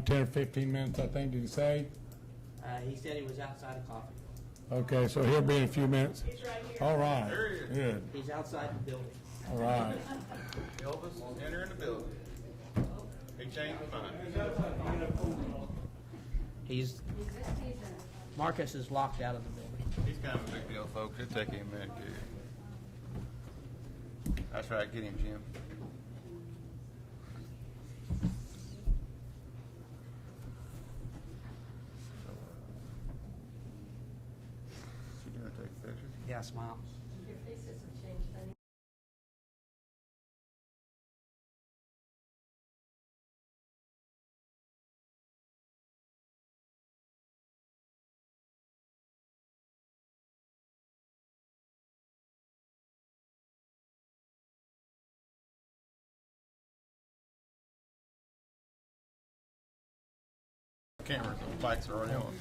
10 or 15 minutes, I think, did he say? He said he was outside of coffee. Okay, so he'll be in a few minutes. He's right here. All right, There he is. good, He's outside the building. all right. Elvis is entering the building. He changed his mind. Marcus is locked out of the building. He's kind of a big deal, folks. It'll take him a minute to. That's right. Get him, Jim. Is he gonna take pictures? Yeah, smile. Your face hasn't changed any. Cameras, the lights are already on.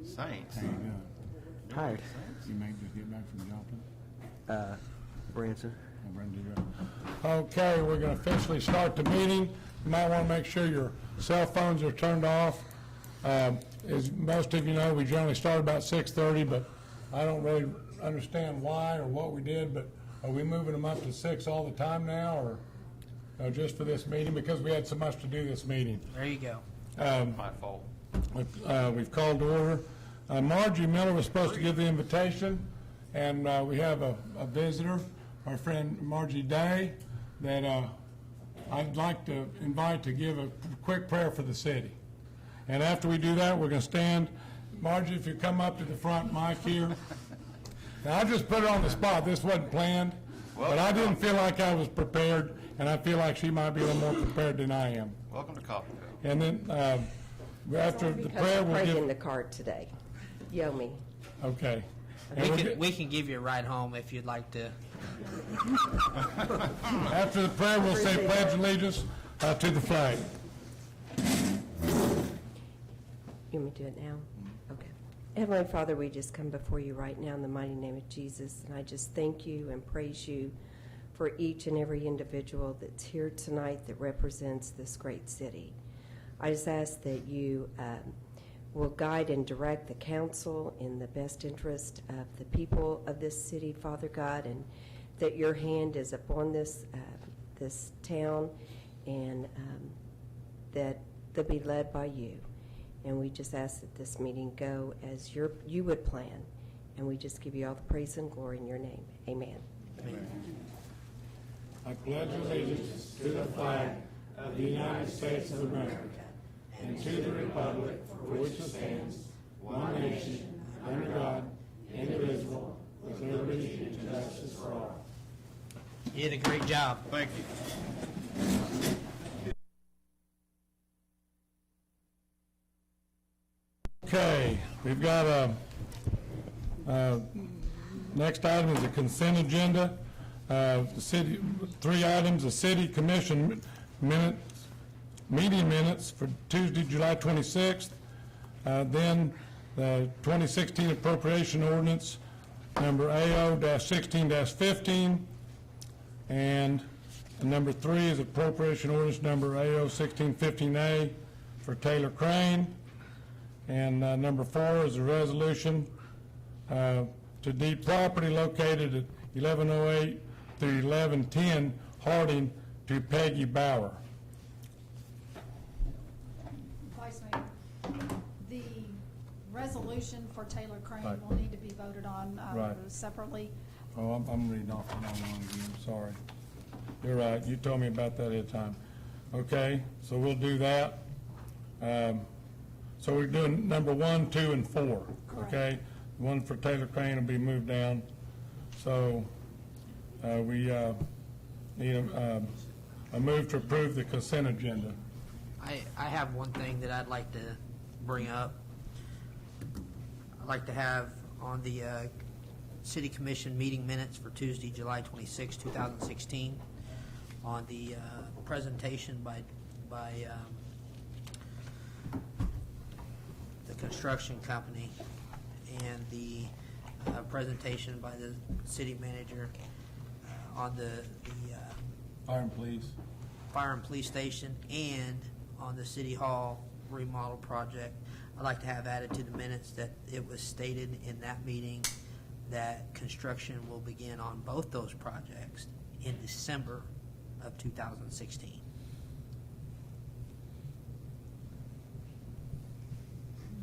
Saints. How you doing? Hi, You may just get back from Joplin. Branson. Okay, we're going to officially start the meeting. You might want to make sure your cell phones are turned off. As most of you know, we generally start about 6:30, but I don't really understand why or what we did, but are we moving them up to 6 all the time now, or just for this meeting? Because we had so much to do this meeting. There you go. My fault. We've called to order. Margie Miller was supposed to give the invitation, and we have a visitor, our friend Margie Day, that I'd like to invite to give a quick prayer for the city. And after we do that, we're going to stand. Margie, if you come up to the front mic here. Now, I just put her on the spot. This wasn't planned, but I didn't feel like I was prepared, and I feel like she might be a little more prepared than I am. Welcome to Coffeyville. And then after the Because prayer, I'm we'll praying give... the card today. Yomi. Okay. And We can give you a ride home if you'd like to. after the prayer, we'll say pledge allegiance to the flag. You want me to do it now? Okay. Heavenly Father, we just come before you right now in the mighty name of Jesus, and I just thank you and praise you for each and every individual that's here tonight that represents this great city. I just ask that you will guide and direct the council in the best interest of the people of this city, Father God, and that your hand is upon this town, and that they'll be led by you. And we just ask that this meeting go as you would plan, and we just give you all the praise and glory in your name. Amen. I pledge allegiance to the flag of the United States of America and to the republic for which it stands, one nation, under God, indivisible, with liberty and justice for all. You did a great job. Thank you. Okay, we've got next item is the consent agenda. The city, 3 items, the city commission meeting minutes for Tuesday, July 26th. Then the 2016 appropriation ordinance number AO-16-15. And number 3 is appropriation ordinance number AO-1615A for Taylor Crane. And number 4 is a resolution to deed property located at 1108 through 1110 Harding to Peggy Bauer. Vice Mayor, the resolution for Taylor Crane Right. will need to be voted on Right. separately. Oh, I'm reading off the wrong one again, sorry. You're right, you told me about that at a time. Okay, so we'll do that. So we're doing number 1, 2, and 4, okay? One for Taylor Crane will be moved down. So we need a move to approve the consent agenda. I have one thing that I'd like to bring up. I'd like to have on the City Commission meeting minutes for Tuesday, July 26, 2016, on the presentation by the construction company and the presentation by the city manager on the Fire and police. fire and police station and on the city hall remodel project. I'd like to have added to the minutes that it was stated in that meeting that construction will begin on both those projects in December of 2016.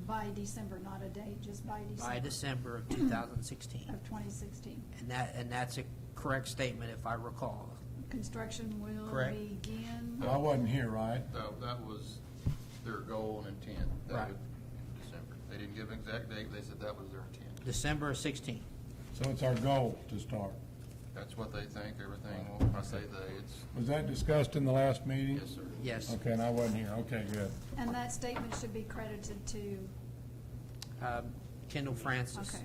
By December, not a date, just by By December December of 2016. of 2016. And that's a correct statement if I recall. Construction will Correct. begin. I wasn't here, right? That was their goal and intent. That Right. would- in December. They didn't give an exact date, they said that was their intent. December of 16. So it's our goal to start. That's what they think, everything, when I say they, it's, Was that discussed in the last meeting? yes, sir. Yes. Okay, and I wasn't here. Okay, good. And that statement should be credited to, Kendall Francis. okay.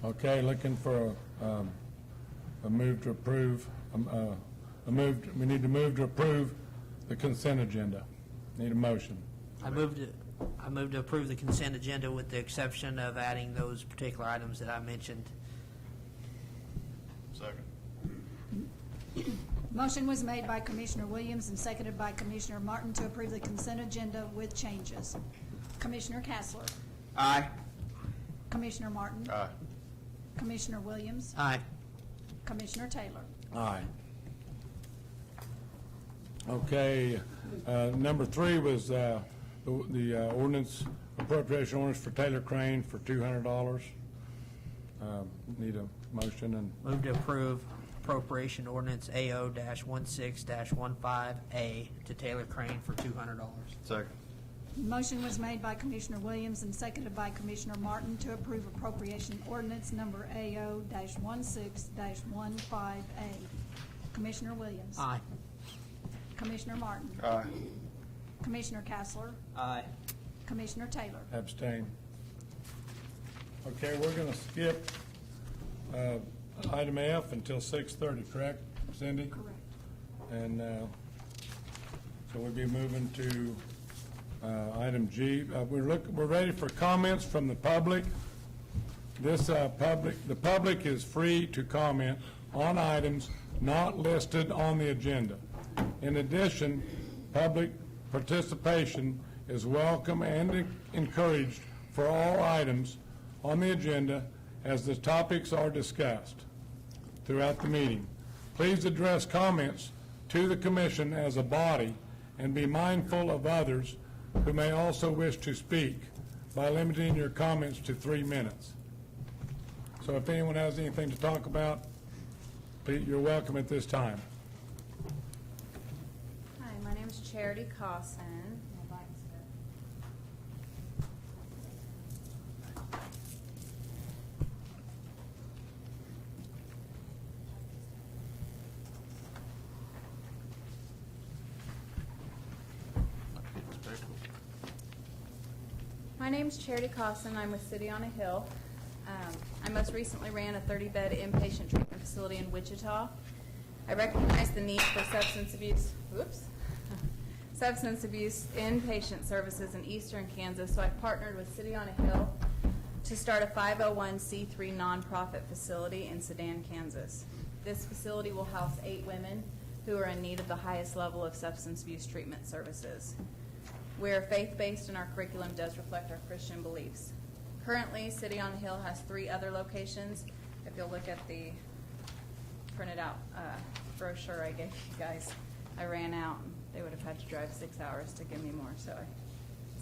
Okay, looking for a move to approve, we need to move to approve the consent agenda. Need a motion. I moved to approve the consent agenda with the exception of adding those particular items that I mentioned. Second. Motion was made by Commissioner Williams and seconded by Commissioner Martin to approve the consent agenda with changes. Commissioner Castler. Aye. Commissioner Martin. Aye. Commissioner Williams. Aye. Commissioner Taylor. Aye. Okay, number 3 was the ordinance, appropriation ordinance for Taylor Crane for $200. Need a motion and, Move to approve appropriation ordinance AO-16-15A to Taylor Crane for $200. Second. Motion was made by Commissioner Williams and seconded by Commissioner Martin to approve appropriation ordinance number AO-16-15A. Commissioner Williams. Aye. Commissioner Martin. Aye. Commissioner Castler. Aye. Commissioner Taylor. abstain. Okay, we're going to skip item F until 6:30, correct, Cindy? Correct. And so we'll be moving to item G. We're ready for comments from the public. The public is free to comment on items not listed on the agenda. In addition, public participation is welcome and encouraged for all items on the agenda as the topics are discussed throughout the meeting. Please address comments to the commission as a body and be mindful of others who may also wish to speak by limiting your comments to 3 minutes. So if anyone has anything to talk about, you're welcome at this time. Hi, my name is Charity Cawson. My name's Charity Cawson. I'm with City on a Hill. I most recently ran a 30-bed inpatient treatment facility in Wichita. I recognize the need for substance abuse inpatient services in eastern Kansas, so I partnered with City on a Hill to start a 501c3 nonprofit facility in Sedan, Kansas. This facility will house 8 women who are in need of the highest level of substance abuse treatment services. We are faith-based and our curriculum does reflect our Christian beliefs. Currently, City on a Hill has 3 other locations. If you'll look at the printed out brochure I gave you guys, I ran out. And they would have had to drive 6 hours to give me more, so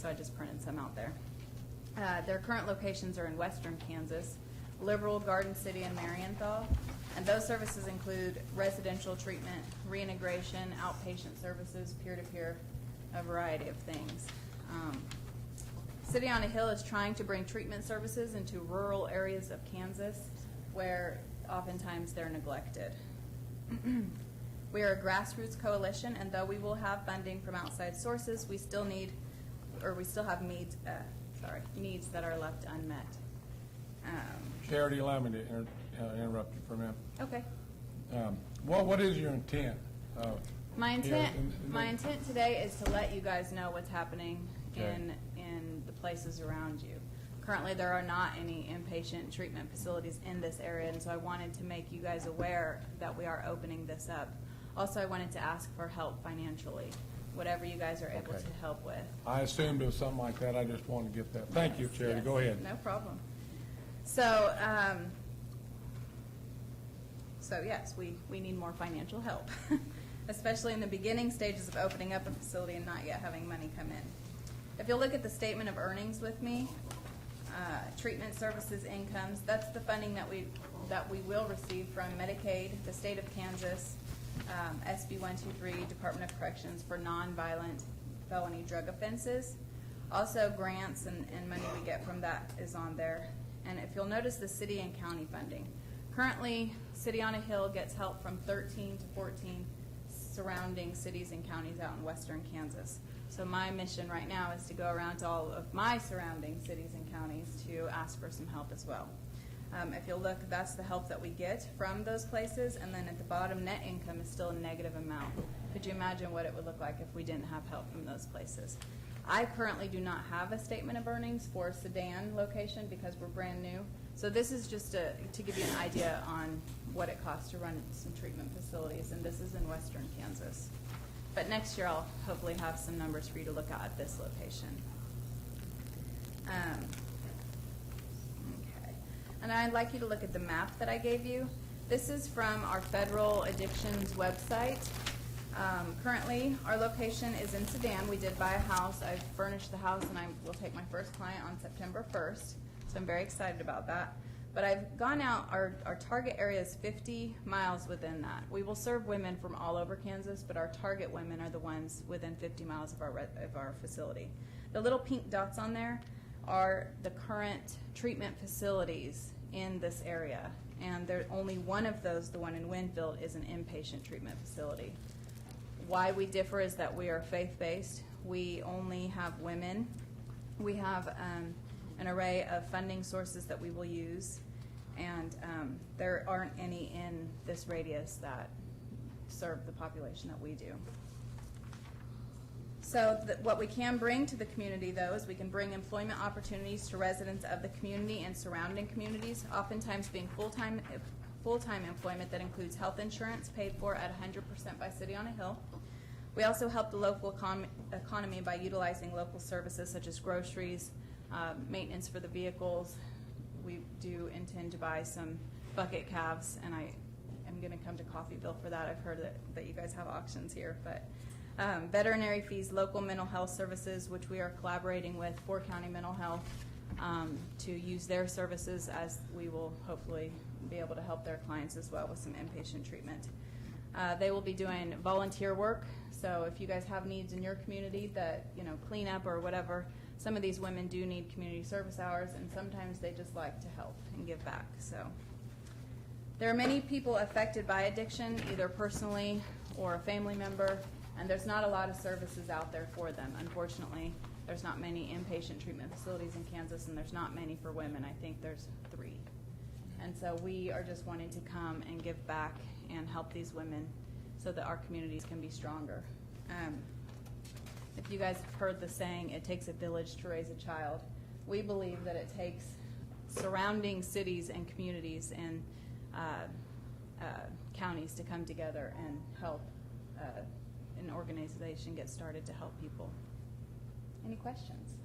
I just printed some out there. Their current locations are in western Kansas, Liberal, Garden City, and Marienthal, and those services include residential treatment, reintegration, outpatient services, peer-to-peer, a variety of things. City on a Hill is trying to bring treatment services into rural areas of Kansas where oftentimes they're neglected. We are a grassroots coalition, and though we will have funding from outside sources, we still have needs that are left unmet. Charity, allow me to interrupt you for a minute. Okay. What is your intent? My here intent today is to let you guys know what's happening Okay. in the places around you. Currently, there are not any inpatient treatment facilities in this area, and so I wanted to make you guys aware that we are opening this up. Also, I wanted to ask for help financially, whatever you guys are able Okay. to help with. I assumed it was something like that. I just wanted to get that. Thank you, Charity. Yes, Go ahead. No problem. So, yes, we need more financial help, especially in the beginning stages of opening up a facility and not yet having money come in. If you'll look at the statement of earnings with me, treatment services incomes, that's the funding that we will receive from Medicaid, the state of Kansas, SB 123, Department of Corrections for nonviolent felony drug offenses. Also grants and money we get from that is on there. And if you'll notice the city and county funding. Currently, City on a Hill gets help from 13 to 14 surrounding cities and counties out in western Kansas. So my mission right now is to go around to all of my surrounding cities and counties to ask for some help as well. If you'll look, that's the help that we get from those places, and then at the bottom, net income is still a negative amount. Could you imagine what it would look like if we didn't have help from those places? I currently do not have a statement of earnings for Sedan location because we're brand new. So this is just to give you an idea on what it costs to run some treatment facilities, and this is in western Kansas. But next year I'll hopefully have some numbers for you to look at this location. Okay. And I'd like you to look at the map that I gave you. This is from our federal addictions website. Currently, our location is in Sedan. We did buy a house. I've furnished the house, and I will take my first client on September 1st. So I'm very excited about that. But I've gone out, our target area is 50 miles within that. We will serve women from all over Kansas, but our target women are the ones within 50 miles of our facility. The little pink dots on there are the current treatment facilities in this area. And there only one of those, the one in Winfield, is an inpatient treatment facility. Why we differ is that we are faith-based. We only have women. We have an array of funding sources that we will use, and there aren't any in this radius that serve the population that we do. So what we can bring to the community, though, is we can bring employment opportunities to residents of the community and surrounding communities, oftentimes being full-time employment that includes health insurance paid for at 100% by City on a Hill. We also help the local economy by utilizing local services such as groceries, maintenance for the vehicles. We do intend to buy some bucket calves, and I am going to come to Coffeyville for that. I've heard that you guys have auctions here. But veterinary fees, local mental health services, which we are collaborating with 4 County Mental Health to use their services, as we will hopefully be able to help their clients as well with some inpatient treatment. They will be doing volunteer work. So if you guys have needs in your community that, clean up or whatever, some of these women do need community service hours, and sometimes they just like to help and give back. So there are many people affected by addiction, either personally or a family member, and there's not a lot of services out there for them. Unfortunately, there's not many inpatient treatment facilities in Kansas, and there's not many for women. I think there's 3. And so we are just wanting to come and give back and help these women so that our communities can be stronger. If you guys have heard the saying, it takes a village to raise a child, we believe that it takes surrounding cities and communities and counties to come together and help an organization get started to help people. Any questions?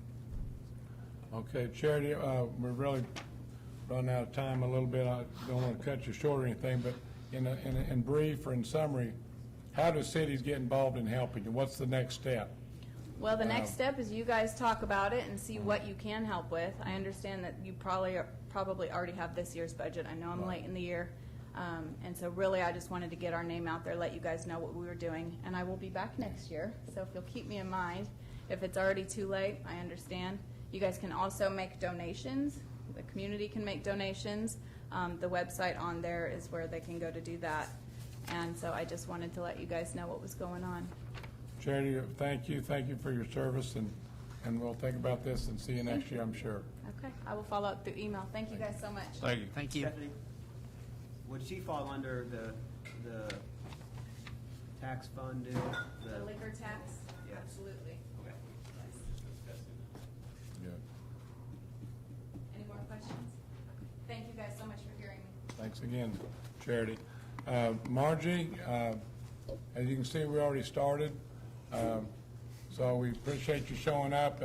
Okay, Charity, we're really running out of time a little bit. I don't want to cut you short or anything, but in brief or in summary, how do cities get involved in helping you? What's the next step? Well, the next step is you guys talk about it and see what you can help with. I understand that you probably already have this year's budget. I know I'm late in the year. And so really I just wanted to get our name out there, let you guys know what we were doing. And I will be back next year, so if you'll keep me in mind. If it's already too late, I understand. You guys can also make donations. The community can make donations. The website on there is where they can go to do that. And so I just wanted to let you guys know what was going on. Charity, thank you. Thank you for your service, and we'll think about this and see you next year, I'm sure. Okay, I will follow up through email. Thank you guys so much. Thank you. Thank you. Stephanie, would she fall under the tax fund deal? The liquor tax? Yeah. Absolutely. Okay. Yeah. questions. Thank you guys so much for hearing me. Thanks again, Charity. Margie, as you can see, we already started, so we appreciate you showing up.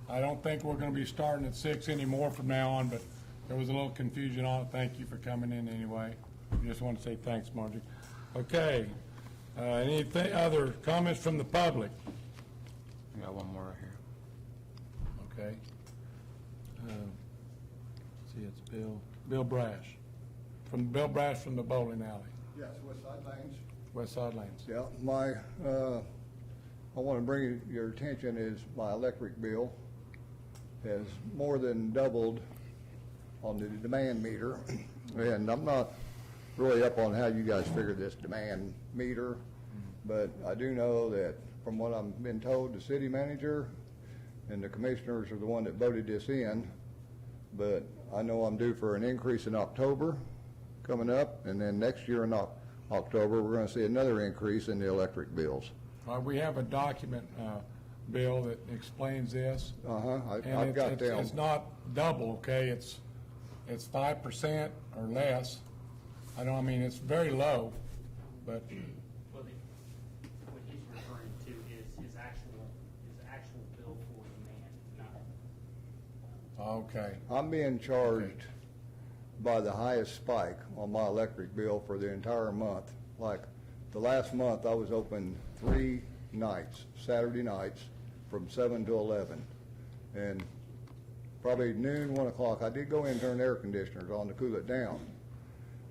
I don't think we're going to be starting at 6 anymore from now on, but there was a little confusion on it. Thank you for coming in anyway. I just want to say thanks, Margie. Okay, any other comments from the public? We got one more right here. Okay. See, it's Bill Brash, from the bowling alley, Yes, West Side Lanes. West Side Lanes. Yeah, I want to bring your attention is my electric bill has more than doubled on the demand meter. And I'm not really up on how you guys figure this demand meter, but I do know that from what I've been told, the city manager and the commissioners are the one that voted this in, but I know I'm due for an increase in October coming up, and then next year in October, we're going to see another increase in the electric bills. We have a document, Bill, that explains this. I've And got them. it's not double, okay? It's 5% or less. I mean, it's very low, but, Well, what he's referring to is his actual bill for demand, not okay. I'm being charged by the highest spike on my electric bill for the entire month. Like the last month, I was open 3 nights, Saturday nights, from 7 to 11. And probably noon, 1 o'clock, I did go in and turn the air conditioners on to cool it down.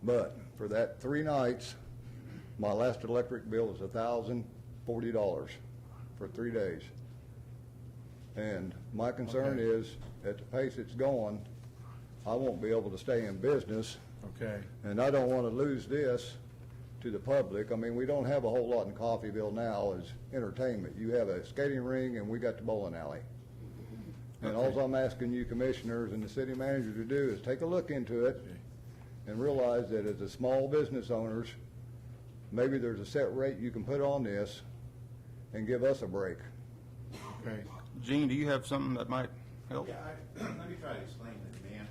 But for that 3 nights, my last electric bill was $1,040 for 3 days. And my concern Okay. is, at the pace it's going, I won't be able to stay in business, Okay. and I don't want to lose this to the public. I mean, we don't have a whole lot in Coffeyville now as entertainment. You have a skating ring, and we got the bowling alley. And all I'm asking you commissioners and the city manager to do is take a look into it and realize that as a small business owners, maybe there's a set rate you can put on this and give us a break. Okay. Gene, do you have something that might help? Yeah, let me try to explain the demand.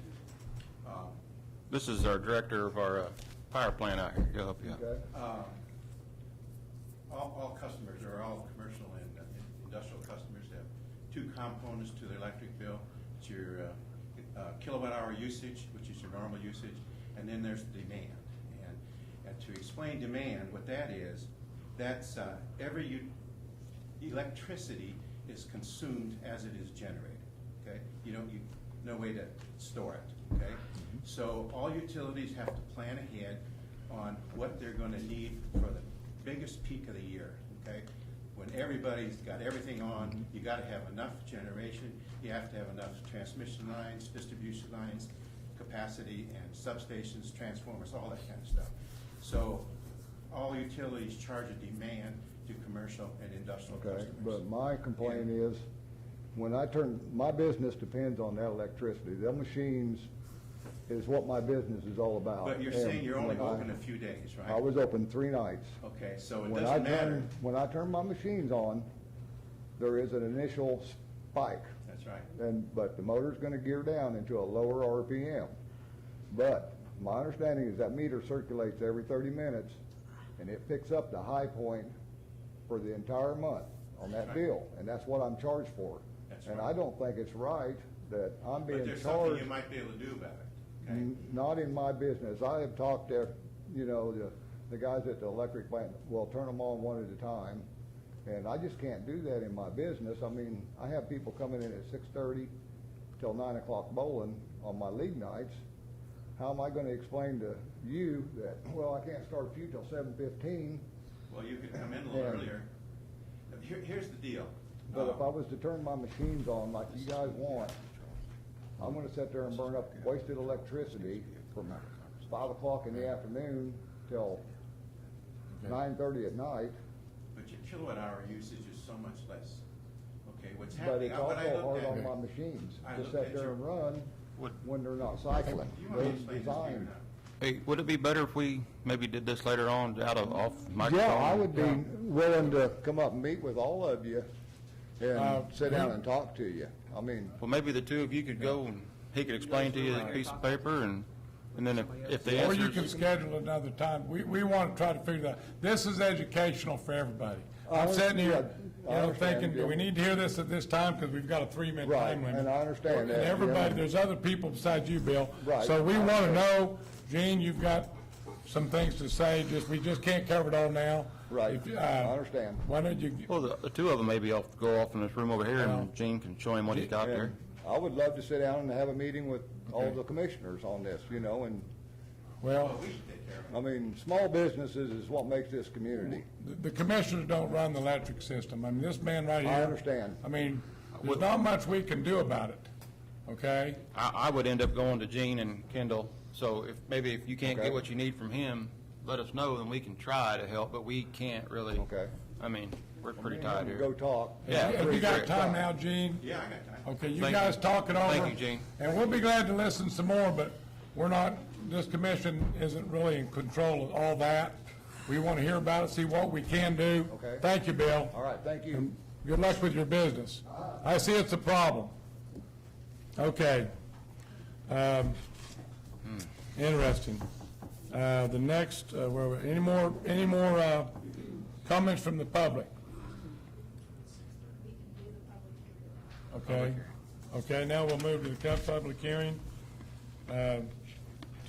This is our director of our power plant out here. He'll help you out. Okay? All customers, or all commercial and industrial customers, have 2 components to their electric bill. It's your kilowatt hour usage, which is your normal usage, and then there's the demand. And to explain demand, what that is, that's every electricity is consumed as it is generated. Okay, no way to store it. Okay, so all utilities have to plan ahead on what they're going to need for the biggest peak of the year. Okay, when everybody's got everything on, you got to have enough generation. You have to have enough transmission lines, distribution lines, capacity, and substations, transformers, all that kind of stuff. So all utilities charge a demand to commercial and industrial Okay, customers. but my complaint is, when my business depends on that electricity. The machines is what my business is all about. But you're And saying you're only when open a few days, right? I was open 3 nights. Okay, so it When doesn't matter. When I turn my machines on, there is an initial spike. That's right. But the motor's gonna gear down into a lower RPM. But my understanding is that meter circulates every 30 minutes, and it picks up the high point for the entire month on that Right. bill, and that's what I'm charged for. That's And right. I don't think it's right that I'm But being there's something you charged, might be able to do about it, okay? not in my business. I have talked to, the guys at the electric plant, well, turn them on one at a time, and I just can't do that in my business. I mean, I have people coming in at 6:30 till 9 o'clock bowling on my league nights. How am I gonna explain to you that, well, I can't start a few till 7:15? Well, you could come in a little Yeah. earlier. Here's the deal. But if I was to turn my machines on like you guys want, I'm gonna sit there and burn up wasted electricity from 5 o'clock in the afternoon till 9:30 at night. But your kilowatt hour usage is so much less. Okay, what's But happening, it's what I also looked hard at. on my machines I to looked sit at there your- and run What- when they're not cycling. You want me to They're explain this to you designed. now? Hey, would it be better if we maybe did this later on off microphone? Yeah, I would be willing to come up and meet with all of you and sit down and talk to you. I mean, Well, maybe the two of you could go and he could explain to you the piece of paper, and then if the Or you answers... can schedule another time. We want to try to figure that. This is educational for everybody. I'm sitting here, thinking, do we need to hear this at this time? Because we've got a 3-minute Right, time limit. and I understand And that, everybody, yeah. there's other people besides you, Bill. Right. So we want to know, Gene, you've got some things to say, we just can't cover it all now. Right. If, I understand. Why don't you, Well, the two of them maybe go off in this room over here, and Gene can show him what he's got there. And I would love to sit down and have a meeting with all the commissioners on this, and, well, We should take care of it. I mean, small businesses is what makes this community. the commissioners don't run the electric system. I mean, this man right here. I understand. I mean, there's not much we can do about it, okay? I would end up going to Gene and Kendall, so if you can't Okay. get what you need from him, let us know, and we can try to help, but we can't really. Okay. I mean, we're pretty tied here. Go talk. Yeah. Have you got time now, Gene? Yeah, I got time. Okay, you Thank guys you. talk it over. Thank you, Gene. And we'll be glad to listen some more, but we're not, this commission isn't really in control of all that. We want to hear about it, see what we can do. Okay. Thank you, Bill. All right, thank you. Good luck with your business. I see it's a problem. Okay. Interesting. The next, any more comments from the public? Okay. Okay, now we'll move to the public hearing, to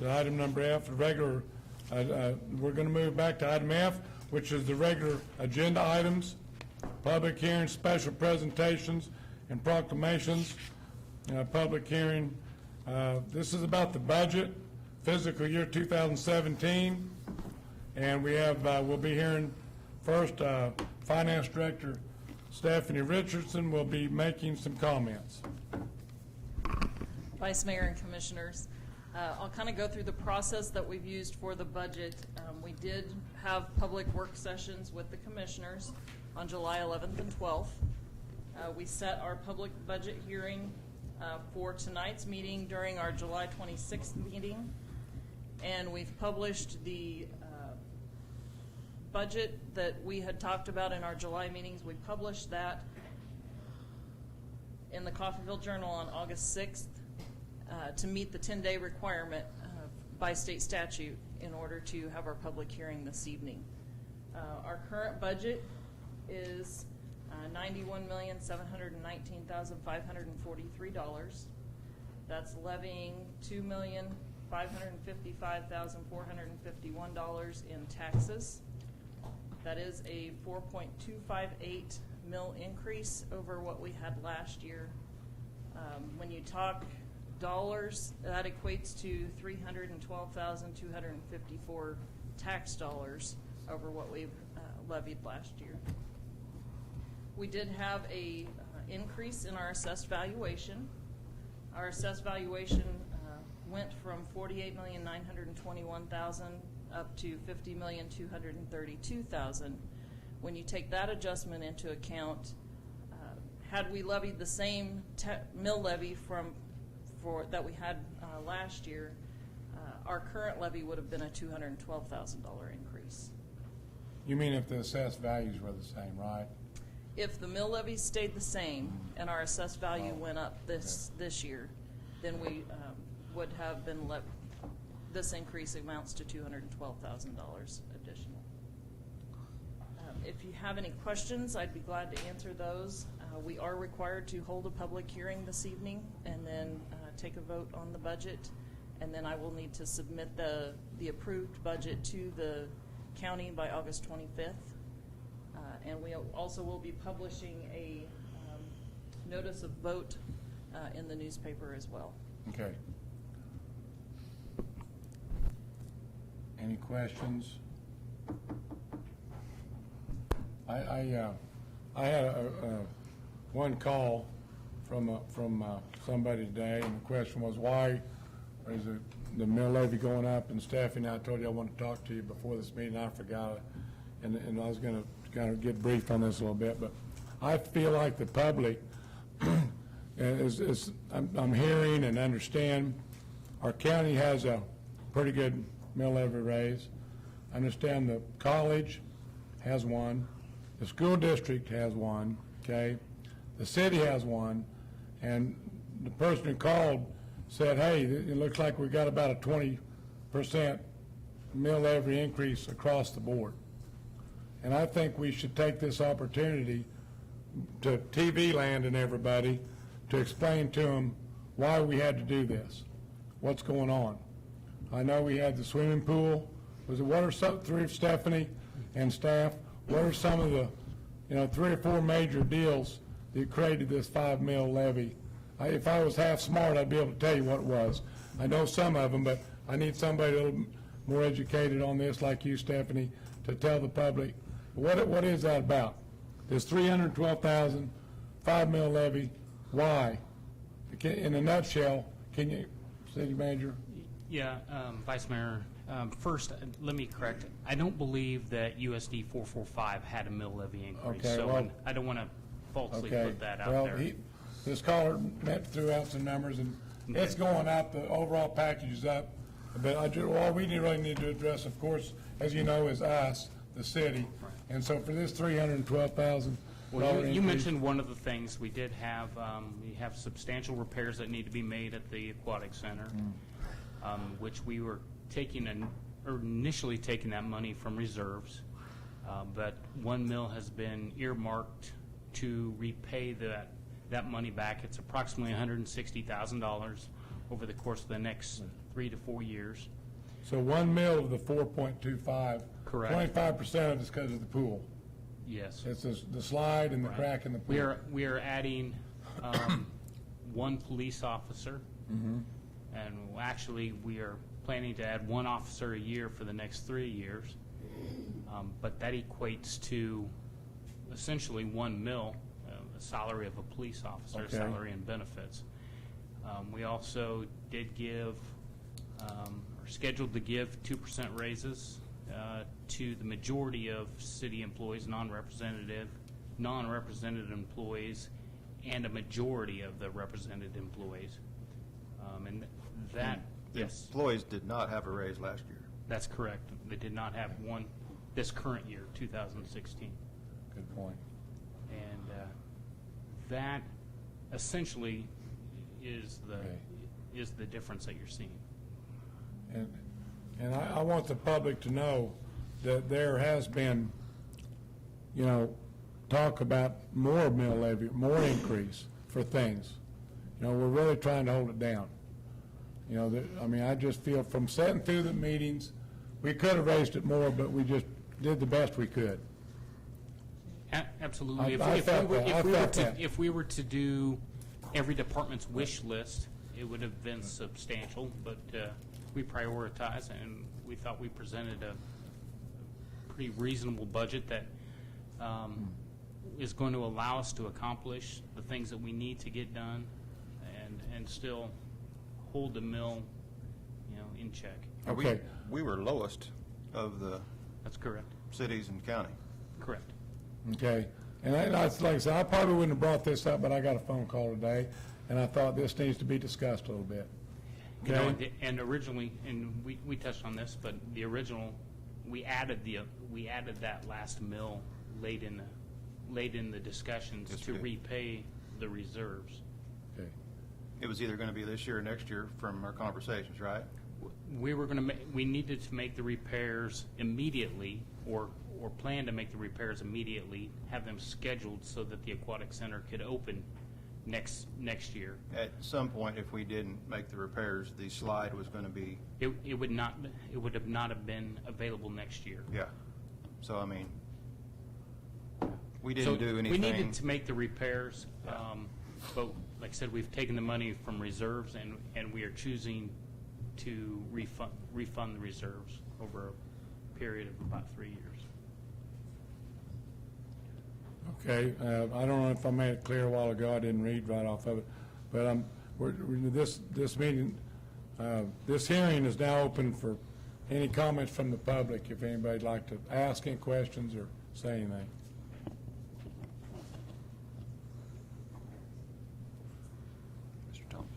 item number F, the regular, we're going to move back to item F, which is the regular agenda items, public hearings, special presentations, and proclamations. Public hearing, this is about the budget, fiscal year 2017, and we have, we'll be hearing first, Finance Director Stephanie Richardson will be making some comments. Vice Mayor and Commissioners, I'll kind of go through the process that we've used for the budget. We did have public work sessions with the commissioners on July 11th and 12th. We set our public budget hearing for tonight's meeting during our July 26th meeting, and we've published the budget that we had talked about in our July meetings. We published that in the Coffeyville Journal on August 6th to meet the 10-day requirement by state statute in order to have our public hearing this evening. Our current budget is $91,719,543. That's levying $2,555,451 in taxes. That is a 4.258 mil increase over what we had last year. When you talk dollars, that equates to 312,254 tax dollars over what we've levied last year. We did have a increase in our assessed valuation. Our assessed valuation went from $48,921,000 up to $50,232,000. When you take that adjustment into account, had we levied the same mill levy that we had last year, our current levy would have been a $212,000 increase. You mean if the assessed values were the same, right? If the mill levy stayed the same and our assessed value went up this year, then we would have been this increase amounts to $212,000 additional. If you have any questions, I'd be glad to answer those. We are required to hold a public hearing this evening and then take a vote on the budget, and then I will need to submit the approved budget to the county by August 25th. And we also will be publishing a notice of vote in the newspaper as well. Okay. Any questions? I had one call from somebody today, and the question was, why is the mill levy going up? And Stephanie, I told you I wanted to talk to you before this meeting. I forgot, and I was going to kind of get briefed on this a little bit, but I feel like the public I'm hearing and understand our county has a pretty good mill levy raise. I understand the college has one, the school district has one, okay? The city has one, and the person who called said, hey, it looks like we've got about a 20% mill levy increase across the board. And I think we should take this opportunity to TV land and everybody to explain to them why we had to do this, what's going on. I know we had the swimming pool. What are some, through Stephanie and staff, what are some of the, 3 or 4 major deals that created this 5 mil levy? If I was half smart, I'd be able to tell you what it was. I know some of them, but I need somebody a little more educated on this, like you, Stephanie, to tell the public, what is that about? This $312,000, 5 mil levy, why? In a nutshell, can you, City Manager? Yeah, Vice Mayor, first, let me correct. I don't believe that USD 445 had a mill levy increase. Okay, so well- I don't want to falsely Okay. put that out Well, there. this caller threw out some numbers, and it's going up, the overall package is up. But all we really need to address, of course, as you know, is us, the city. And so for this $312,000 Well, increase. you mentioned one of the things we did have. We have substantial repairs that need to be made at the Aquatic Center, which we were initially taking that money from reserves. But $1 million has been earmarked to repay that money back. It's approximately $160,000 over the course of the next 3 to 4 years. So 1 mil of the 4.25. Correct. 25% of it's because of the pool. Yes. It's the slide and the crack in the pool. We are adding 1 police officer, and actually we are planning to add 1 officer a year for the next 3 years. But that equates to essentially 1 mil, a salary of a police officer, Okay. salary and benefits. We also did give, or scheduled to give 2% raises to the majority of city employees, non-represented employees, and a majority of the represented employees. And that, yes, Employees did not have a raise last year. that's correct. They did not have one this current year, 2016. Good point. And that essentially is the difference that you're seeing. And I want the public to know that there has been, talk about more mill levy, more increase for things. We're really trying to hold it down. I just feel from sitting through the meetings, we could have raised it more, but we just did the best we could. Absolutely. I felt that. If we were to do every department's wish list, it would have been substantial, but we prioritized, and we thought we presented a pretty reasonable budget that is going to allow us to accomplish the things that we need to get done and still hold the mill, in check. Okay. We were lowest of the That's correct. cities and county. Correct. Okay, and like I said, I probably wouldn't have brought this up, but I got a phone call today, and I thought this needs to be discussed a little bit. Okay? And originally, and we touched on this, but the original, we added that last mill late in the discussions That's to good. repay the reserves. Okay. It was either going to be this year or next year from our conversations, right? We needed to make the repairs immediately, or plan to make the repairs immediately, have them scheduled so that the Aquatic Center could open next year. At some point, if we didn't make the repairs, the slide was going to be, It would have not have been available next year. yeah. So, we didn't do anything. We needed to make the repairs, but like I said, we've taken the money from reserves, and we are choosing to refund the reserves over a period of about 3 years. Okay, I don't know if I made it clear a while ago, I didn't read right off of it, but this meeting, this hearing is now open for any comments from the public, if anybody'd like to ask any questions or say anything. Mr. Thompson.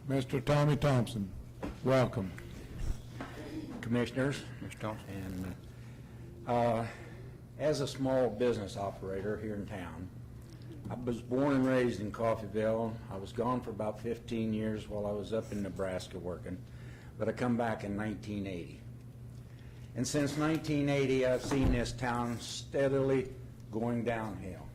Mr. Tommy Thompson, welcome. Commissioners, Mr. Thompson. and as a small business operator here in town, I was born and raised in Coffeyville. I was gone for about 15 years while I was up in Nebraska working, but I come back in 1980. And since 1980, I've seen this town steadily going downhill.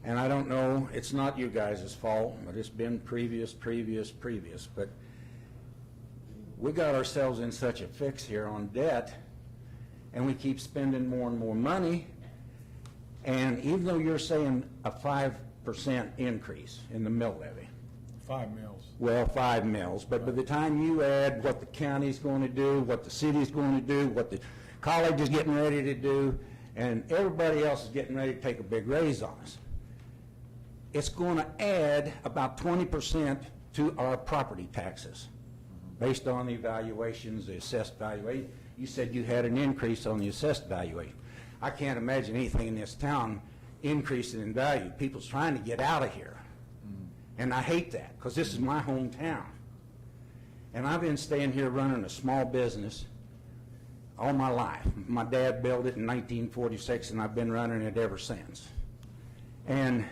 And I don't know, it's not you guys' fault, but it's been previous. But we got ourselves in such a fix here on debt, and we keep spending more and more money. And even though you're saying a 5% increase in the mill levy, 5 mills. well, 5 mills, but by the time you add what the county's going to do, what the city's going to do, what the college is getting ready to do, and everybody else is getting ready to take a big raise on us, it's going to add about 20% to our property taxes based on the evaluations, the assessed valuation. You said you had an increase on the assessed valuation. I can't imagine anything in this town increasing in value. People's trying to get out of here. And I hate that, because this is my hometown. And I've been staying here running a small business all my life. My dad built it in 1946, and I've been running it ever since. And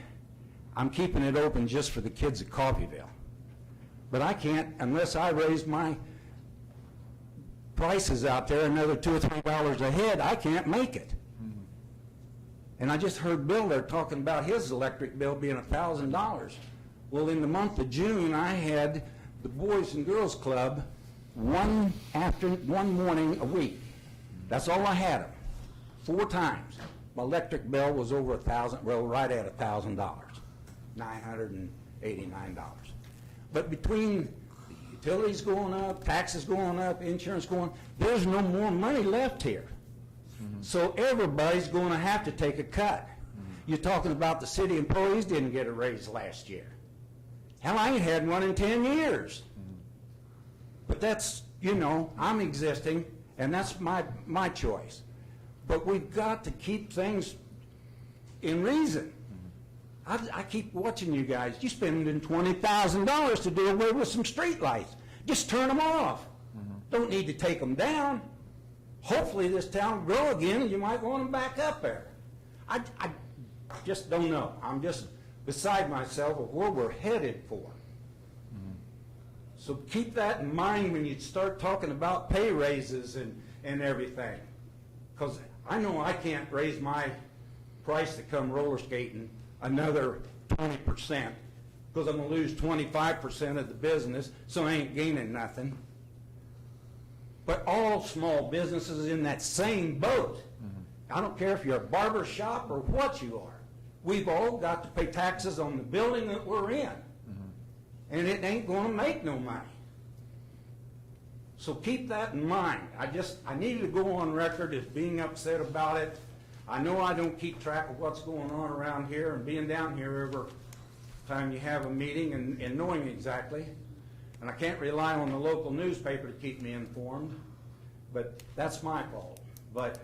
I'm keeping it open just for the kids at Coffeyville. But I can't, unless I raise my prices out there another $2 or $3 a head, I can't make it. And I just heard Bill there talking about his electric bill being $1,000. Well, in the month of June, I had the Boys and Girls Club one morning a week. That's all I had them, 4 times. My electric bill was over $1,000, well, right at $1,000, $989. But between the utilities going up, taxes going up, insurance going up, there's no more money left here. So everybody's going to have to take a cut. You're talking about the city employees didn't get a raise last year. Hell, I ain't had one in 10 years. But that's, you know, I'm existing, and that's my choice. But we've got to keep things in reason. I keep watching you guys. You're spending $20,000 to do away with some street lights. Just turn them off. Don't need to take them down. Hopefully this town will grow again, and you might want them back up there. I just don't know. I'm just beside myself of where we're headed for. So keep that in mind when you start talking about pay raises and everything. Because I know I can't raise my price to come roller skating another 20%, because I'm going to lose 25% of the business, so I ain't gaining nothing. But all small businesses in that same boat. I don't care if you're a barber shop or what you are. We've all got to pay taxes on the building that we're in. And it ain't going to make no money. So keep that in mind. I needed to go on record as being upset about it. I know I don't keep track of what's going on around here and being down here every time you have a meeting and knowing exactly. And I can't rely on the local newspaper to keep me informed, but that's my fault. But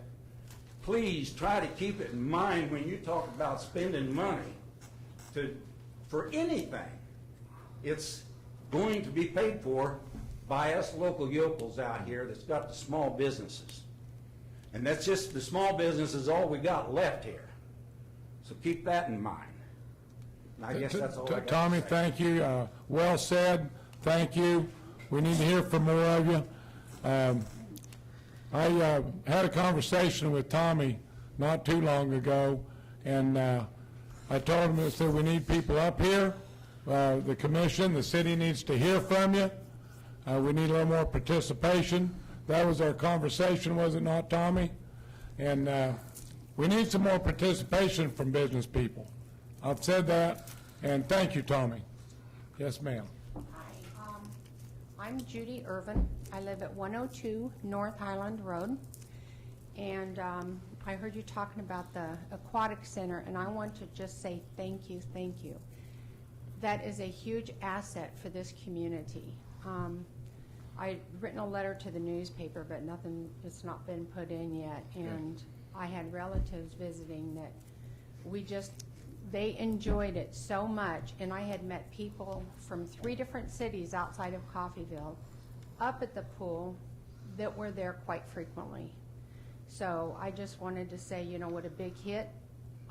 please try to keep it in mind when you talk about spending money for anything. It's going to be paid for by us local yokels out here that's got the small businesses. And that's just, the small business is all we got left here. So keep that in mind. And I guess that's all I got to Tommy, say. thank you. Well said. Thank you. We need to hear from more of you. I had a conversation with Tommy not too long ago, and I told him, I said, we need people up here. The commission, the city needs to hear from you. We need a little more participation. That was our conversation, was it not, Tommy? And we need some more participation from business people. I've said that, and thank you, Tommy. Yes, ma'am. Hi, I'm Judy Irvin. I live at 102 North Highland Road. And I heard you talking about the Aquatic Center, and I want to just say thank you, thank you. That is a huge asset for this community. I'd written a letter to the newspaper, but it's not been put in yet. And I had relatives visiting that they enjoyed it so much. And I had met people from 3 different cities outside of Coffeyville up at the pool that were there quite frequently. So I just wanted to say, you know, what a big hit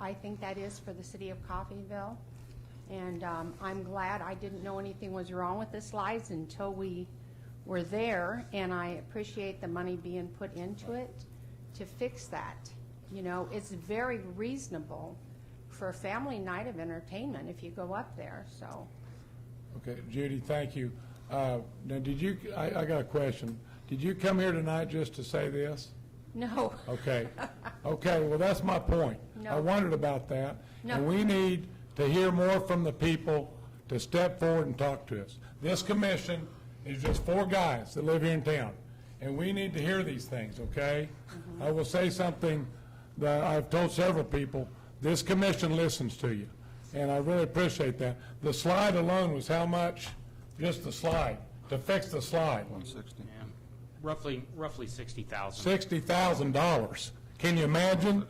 I think that is for the city of Coffeyville. And I'm glad. I didn't know anything was wrong with the slides until we were there, and I appreciate the money being put into it to fix that. You know, it's very reasonable for a family night of entertainment if you go up there, so. Okay, Judy, thank you. Now, did you, I got a question. Did you come here tonight just to say this? No. Okay. Okay, well, that's my point. No. I wondered about that. No. And we need to hear more from the people to step forward and talk to us. This commission is just 4 guys that live here in town, and we need to hear these things, okay? Mm-hmm. I will say something that I've told several people. This commission listens to you, and I really appreciate that. The slide alone was how much? Just the slide, to fix the slide. 160. Yeah. Roughly 60,000. $60,000. Can you imagine?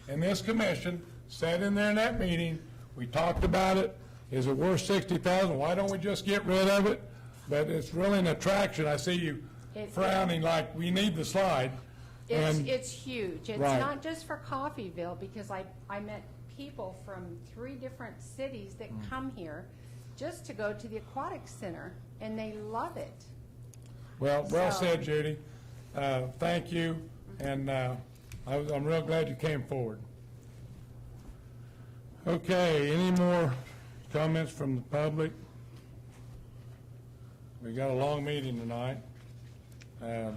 And this commission sat in there in that meeting, we talked about it. Is it worth $60,000? Why don't we just get rid of it? But it's really an attraction. I see you frowning like we need the slide. It's huge. It's Right. not just for Coffeyville, because I met people from 3 different cities that come here just to go to the aquatic center, and they love it. Well So- said, Judy. Thank you, and I'm real glad you came forward. Okay, any more comments from the public? We got a long meeting tonight. We're in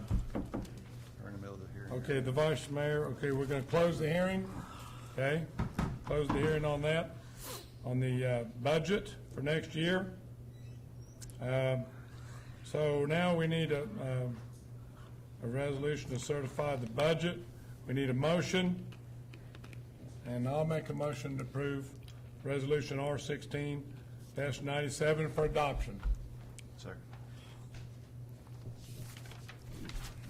the middle of the hearing. Okay, the vice mayor, okay, we're going to close the hearing, okay? Close the hearing on that, on the budget for next year. So now we need a resolution to certify the budget. We need a motion, and I'll make a motion to approve Resolution R16-97 for adoption. Second.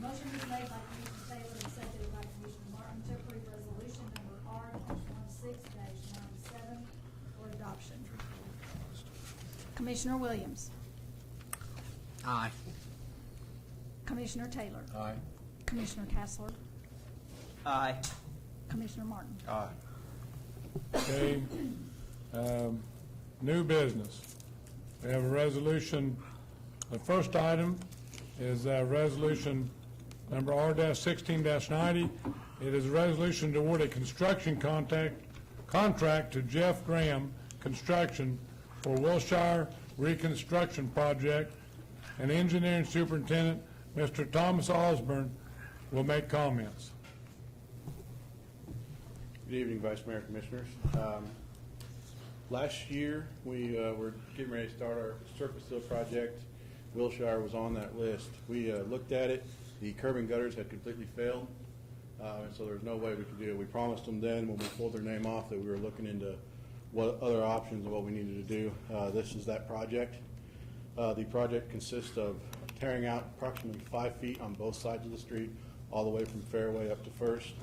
Motion is made by Commissioner Taylor and seconded by Commissioner Martin to approve resolution number R-16-97 for adoption. Commissioner Williams. Aye. Commissioner Taylor. Aye. Commissioner Castler. Aye. Commissioner Martin. Aye. Okay, new business. We have a resolution. The first item is resolution number R-16-90. It is a resolution to award a construction contract to Jeff Graham Construction for Wilshire Reconstruction Project, and engineering superintendent, Mr. Thomas Osborne, will make comments. Good evening, Vice Mayor, Commissioners. Last year, we were getting ready to start our surface seal project. Wilshire was on that list. We looked at it. The curb and gutters had completely failed, and so there was no way we could do it. We promised them then, when we pulled their name off, that we were looking into what other options and what we needed to do. This is that project. The project consists of tearing out approximately 5 feet on both sides of the street, all the way from Fairway up to First.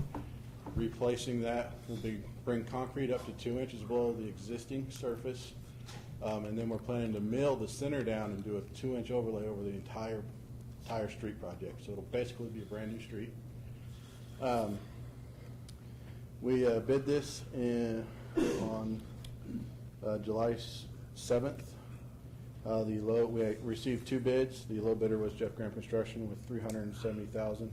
Replacing that will bring concrete up to 2 inches below the existing surface, and then we're planning to mill the center down and do a 2-inch overlay over the entire street project. So it'll basically be a brand new street. We bid this on July 7th. We received 2 bids. The low bidder was Jeff Graham Construction with $370,000.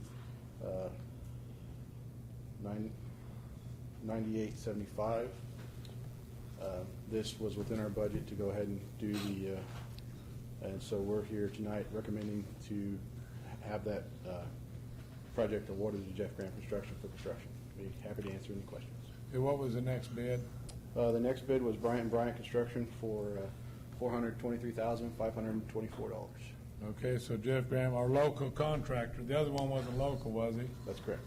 $98.75. This was within our budget to go ahead and do and so we're here tonight recommending to have that project awarded to Jeff Graham Construction for construction. Be happy to answer any questions. Okay, what was the next bid? The next bid was Bryant & Bryant Construction for $423,524. Okay, so Jeff Graham, our local contractor. The other one wasn't local, was he? That's correct.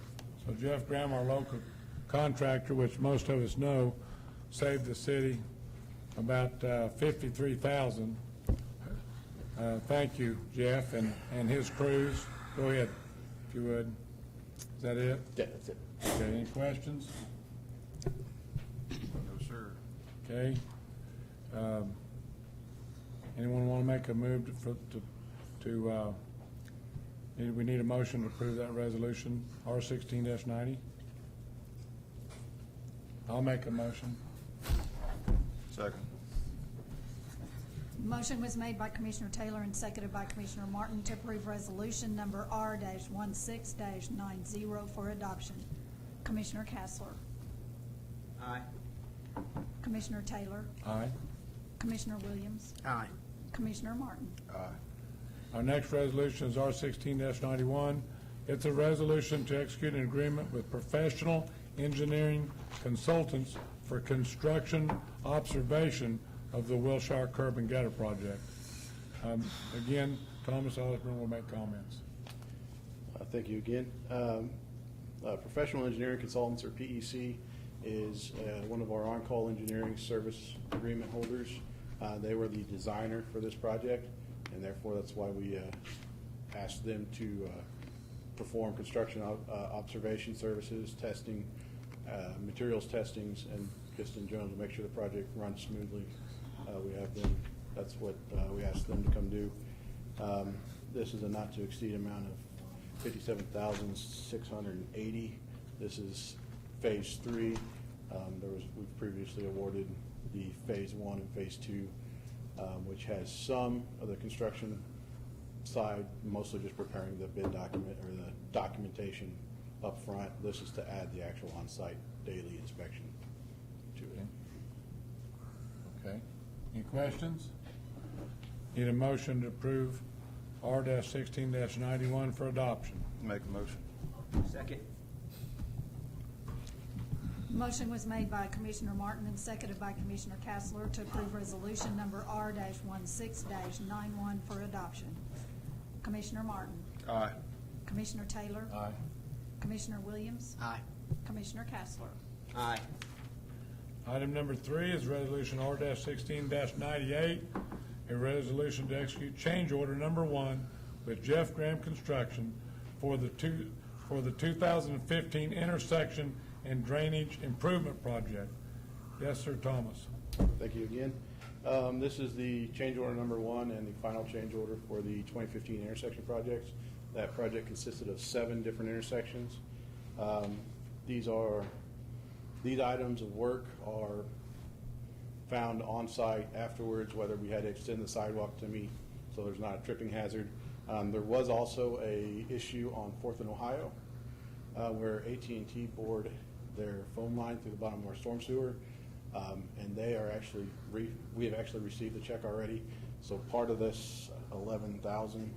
So Jeff Graham, our local contractor, which most of us know, saved the city about $53,000. Thank you, Jeff, and his crews. Go ahead, if you would. Is that it? Yeah, that's it. Okay, any questions? No, sir. Okay. Anyone want to make a move we need a motion to approve that resolution, R-16-90? I'll make a motion. Second. Motion was made by Commissioner Taylor and seconded by Commissioner Martin to approve resolution number R-16-90 for adoption. Commissioner Castler. Aye. Commissioner Taylor. Aye. Commissioner Williams. Aye. Commissioner Martin. Aye. Our next resolution is R-16-91. It's a resolution to execute an agreement with professional engineering consultants for construction observation of the Wilshire Curb and Gutter Project. Again, Thomas Osborne will make comments. Thank you again. Professional Engineering Consultants, or PEC, is one of our on-call engineering service agreement holders. They were the designer for this project, and therefore that's why we asked them to perform construction observation services, testing, materials testings, and just in general to make sure the project runs smoothly. We have them, that's what we asked them to come do. This is a not to exceed amount of $57,680. This is phase 3. We've previously awarded the phase 1 and phase 2, which has some of the construction side, mostly just preparing the bid document or the documentation up front. This is to add the actual on-site daily inspection to it. Okay. Any questions? Need a motion to approve R-16-91 for adoption. Make a motion. Second. Motion was made by Commissioner Martin and seconded by Commissioner Castler to approve resolution number R-16-91 for adoption. Commissioner Martin. Aye. Commissioner Taylor. Aye. Commissioner Williams. Aye. Commissioner Castler. Aye. Item number 3 is resolution R-16-98, a resolution to execute change order number 1 with Jeff Graham Construction for the 2015 intersection and drainage improvement project. Yes, sir, Thomas. Thank you again. This is the change order number 1 and the final change order for the 2015 intersection projects. That project consisted of 7 different intersections. These items of work are found on site afterwards, whether we had to extend the sidewalk to meet, so there's not a tripping hazard. There was also a issue on 4th and Ohio where AT&T bored their phone line through the bottom of our storm sewer, and they are actually we have actually received the check already. So part of this $11,000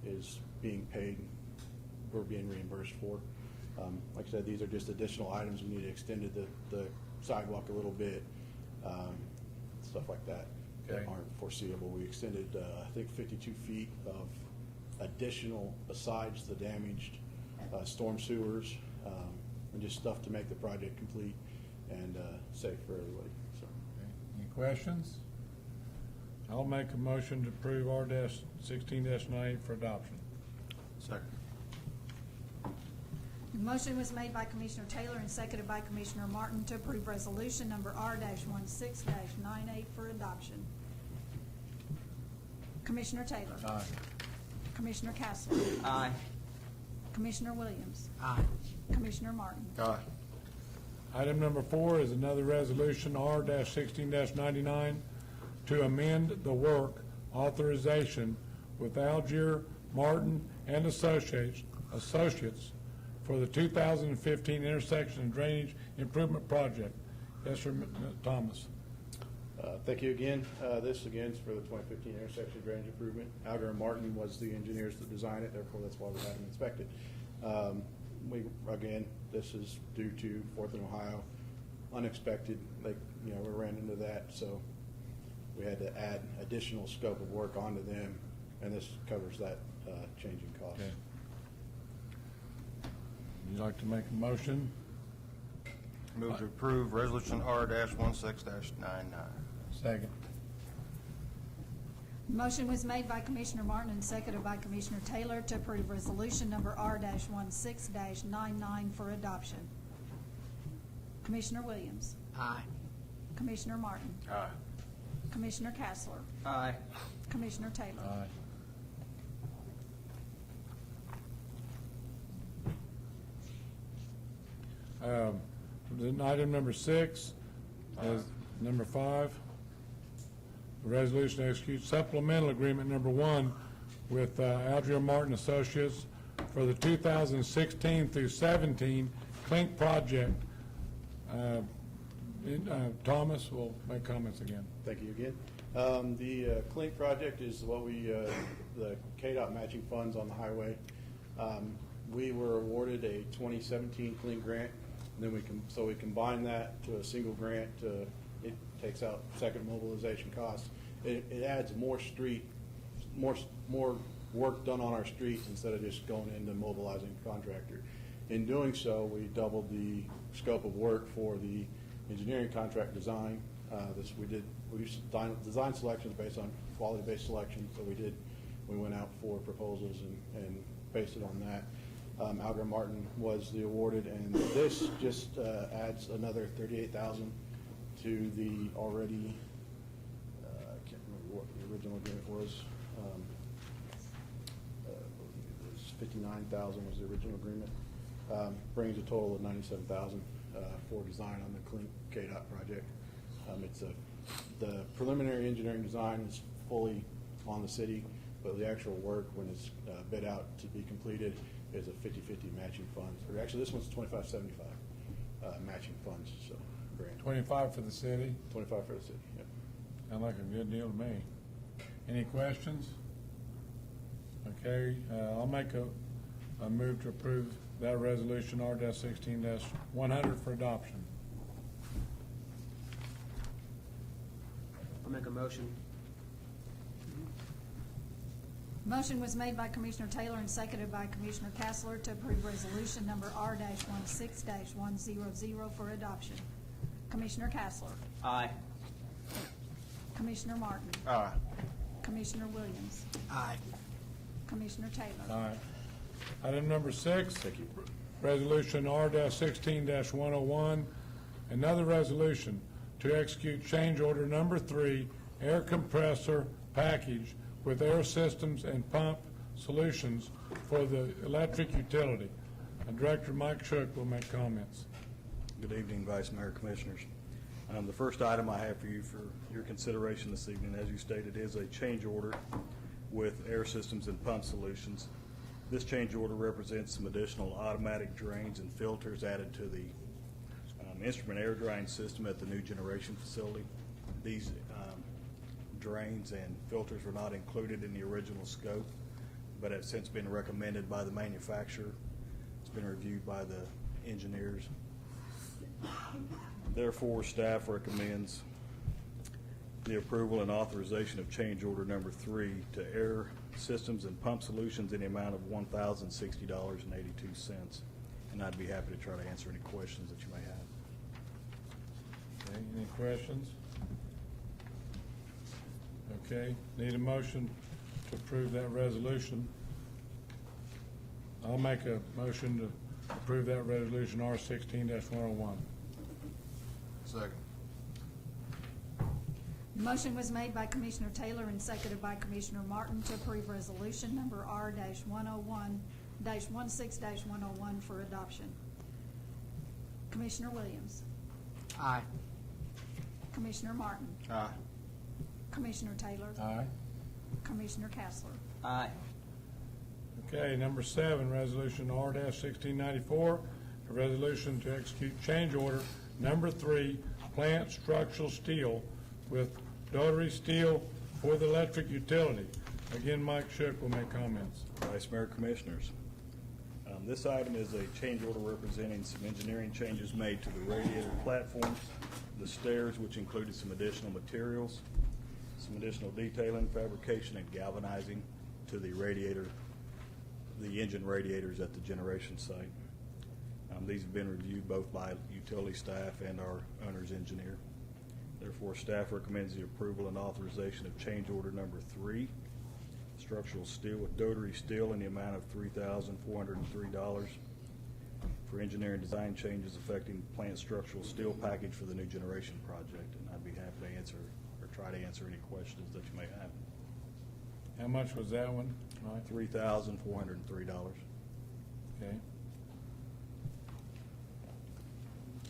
is being paid. We're being reimbursed for. Like I said, these are just additional items. We need to extend the sidewalk a little bit, stuff like that that aren't foreseeable. We extended, I think, 52 feet of additional besides the damaged storm sewers, and just stuff to make the project complete and safe for everybody. So. Okay. Any questions? I'll make a motion to approve R-16-98 for adoption. Second. The motion was made by Commissioner Taylor and seconded by Commissioner Martin to approve resolution number R-16-98 for adoption. Commissioner Taylor. Aye. Commissioner Castler. Aye. Commissioner Williams. Aye. Commissioner Martin. Aye. Item number 4 is another resolution, R-16-99, to amend the work authorization with Algier, Martin, and Associates for the 2015 intersection and drainage improvement project. Yes, sir, Thomas. Thank you again. This again is for the 2015 intersection drainage improvement. Alger and Martin was the engineers that designed it, therefore that's why we had them inspected. Again, this is due to 4th and Ohio, unexpected. We ran into that, so we had to add additional scope of work onto them, and this covers that change in cost. Okay. Would you like to make a motion? Move to approve resolution R-16-99. Second. Motion was made by Commissioner Martin and seconded by Commissioner Taylor to approve resolution number R-16-99 for adoption. Commissioner Williams. Aye. Commissioner Martin. Aye. Commissioner Castler. Aye. Commissioner Taylor. Aye. Then item number 6 is number 5. A resolution to execute supplemental agreement number 1 with Algeo Martin Associates for the 2016 through 17 Clink project. Thomas will make comments again. Thank you again. The Clink project is what the KDOT matching funds on the highway. We were awarded a 2017 Clink grant, and then we combine that to a single grant. It takes out second mobilization costs. It adds more work done on our streets instead of just going into mobilizing a contractor. In doing so, we doubled the scope of work for the engineering contract design. We used design selections based on quality-based selections, so we went out for proposals and based it on that. Algeo Martin was the awarded, and this just adds another $38,000 to the already, I can't remember what the original agreement was. It was $59,000 was the original agreement. Brings a total of $97,000 for design on the Clink KDOT project. The preliminary engineering design is fully on the city, but the actual work, when it's bid out to be completed, is a 50-50 matching funds. Or actually, this one's 25-75 matching funds. So, grant. 25 for the city? 25 for the city. Yep. Sounds like a good deal to me. Any questions? Okay, I'll make a move to approve that resolution R-16-100 for adoption. I'll make a motion. Motion was made by Commissioner Taylor and seconded by Commissioner Castler to approve resolution number R-16-100 for adoption. Commissioner Castler. Aye. Commissioner Martin. Aye. Commissioner Williams. Aye. Commissioner Taylor. Aye. Item number 6, resolution R-16-101, another resolution to execute change order number 3, air compressor package with Air Systems and Pump Solutions for the electric utility. Director Mike Shook will make comments. Good evening, Vice Mayor, Commissioners. The first item I have for you for your consideration this evening, as you stated, is a change order with Air Systems and Pump Solutions. This change order represents some additional automatic drains and filters added to the instrument air drying system at the new generation facility. These drains and filters were not included in the original scope, but have since been recommended by the manufacturer. It's been reviewed by the engineers. Therefore, staff recommends the approval and authorization of change order number 3 to Air Systems and Pump Solutions in the amount of $1,060.82. And I'd be happy to try to answer any questions that you may have. Okay, any questions? Okay, need a motion to approve that resolution. I'll make a motion to approve that resolution R-16-101. Second. Motion was made by Commissioner Taylor and seconded by Commissioner Martin to approve resolution number R-101-16-101 for adoption. Commissioner Williams. Aye. Commissioner Martin. Aye. Commissioner Taylor. Aye. Commissioner Castler. Aye. Okay, number 7, resolution R-1694, a resolution to execute change order number 3, plant structural steel with Dotary Steel for the electric utility. Again, Mike Shook will make comments. Vice Mayor, Commissioners. This item is a change order representing some engineering changes made to the radiator platforms, the stairs, which included some additional materials, some additional detailing, fabrication, and galvanizing to the engine radiators at the generation site. These have been reviewed both by utility staff and our owner's engineer. Therefore, staff recommends the approval and authorization of change order number 3, structural steel with Dotary Steel in the amount of $3,403 for engineering design changes affecting the plant structural steel package for the new generation project. And I'd be happy to answer or try to answer any questions that you may have. How much was that one? Mike? $3,403. Okay.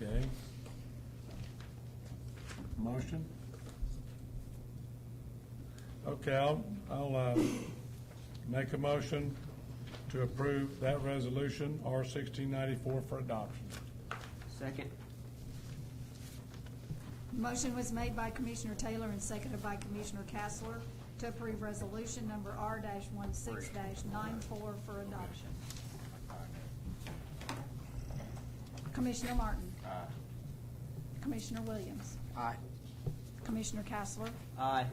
Okay. Motion? Okay, I'll make a motion to approve that resolution, R-1694, for adoption. Second. Motion was made by Commissioner Taylor and seconded by Commissioner Castler to approve resolution number R-16-94 for adoption. Commissioner Martin. Aye. Commissioner Williams. Aye. Commissioner Castler. Aye.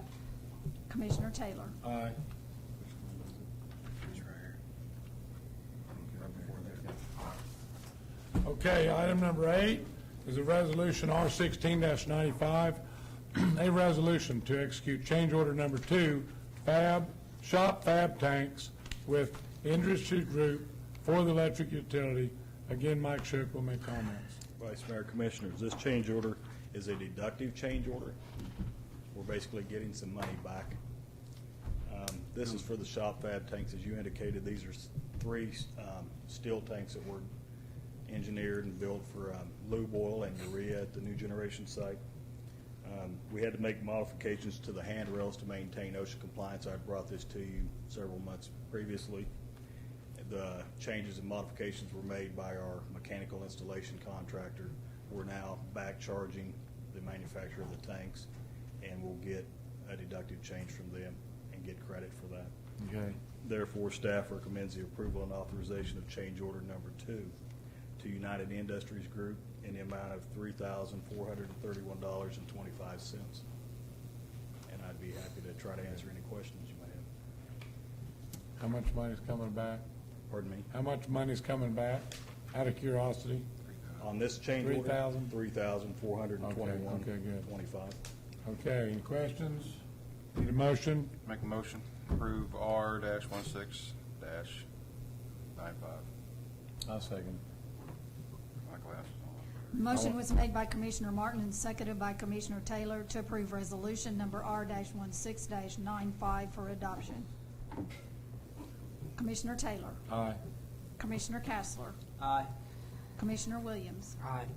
Commissioner Taylor. Aye. Okay, item number 8 is a resolution R-16-95, a resolution to execute change order number 2, shop fab tanks with industry group for the electric utility. Again, Mike Shook will make comments. Vice Mayor, Commissioners, this change order is a deductive change order. We're basically getting some money back. This is for the shop fab tanks, as you indicated. These are 3 steel tanks that were engineered and built for lube oil and urea at the new generation site. We had to make modifications to the handrails to maintain OSHA compliance. I brought this to you several months previously. The changes and modifications were made by our mechanical installation contractor. We're now back charging the manufacturer of the tanks, and we'll get a deductive change from them and get credit for that. Okay. Therefore, staff recommends the approval and authorization of change order number 2 to United Industries Group in the amount of $3,431.25. And I'd be happy to try to answer any questions you might have. How much money's coming back? Pardon me? How much money's coming back, out of curiosity? On this change order? 3,000? $3,421.25. Okay, good. Okay, any questions? Need a motion? Make a motion, approve R-16-95. I'll second. My glasses on. Motion was made by Commissioner Martin and seconded by Commissioner Taylor to approve resolution number R-16-95 for adoption. Commissioner Taylor. Aye. Commissioner Castler. Aye. Commissioner Williams. Aye.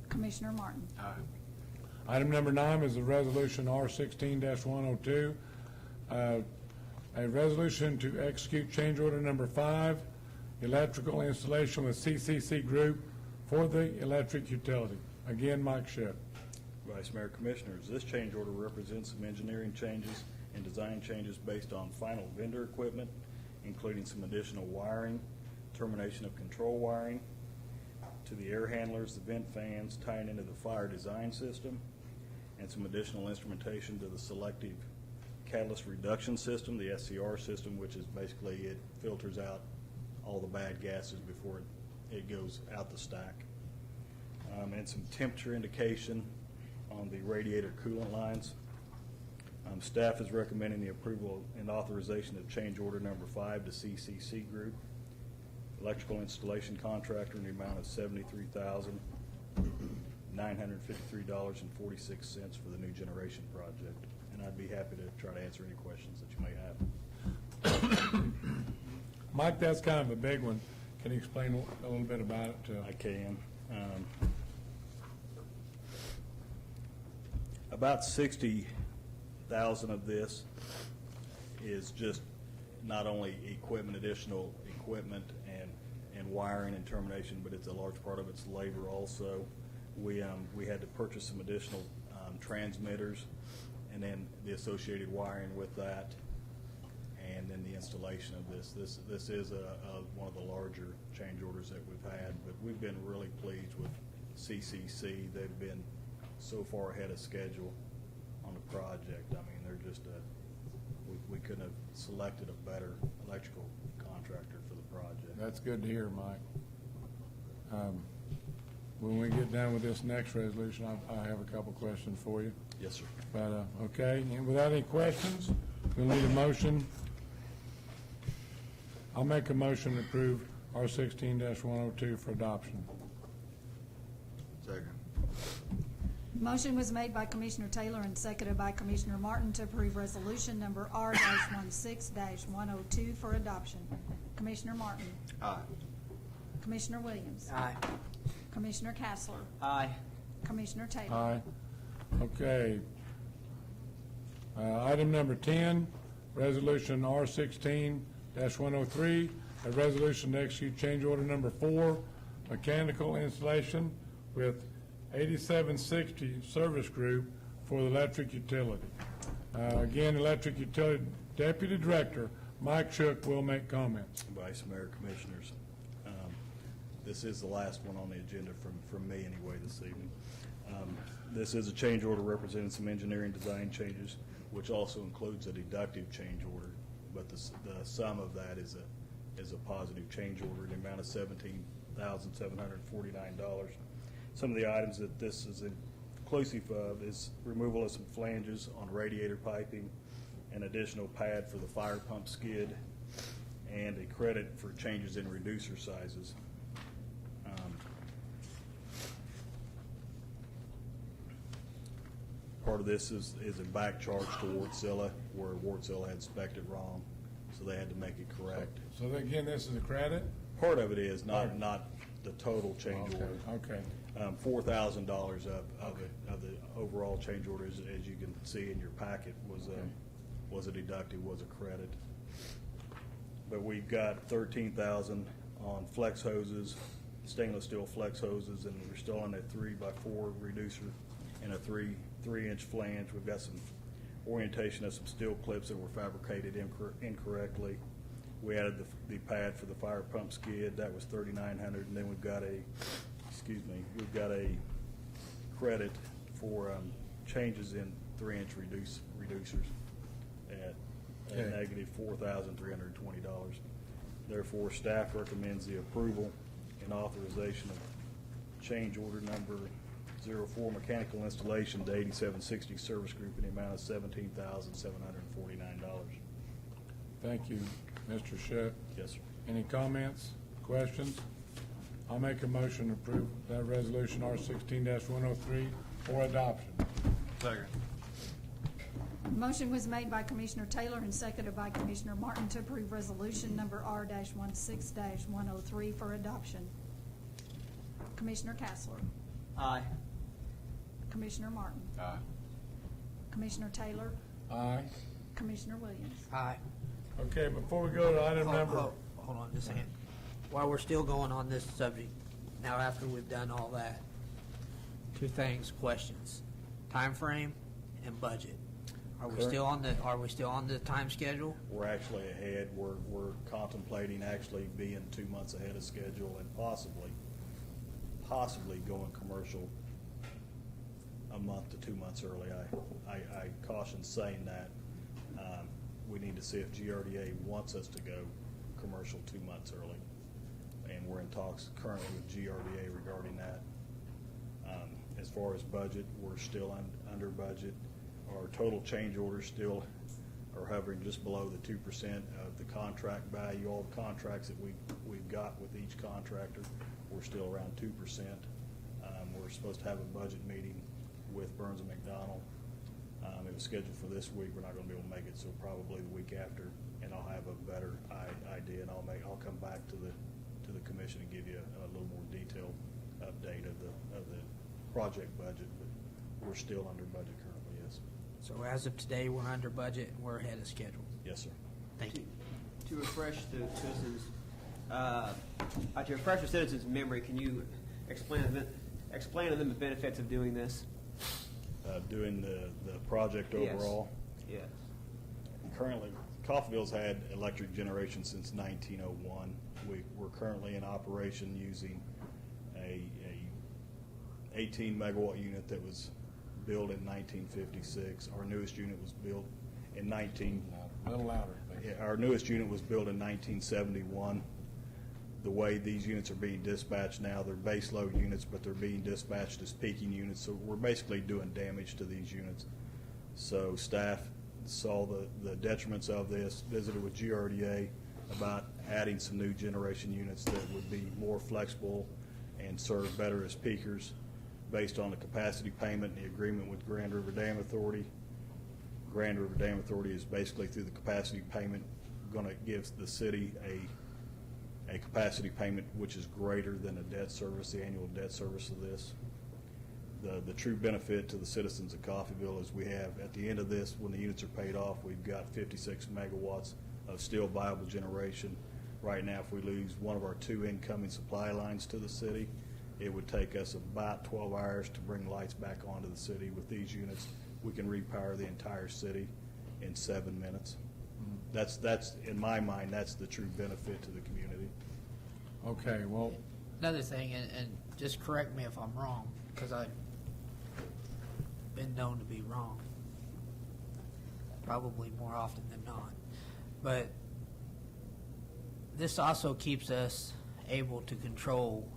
Commissioner Martin. Aye. Item number 9 is a resolution R-16-102, a resolution to execute change order number 5, electrical installation with CCC Group for the electric utility. Again, Mike Shipp. Vice Mayor, Commissioners, this change order represents some engineering changes and design changes based on final vendor equipment, including some additional wiring, termination of control wiring to the air handlers, the vent fans, tying into the fire design system, and some additional instrumentation to the selective catalyst reduction system, the SCR system, which is basically, it filters out all the bad gases before it goes out the stack. And some temperature indication on the radiator coolant lines. Staff is recommending the approval and authorization of change order number 5 to CCC Group, electrical installation contractor, in the amount of $73,953.46 for the new generation project. And I'd be happy to try to answer any questions that you may have. Mike, that's kind of a big one. Can you explain a little bit about it? I can. About 60,000 of this is just not only equipment, additional equipment and wiring and termination, but it's a large part of it's labor also. We had to purchase some additional transmitters and then the associated wiring with that, and then the installation of this. This is one of the larger change orders that we've had, but we've been really pleased with CCC. They've been so far ahead of schedule on the project. I mean, they're just we couldn't have selected a better electrical contractor for the project. That's good to hear, Mike. When we get done with this next resolution, I have a couple questions for you. Yes, sir. But, okay, and without any questions, we'll need a motion. I'll make a motion to approve R-16-102 for adoption. Second. Motion was made by Commissioner Taylor and seconded by Commissioner Martin to approve resolution number R-16-102 for adoption. Commissioner Martin. Aye. Commissioner Williams. Aye. Commissioner Castler. Aye. Commissioner Taylor. Aye. Okay. Item number 10, Resolution R16-103, a resolution to execute change order number 4, mechanical installation with 8760 Service Group for the electric utility. Again, Electric Utility Deputy Director Mike Shook will make comments. Vice Mayor, Commissioners, this is the last one on the agenda from me anyway this evening. This is a change order representing some engineering design changes, which also includes a deductive change order, but the sum of that is a positive change order in the amount of $17,749. Some of the items that this is inclusive of is removal of some flanges on radiator piping, an additional pad for the fire pump skid, and a credit for changes in reducer sizes. Part of this is a back charge to Wartsilla, where Wartsilla had spec'd it wrong, so they had to make it correct. So again, this is a credit? Part of it is, not the total change order. Okay. $4,000 of the overall change order, as you can see in your packet, was a deductive, was a credit. But we've got $13,000 on flex hoses, stainless steel flex hoses, and we're still on that 3x4 reducer and a 3-inch flange. We've got some orientation of some steel clips that were fabricated incorrectly. We added the pad for the fire pump skid. That was $3,900, and then we've got a credit for changes in 3-inch reducers at negative $4,320. Therefore, staff recommends the approval and authorization of change order number 04, mechanical installation to 8760 Service Group in the amount of $17,749. Thank you, Mr. Shook. Yes, sir. Any comments, questions? I'll make a motion to approve that resolution R16-103 for adoption. Second. Motion was made by Commissioner Taylor and seconded by Commissioner Martin to approve resolution number R-16-103 for adoption. Commissioner Castler. Aye. Commissioner Martin. Aye. Commissioner Taylor. Aye. Commissioner Williams. Aye. Okay, before we go to item number, Hold on just a second. While we're still going on this subject, now after we've done all that, two things, questions. Time frame and budget. Are we still on the time schedule? We're actually ahead. We're contemplating actually being 2 months ahead of schedule and possibly going commercial a month to 2 months early. I caution saying that. We need to see if GRDA wants us to go commercial 2 months early. And we're in talks currently with GRDA regarding that. As far as budget, we're still under budget. Our total change orders still are hovering just below the 2% of the contract value. All the contracts that we've got with each contractor, we're still around 2%. We're supposed to have a budget meeting with Burns and McDonnell. It was scheduled for this week. We're not going to be able to make it, so probably the week after, and I'll have a better idea, and I'll come back to the commission and give you a little more detailed update of the project budget. But we're still under budget currently. Yes. So as of today, we're under budget and we're ahead of schedule. Yes, sir. Thank you. To refresh the citizens' memory, can you explain to them the benefits of doing this? Doing the project overall. Yes. Currently, Coffeyville's had electric generation since 1901. We're currently in operation using a 18 megawatt unit that was built in 1956. Our newest unit was built in a little louder, please. Our newest unit was built in 1971. The way these units are being dispatched now, they're base load units, but they're being dispatched as peaking units. So we're basically doing damage to these units. So staff saw the detriments of this, visited with GRDA about adding some new generation units that would be more flexible and serve better as peakers based on the capacity payment and the agreement with Grand River Dam Authority. Grand River Dam Authority is basically through the capacity payment going to give the city a capacity payment which is greater than the debt service, the annual debt service of this. The true benefit to the citizens of Coffeyville is we have, at the end of this, when the units are paid off, we've got 56 megawatts of still viable generation. Right now, if we lose one of our 2 incoming supply lines to the city, it would take us about 12 hours to bring lights back onto the city. With these units, we can repower the entire city in 7 minutes. That's in my mind, that's the true benefit to the community. Okay, well, Another thing, and just correct me if I'm wrong, because I've been known to be wrong, probably more often than not. But this also keeps us able to control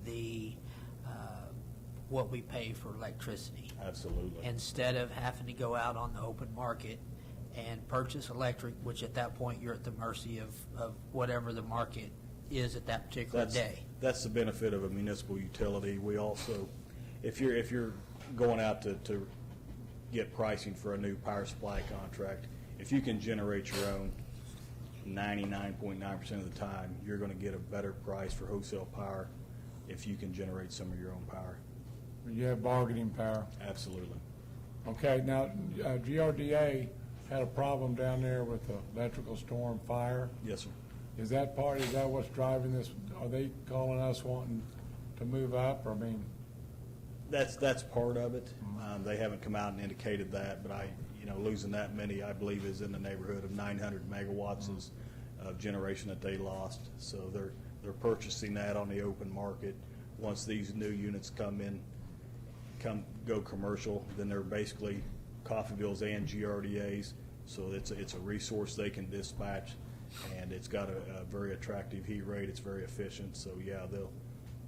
the what we pay for electricity. Absolutely. Instead of having to go out on the open market and purchase electric, which at that point you're at the mercy of whatever the market is at that particular day. That's the benefit of a municipal utility. We also, if you're going out to get pricing for a new power supply contract, if you can generate your own 99.9% of the time, you're going to get a better price for wholesale power if you can generate some of your own power. you have bargaining power. Absolutely. Okay, now, GRDA had a problem down there with the electrical storm fire. Yes, sir. Is that what's driving this? Are they calling us wanting to move up, or I mean? That's part of it. They haven't come out and indicated that, but losing that many, I believe, is in the neighborhood of 900 megawatts of generation that they lost. So they're purchasing that on the open market. Once these new units go commercial, then they're basically Coffeyville's and GRDA's. So it's a resource they can dispatch, and it's got a very attractive heat rate. It's very efficient. So yeah,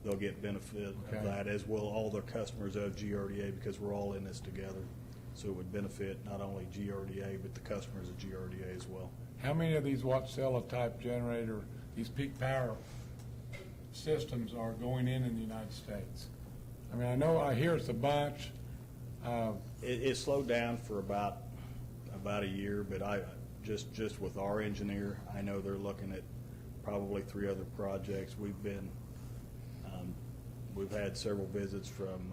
they'll get benefit of that, as will all their customers of GRDA, because we're all in this together. So it would benefit not only GRDA, but the customers of GRDA as well. How many of these Watsella type generator, these peak power systems are going in the United States? I mean, I hear it's a bunch. It slowed down for about a year, but just with our engineer, I know they're looking at probably 3 other projects. We've had several visits from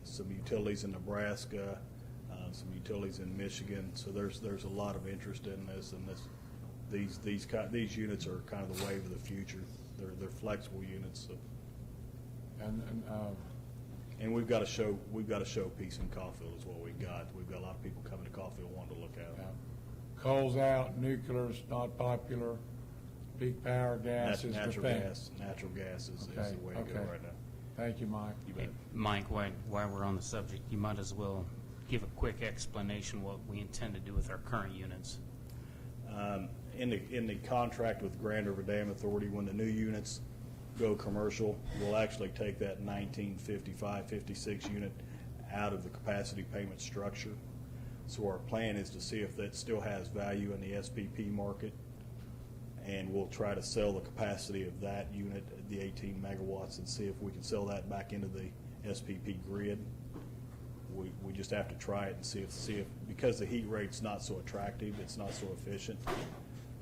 some utilities in Nebraska, some utilities in Michigan. So there's a lot of interest in this, and these units are kind of the wave of the future. They're flexible units. So. And we've got to show peace in Coffeyville is what we've got. We've got a lot of people coming to Coffeyville wanting to look at it. Coal's out, nuclear's not popular, peak power gas is the Natural thing. Natural gas is the way to go right now. Thank you, Mike. You bet. Mike, while we're on the subject, you might as well give a quick explanation what we intend to do with our current units. In the contract with Grand River Dam Authority, when the new units go commercial, we'll actually take that 1955-56 unit out of the capacity payment structure. So our plan is to see if that still has value in the SPP market, and we'll try to sell the capacity of that unit, the 18 megawatts, and see if we can sell that back into the SPP grid. We just have to try it and see if because the heat rate's not so attractive, it's not so efficient,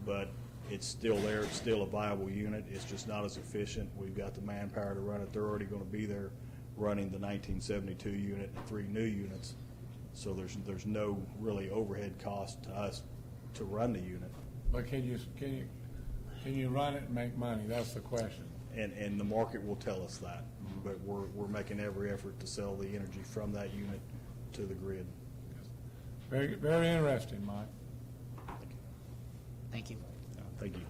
but it's still there. It's still a viable unit. It's just not as efficient. We've got the manpower to run it. They're already going to be there running the 1972 unit and 3 new units. So there's no really overhead cost to us to run the unit. But can you run it and make money? That's the question. And the market will tell us that. But we're making every effort to sell the energy from that unit to the grid. Very, very interesting, Mike. Thank you. Thank you.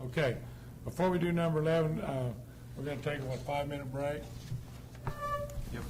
Okay, before we do number 11, we're going to take a 5-minute break. Yep.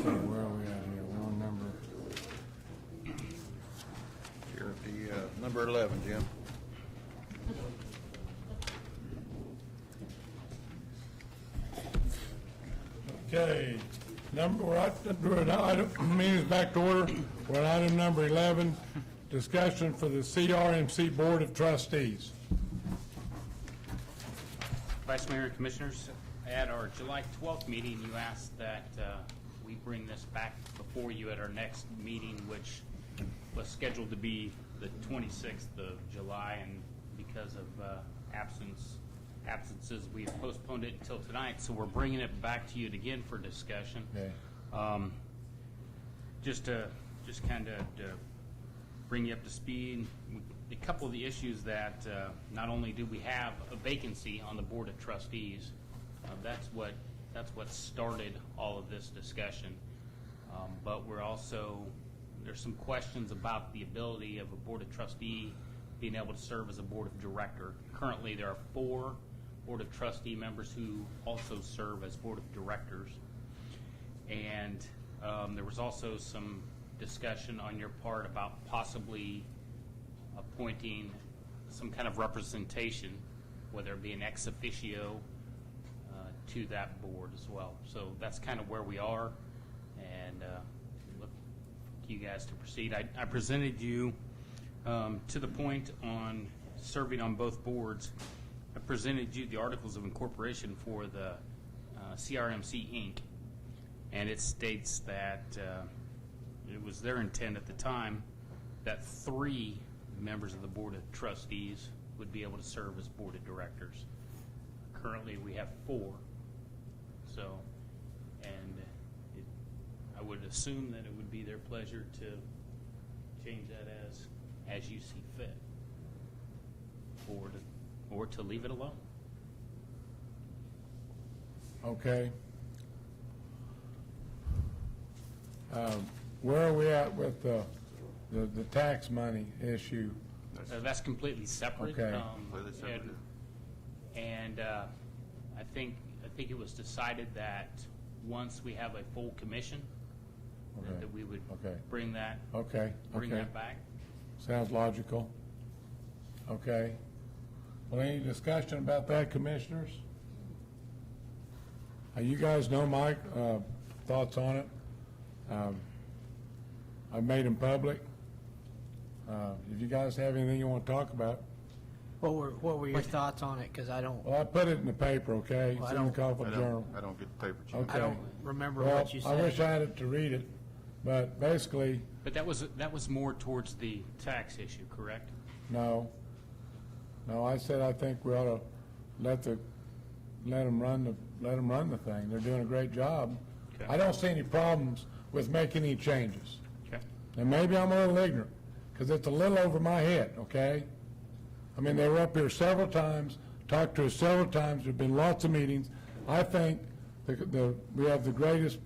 Okay, where are we at here? We're on number, You're at the number 11, Jim. okay, we're at item, meeting's back to order. We're at item number 11, discussion for the CRMC Board of Trustees. Vice Mayor and Commissioners, at our July 12th meeting, you asked that we bring this back before you at our next meeting, which was scheduled to be the 26th of July, and because of absences, we have postponed it until tonight, so we're bringing it back to you again for discussion. Okay. Just kind of to bring you up to speed, a couple of the issues that not only do we have a vacancy on the Board of Trustees, that's what started all of this discussion, but we're also, there's some questions about the ability of a Board of Trustee being able to serve as a Board of Director. Currently, there are 4 Board of Trustee members who also serve as Board of Directors. And there was also some discussion on your part about possibly appointing some kind of representation, whether it be an ex officio, to that board as well. So that's kind of where we are, and look to you guys to proceed. I presented you to the point on serving on both boards. I presented you the Articles of Incorporation for the CRMC Inc., and it states that it was their intent at the time that 3 members of the Board of Trustees would be able to serve as Board of Directors. Currently, we have 4. So, and I would assume that it would be their pleasure to change that as you see fit, or to leave it alone. Okay. Where are we at with the tax money issue? That's completely separate. Okay. Completely separate. And I think it was decided that once we have a full commission, Okay. that we would Okay. bring that Okay. that back. Sounds logical. Okay. Well, any discussion about that, commissioners? You guys know my thoughts on it. I've made them public. If you guys have anything you want to talk about, What were your thoughts on it? Because I don't, well, I put it in the paper, okay? Well, It's I in the don't- Coffee Journal. I don't get the paper, Chief. Okay. I don't remember Well, what you I wish said. I had it to read it, but basically, But that was more towards the tax issue, correct? no. No, I said I think we ought to let them run the thing. They're doing a great job. Okay. I don't see any problems with making any changes. Okay. And maybe I'm a little ignorant, because it's a little over my head, okay? I mean, they were up here several times, talked to us several times, there've been lots of meetings. I think we have the greatest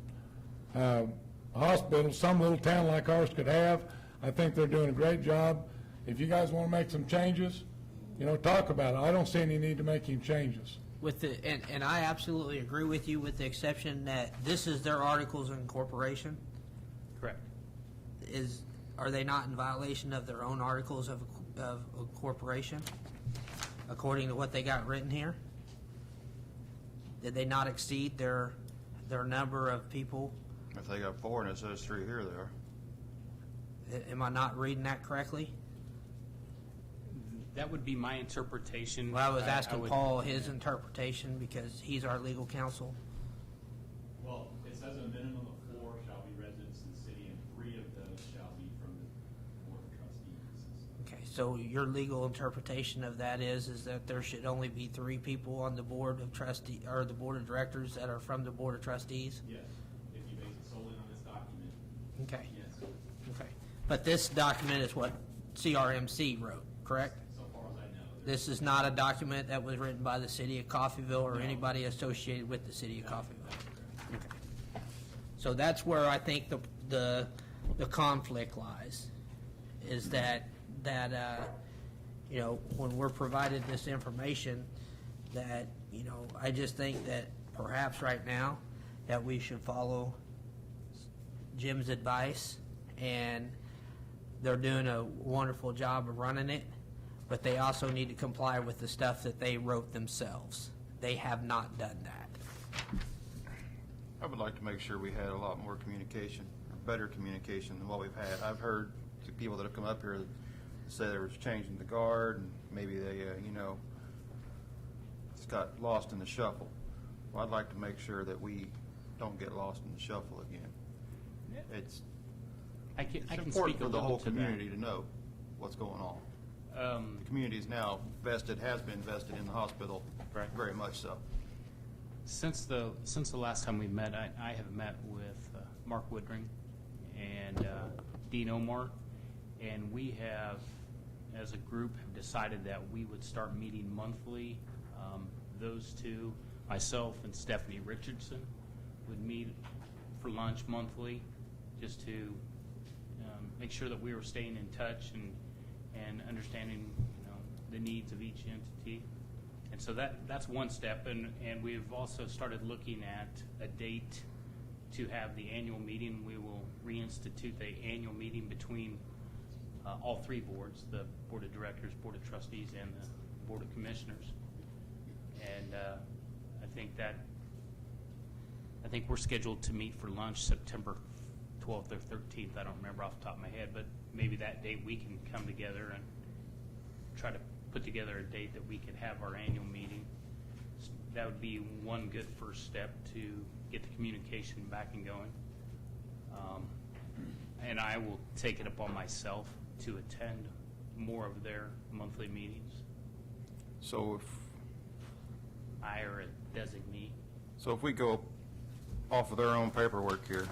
hospital some little town like ours could have. I think they're doing a great job. If you guys want to make some changes, talk about it. I don't see any need to make any changes. And I absolutely agree with you, with the exception that this is their articles of incorporation. Correct. Are they not in violation of their own articles of incorporation, according to what they got written here? Did they not exceed their number of people? If they got 4 and it says 3 here, they are. Am I not reading that correctly? That would be my interpretation. Well, I was I asking would- Paul his interpretation because he's our legal counsel. Well, it says a minimum of 4 shall be residents in the city, and 3 of those shall be from the Board of Trustees. Okay, so your legal interpretation of that is that there should only be 3 people on the Board of Trustee, or the Board of Directors that are from the Board of Trustees? Yes, if you base it solely on this document, Okay, yes, okay. But this document is what CRMC wrote, correct? so far as I know. This is not a document that was written by the city of Coffeyville or anybody associated with the city of Coffeyville. Okay. So that's where I think the conflict lies, is that when we're provided this information, that, I just think that perhaps right now, that we should follow Jim's advice, and they're doing a wonderful job of running it, but they also need to comply with the stuff that they wrote themselves. They have not done that. I would like to make sure we had a lot more communication, or better communication than what we've had. I've heard people that have come up here that say there was changing the guard, and maybe they, it's got lost in the shuffle. Well, I'd like to make sure that we don't get lost in the shuffle again. It's I can important speak a for the little whole to that. community to know what's going on. The community is now vested, has been vested in the hospital, Right. very much so. Since the last time we met, I have met with Mark Woodring and Dean Omar, and we have, as a group, have decided that we would start meeting monthly. Those two, myself and Stephanie Richardson, would meet for lunch monthly, just to make sure that we were staying in touch and understanding, the needs of each entity. And so that's one step, and we've also started looking at a date to have the annual meeting. We will reinstitute the annual meeting between all three boards, the Board of Directors, Board of Trustees, and the Board of Commissioners. And I think we're scheduled to meet for lunch September 12th or 13th. I don't remember off the top of my head, but maybe that date we can come together and try to put together a date that we could have our annual meeting. That would be one good first step to get the communication back and going. And I will take it upon myself to attend more of their monthly meetings. So I or a designee. if we go off of their own paperwork here,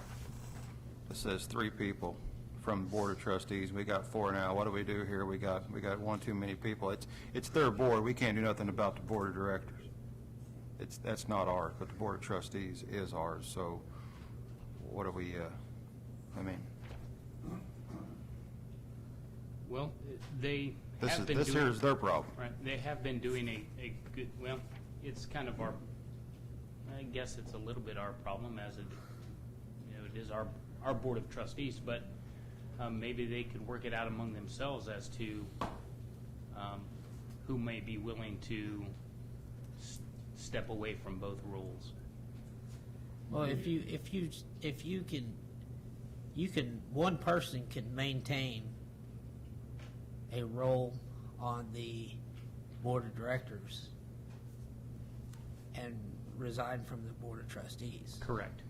it says 3 people from the Board of Trustees. We got 4 now. What do we do here? We got one too many people. It's their board. We can't do nothing about the Board of Directors. That's not ours, but the Board of Trustees is ours. So what do we? Well, they This have is been this doing, here is their problem. Right. They have been doing a good. Well, it's kind of our. I guess it's a little bit our problem, as it is our Board of Trustees, but maybe they could work it out among themselves as to who may be willing to step away from both roles. Well, if you can, one person can maintain a role on the Board of Directors and resign from the Board of Trustees. Correct.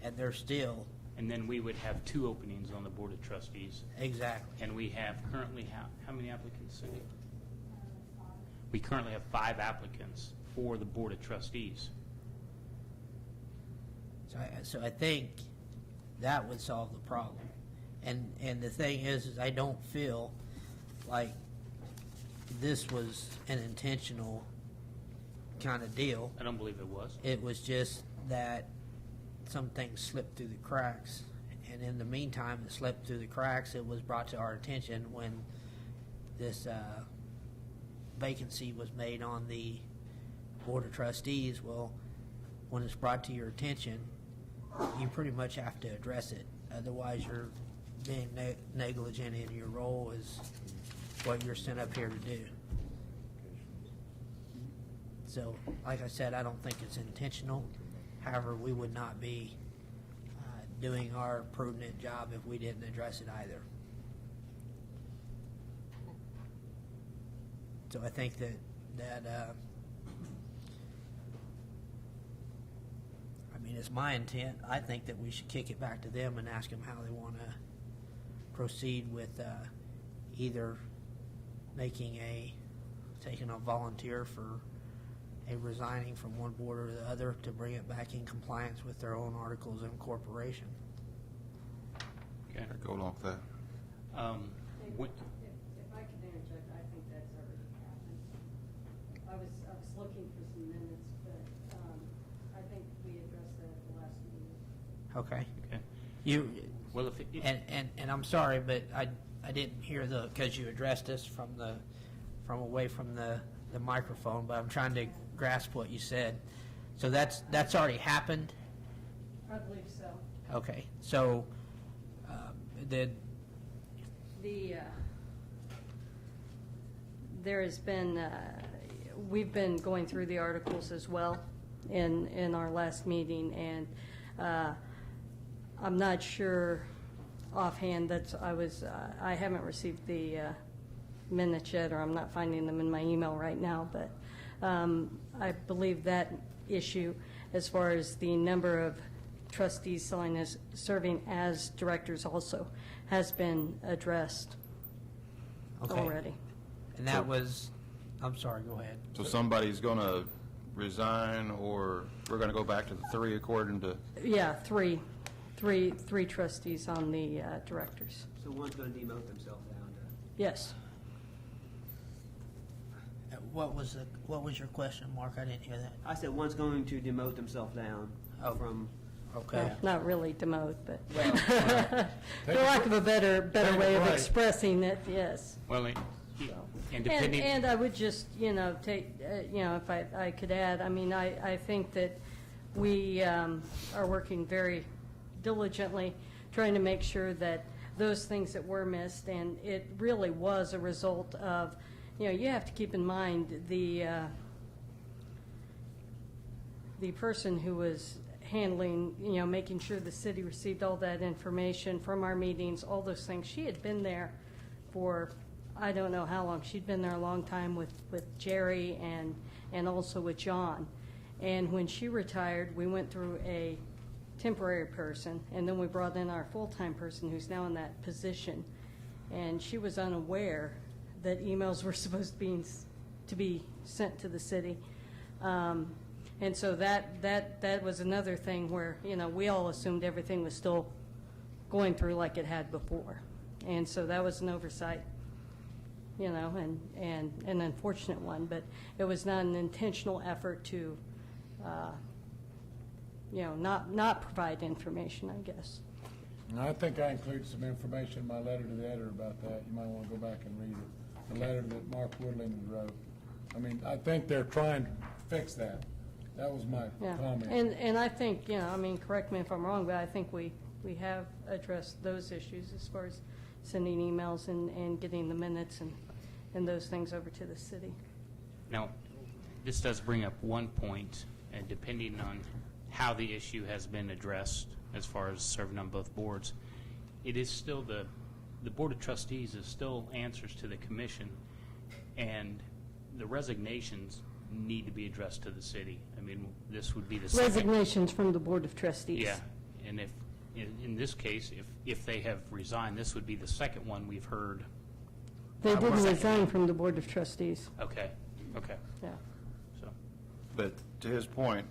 And they're still. And then we would have 2 openings on the Board of Trustees. Exactly. And we have currently, how many applicants, Cindy? We currently have 5 applicants for the Board of Trustees. So I think that would solve the problem. And the thing is I don't feel like this was an intentional kind of deal. I don't believe it was. It was just that some things slipped through the cracks. And in the meantime, it slipped through the cracks. It was brought to our attention when this vacancy was made on the Board of Trustees. Well, when it's brought to your attention, you pretty much have to address it. Otherwise, you're being negligent in your role as what you're sent up here to do. So, like I said, I don't think it's intentional. However, we would not be doing our prudent job if we didn't address it either. So I think that it's my intent. I think that we should kick it back to them and ask them how they want to proceed with either taking a volunteer for a resigning from one board or the other to bring it back in compliance with their own articles of incorporation. Okay. Go along with that. If I could interject, I think that's already happened. I was looking for some minutes, but I think we addressed that at the last meeting. Okay. Okay. Well, if and I'm sorry, but I didn't hear because you addressed us from away from the microphone, but I'm trying to grasp what you said. So that's already happened? I believe so. Okay. So Did, There has been, we've been going through the articles as well in our last meeting, and I'm not sure offhand, I haven't received the minutes yet, or I'm not finding them in my email right now, but I believe that issue, as far as the number of trustees serving as directors also, has been addressed Okay. already. and that was, I'm sorry, go ahead. So somebody's going to resign, or we're going to go back to the 3 according to, Yeah, three trustees on the directors. So one's going to demote themselves down to... Yes. What was your question, Mark? I didn't hear that. I said one's going to demote themselves down from... Okay. Well, not really demote, but Well, for lack of a better Take a way of break. expressing it, yes. Well, and And, depending. and I would just, take, if I could add, I mean, I think that we are working very diligently, trying to make sure that those things that were missed, and it really was a result of, you have to keep in mind the person who was handling, making sure the city received all that information from our meetings, all those things. She had been there for, I don't know how long. She'd been there a long time with Jerry and also with John. And when she retired, we went through a temporary person, and then we brought in our full-time person who's now in that position. And she was unaware that emails were supposed to be sent to the city. And so that was another thing where, we all assumed everything was still going through like it had before. And so that was an oversight, and an unfortunate one, but it was not an intentional effort to, not provide information, I guess. And I think I included some information in my letter to the editor about that. You might want to go back and read it. The letter that Mark Woodland wrote. I mean, I think they're trying to fix that. That was my Yeah, comment. and I think, correct me if I'm wrong, but I think we have addressed those issues as far as sending emails and getting the minutes and those things over to the city. Now, this does bring up one point, and depending on how the issue has been addressed as far as serving on both boards, it is still the Board of Trustees is still answers to the commission, and the resignations need to be addressed to the city. I mean, this would be the second. Resignations from the Board of Trustees. Yeah, and if, in this case, if they have resigned, this would be the second one we've heard. They didn't Second. resign from the Board of Trustees. Okay, Yeah. so. but to his point,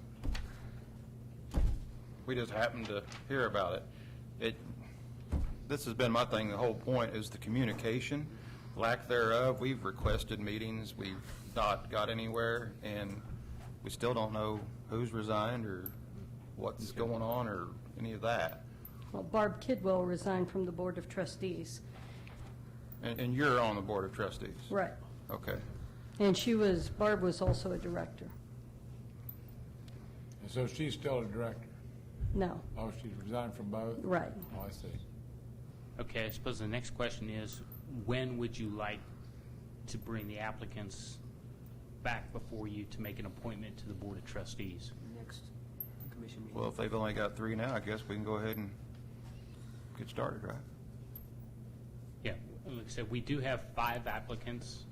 we just happened to hear about it. This has been my thing, the whole point is the communication, lack thereof. We've requested meetings, we've not got anywhere, and we still don't know who's resigned or what's going on or any of that. Well, Barb Kidwell resigned from the Board of Trustees. And you're on the Board of Trustees? Right. Okay. And Barb was also a director. And so she's still a director? No. Oh, she's resigned from both? Right. Oh, I see. Okay, I suppose the next question is, when would you like to bring the applicants back before you to make an appointment to the Board of Trustees? Next commission meeting. Well, if they've only got 3 now, I guess we can go ahead and get started, right? Yeah, like I said, we do have 5 applicants.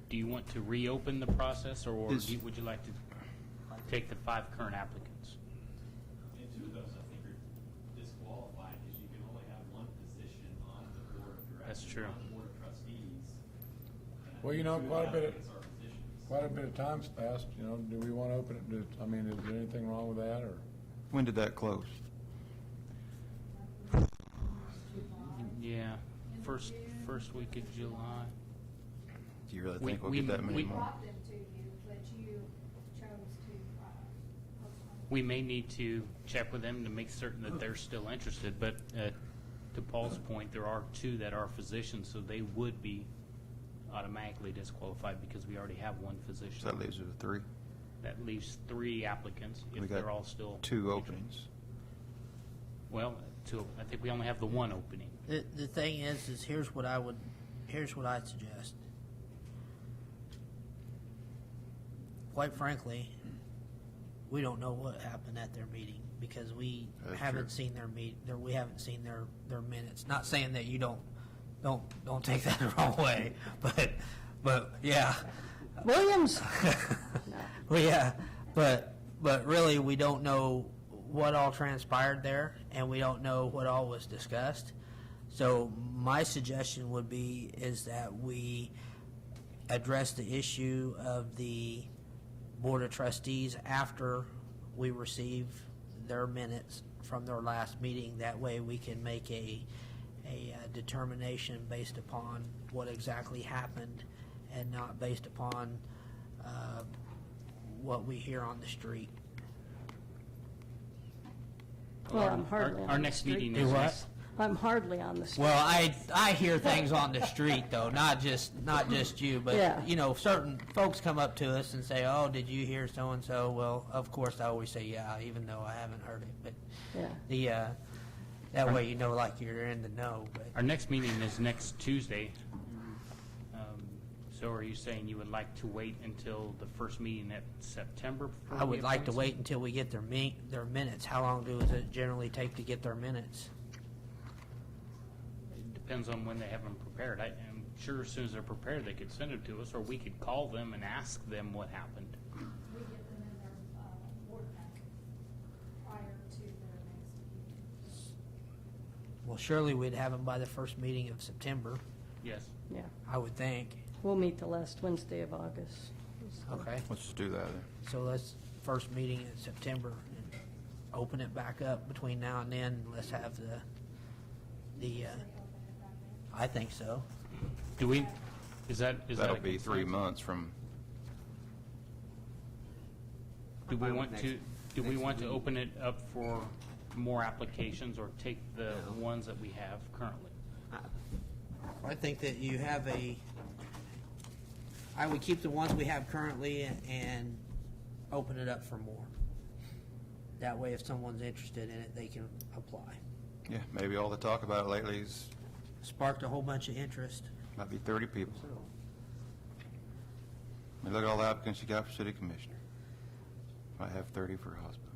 Do you want to reopen the process, or would you like to take the 5 current applicants? And 2 of those, I think, are disqualified because you can only have 1 position on the board of directors. That's true. On the board of trustees. And I Well, think 2 of the applicants are positions. quite a bit of time's passed, do we want to open it, is there anything wrong with that, or? When did that close? Yeah, first week of July. Do you really We- think we'll we- get that many we- more? Brought them to you, but you chose to postpone. We may need to check with them to make certain that they're still interested, but to Paul's point, there are 2 that are physicians, so they would be automatically disqualified because we already have 1 physician. So that leaves us with 3. That leaves 3 applicants We if got they're all still. 2 openings. Well, I think we only have the one opening. The thing is here's what I'd suggest. Quite frankly, we don't know what happened at their meeting because we That's haven't true. seen we haven't seen their minutes. Not saying that you don't take that the wrong way, but yeah. Williams? Well, yeah, but really we don't know what all transpired there, and we don't know what all was discussed. So my suggestion would be is that we address the issue of the Board of Trustees after we receive their minutes from their last meeting. That way we can make a determination based upon what exactly happened and not based upon what we hear on the street. Well, I'm hardly on Our the next street. meeting Do is what? next. I'm hardly on the street. Well, I hear things on the street though, not just you, but Yeah. you know, certain folks come up to us and say, "Oh, did you hear so and so?" Well, of course, I always say, "Yeah," even though I haven't heard it. But Yeah. that way, you know, like you're in the know. But Our next meeting is next Tuesday. So are you saying you would like to wait until the first meeting at September? before I we would like to appoint wait until we get their minutes. How long does it generally take to get their minutes? It depends on when they have them prepared. I'm sure as soon as they're prepared, they could send it to us, or we could call them and ask them what happened. We get them in their board packet prior to their next meeting. Well, surely we'd have them by the first meeting of September, Yes. Yeah. I would think. We'll meet the last Wednesday of August. Okay. Let's just do that. So let's, first meeting in September, and open it back up between now and then. Let's have I think so. Is that That'll a be 3 months from, Do we want Next- to, do we next want to meeting. open it up for more applications or take the ones that we have currently? I think that you have I would keep the ones we have currently and open it up for more. That way, if someone's interested in it, they can apply. yeah, maybe all the talk about it lately is, Sparked a whole bunch of interest. might be 30 people. I mean, look at all the applicants you got for city commissioner. Might have 30 for hospital.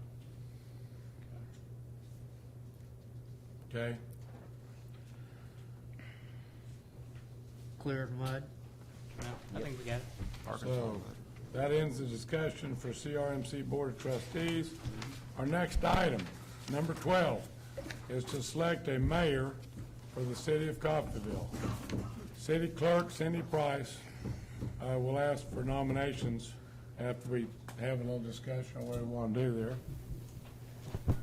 Okay? Clear of mud. No, I think we got it. Arkansas, So, that ends the discussion for CRMC Board of Trustees. Our next item, number 12, is to select a mayor for the city of Coffeyville. City Clerk Cindy Price will ask for nominations after we have a little discussion on what we want to do there.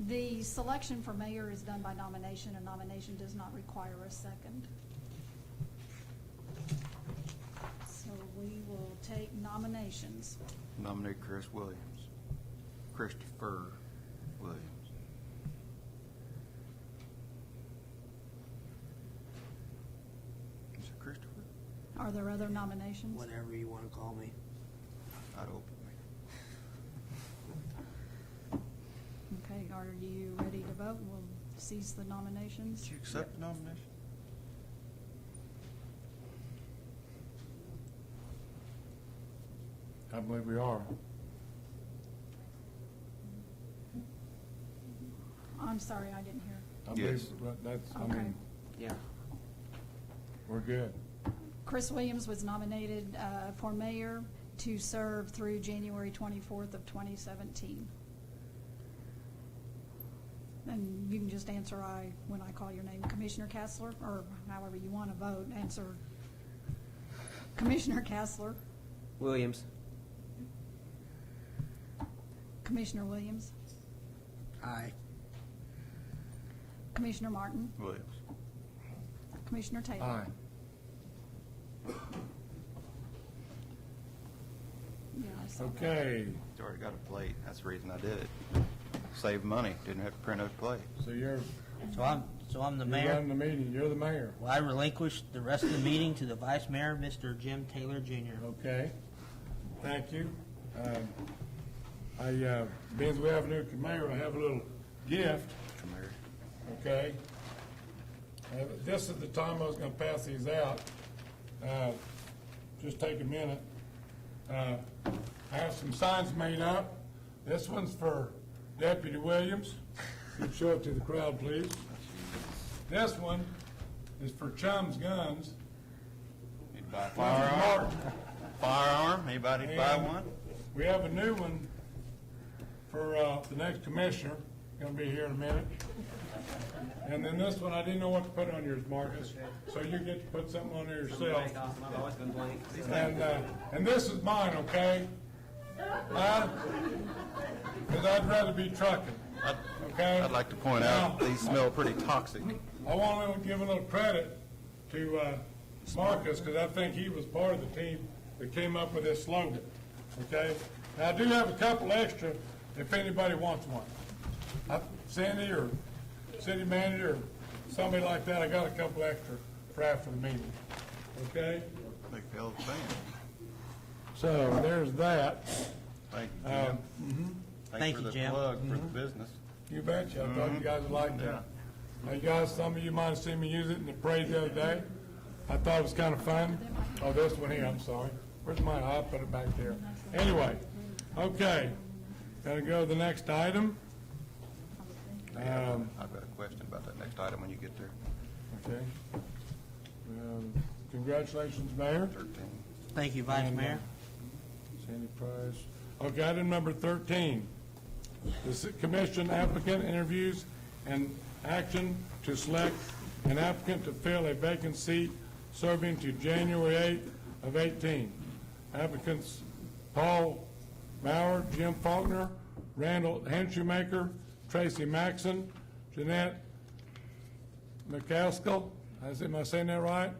The selection for mayor is done by nomination, and nomination does not require a second. So we will take nominations. Nominate Chris Williams. Christopher Williams. Is it Christopher? Are there other nominations? Whatever you want to call me. I'd open me. Okay, are you ready to vote? We'll cease the nominations. Did you accept the nomination? I believe we are. I'm sorry, I didn't hear. I believe Yes. That's, I Okay. mean, Yeah. we're good. Chris Williams was nominated for mayor to serve through January 24th of 2017. And you can just answer aye when I call your name. Commissioner Kessler, or however you want to vote, answer. Commissioner Kessler, Williams. Commissioner Williams, Aye. Commissioner Martin, Williams. Commissioner Taylor. Aye. Yeah, I saw that. Okay, You already got a plate. That's the reason I did it. Save money. Didn't have to print out a plate. so you're So I'm the you mayor. run the meeting, you're the mayor. Well, I relinquish the rest of the meeting to the vice mayor, Mr. Jim Taylor Jr. Okay, thank you. Being as we have a new mayor, I have a little gift, okay? This is the time I was gonna pass these out. Just take a minute. I have some signs made up. This one's for Deputy Williams. You'd show it to the crowd, please. This one is for Chum's Guns. You'd buy a firearm? Firearm? Anybody buy And one? We have a new one for the next commissioner, gonna be here in a minute. And then this one, I didn't know what to put on yours, Marcus, so you get to put something on there yourself. I've always been blank. And this is mine, okay? Because I'd rather be trucking, okay? I'd like to point out, these smell pretty toxic. I want to give a little credit to Marcus, because I think he was part of the team that came up with this slogan, okay? Now, I do have a couple extra if anybody wants one. Cindy or city manager or somebody like that, I got a couple extra for after the meeting, okay? Big hell of a fan. So, there's that. Thank you, Jim. Thank for you, the Jim. plug for the business. You betcha. I thought you guys would like that. Hey, guys, some of you might have seen me use it in the parade the other day. I thought it was kind of fun. Oh, this one here, I'm sorry. Where's mine? I'll put it back there. Anyway, okay. Gotta go to the next item. I've got a question about that next item when you get there. Okay. Congratulations, Mayor. 13. Thank you, Vice And, Mayor. Sandy Price. Okay, item number 13. The commission applicant interviews and action to select an applicant to fill a vacant seat serving to January 8th of 18. Applicants Paul Bauer, Jim Faulkner, Randall Henshumaker, Tracy Maxon, Jeanette McCaskill, am I saying that right?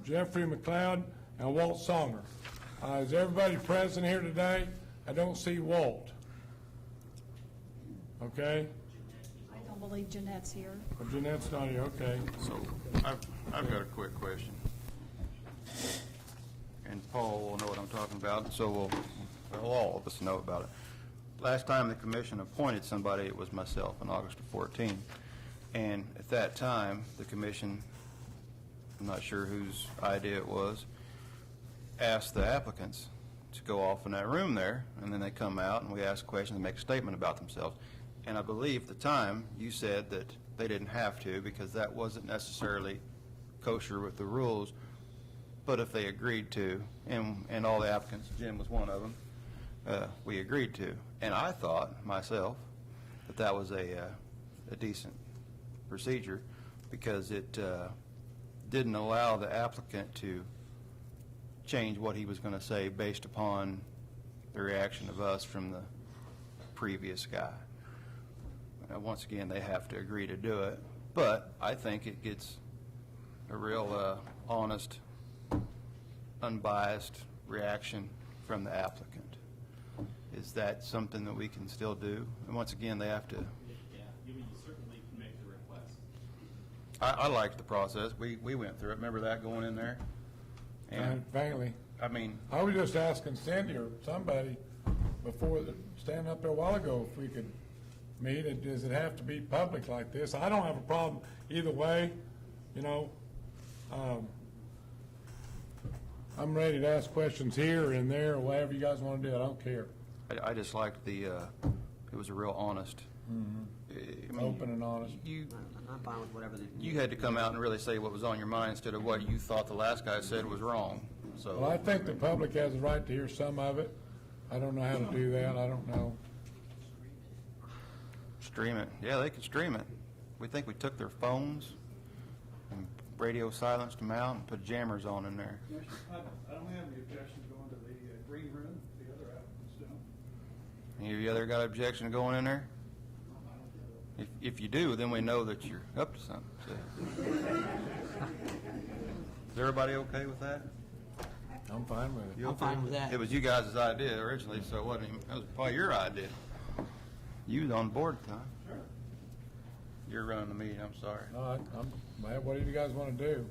Jeffrey McLeod, and Walt Songer. Is everybody present here today? I don't see Walt. Okay? I don't believe Jeanette's here. Well, Jeanette's not here, okay. So, I've got a quick question. And Paul will know what I'm talking about, and so will all of us know about it. Last time the commission appointed somebody, it was myself in August of 14. And at that time, the commission, I'm not sure whose idea it was, asked the applicants to go off in that room there, and then they come out and we ask questions and make a statement about themselves. And I believe at the time you said that they didn't have to because that wasn't necessarily kosher with the rules, but if they agreed to, and all the applicants, Jim was one of them, we agreed to. And I thought myself that that was a decent procedure because it didn't allow the applicant to change what he was going to say based upon the reaction of us from the previous guy. Once again, they have to agree to do it, but I think it gets a real honest, unbiased reaction from the applicant. Is that something that we can still do? And once again, they have to. Yeah, you certainly can make the request. I liked the process. We went through it. Remember that going in there? And Bailey. I mean, I was just asking Cindy or somebody before, standing up there a while ago, if we could meet, and does it have to be public like this? I don't have a problem either way, you know. I'm ready to ask questions here and there, or whatever you guys want to do, I don't care. I just liked the, it was a real honest. I mean, Open and honest. I'm fine with whatever they. You had to come out and really say what was on your mind instead of what you thought the last guy said was wrong. So. Well, I think the public has a right to hear some of it. I don't know how to do that, I don't know. Stream it. Yeah, they could stream it. We think we took their phones and radio silenced them out and put jammers on in there. I don't have any objection to going to the green room, the other applicants don't. Any of you other got objection to going in there? If you do, then we know that you're up to something. So. Is everybody okay with that? I'm fine with it. You I'm okay? fine with that. It was you guys' idea originally, so it wasn't even, it was probably your idea. You was on board at the time. Sure. You're running the meeting, I'm sorry. No, I'm, whatever you guys want to do.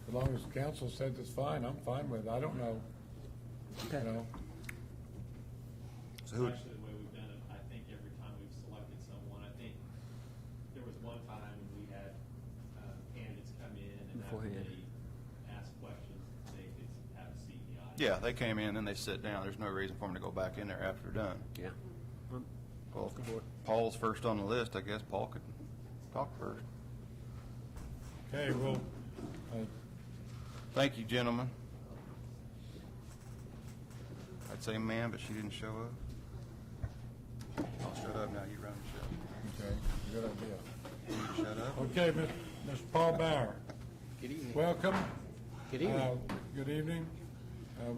As long as the council says it's fine, I'm fine with it. I don't know. You know. So who, Actually, the way we've done it, I think every time we've selected someone, one time we had candidates come in and after they ask questions, they could have a seat in the audience. Yeah, they came in and they sit down. There's no reason for them to go back in there after they're done. Yeah. Well, Paul's first on the list. I guess Paul could talk first. Okay, well, Thank you, gentlemen. I'd say ma'am, but she didn't show up. I'll shut up now. You run the show. okay, good idea. You shut up. Okay, Mr. Paul Bauer. Good evening. Welcome. Good evening. Good evening.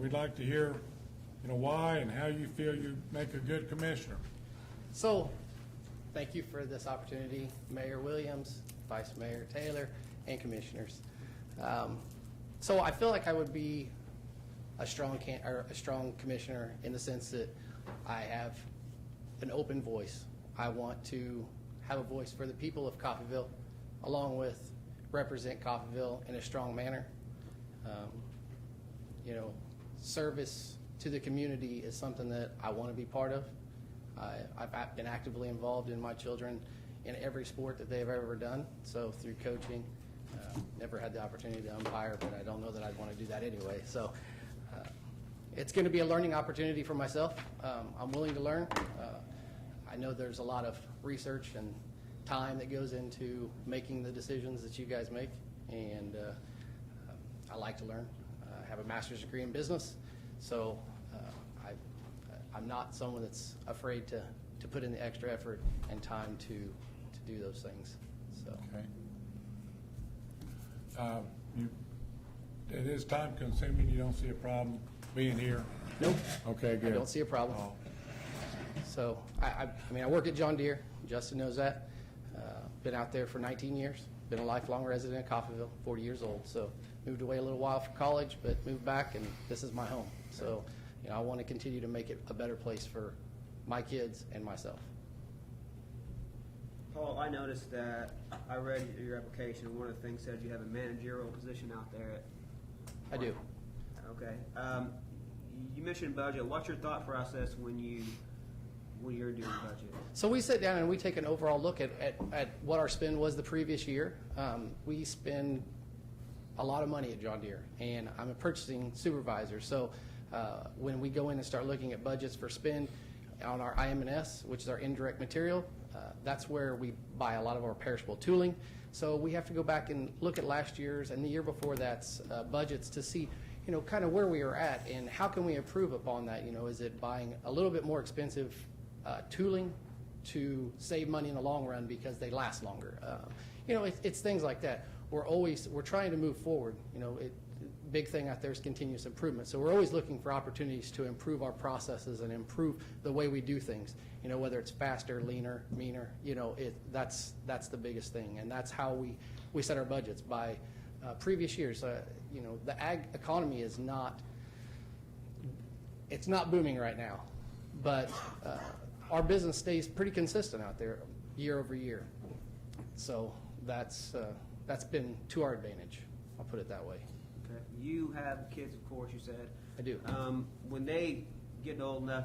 We'd like to hear, why and how you feel you make a good commissioner. So, thank you for this opportunity, Mayor Williams, Vice Mayor Taylor, and commissioners. So I feel like I would be a strong commissioner in the sense that I have an open voice. I want to have a voice for the people of Coffeyville, along with represent Coffeyville in a strong manner. Service to the community is something that I want to be part of. I've been actively involved in my children in every sport that they've ever done. So through coaching, never had the opportunity to umpire, but I don't know that I'd want to do that anyway. So it's going to be a learning opportunity for myself. I'm willing to learn. I know there's a lot of research and time that goes into making the decisions that you guys make, and I like to learn. I have a master's degree in business, so I'm not someone that's afraid to put in the extra effort and time to do those things. So. Okay. It is time consuming. You don't see a problem being here? Nope. Okay, good. I don't see a problem. So I work at John Deere. Justin knows that. Been out there for 19 years. Been a lifelong resident of Coffeyville, 40 years old. So moved away a little while for college, but moved back, and this is my home. So I want to continue to make it a better place for my kids and myself. Paul, I noticed that I read your application, and one of the things said you have a managerial position out there. I do. Okay. You mentioned budget. What's your thought process when you're doing budget? So we sit down and we take an overall look at what our spend was the previous year. We spend a lot of money at John Deere, and I'm a purchasing supervisor. So when we go in and start looking at budgets for spend on our IM&S, which is our indirect material, that's where we buy a lot of our perishable tooling. So we have to go back and look at last year's and the year before that's budgets to see, kind of where we are at and how can we improve upon that. Is it buying a little bit more expensive tooling to save money in the long run because they last longer? It's things like that. We're trying to move forward. Big thing out there is continuous improvement. So we're always looking for opportunities to improve our processes and improve the way we do things. Whether it's faster, leaner, meaner. That's the biggest thing, and that's how we set our budgets by previous years. The ag economy is not booming right now, but our business stays pretty consistent out there year over year. So that's been to our advantage. I'll put it that way. Okay. You have kids, of course, you said. I do. When they get old enough,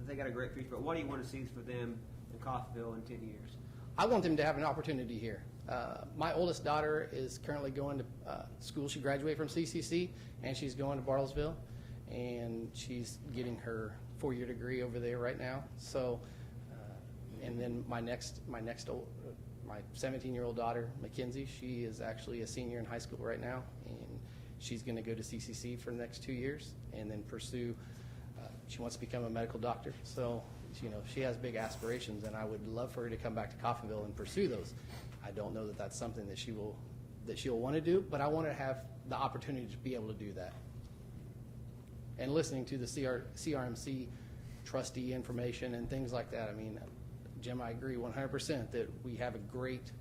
they got a great future, but what do you want to see for them in Coffeyville in 10 years? I want them to have an opportunity here. My oldest daughter is currently going to school. She graduated from CCC, and she's going to Bartlesville, and she's getting her 4-year degree over there right now. So, and then my 17-year-old daughter, Mackenzie, she is actually a senior in high school right now, and she's going to go to CCC for the next 2 years and then pursue. She wants to become a medical doctor. So, she has big aspirations, and I would love for her to come back to Coffeyville and pursue those. I don't know that that's something that she'll want to do, but I want to have the opportunity to be able to do that. And listening to the CRMC trustee information and things like that, Jim, I agree 100% that we have a great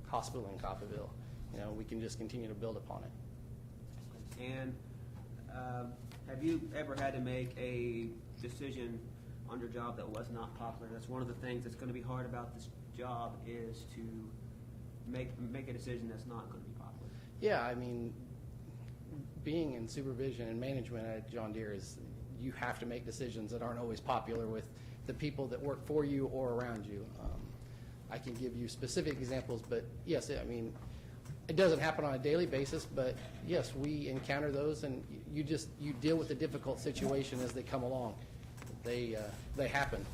hospital in Coffeyville. We can just continue to build upon it. And have you ever had to make a decision on your job that was not popular? That's one of the things that's going to be hard about this job, is to make a decision that's not going to be popular. Yeah, being in supervision and management at John Deere is you have to make decisions that aren't always popular with the people that work for you or around you. I can give you specific examples, but yes, I mean, it doesn't happen on a daily basis, but yes, we encounter those, and you deal with the difficult situation as they come along. They happen,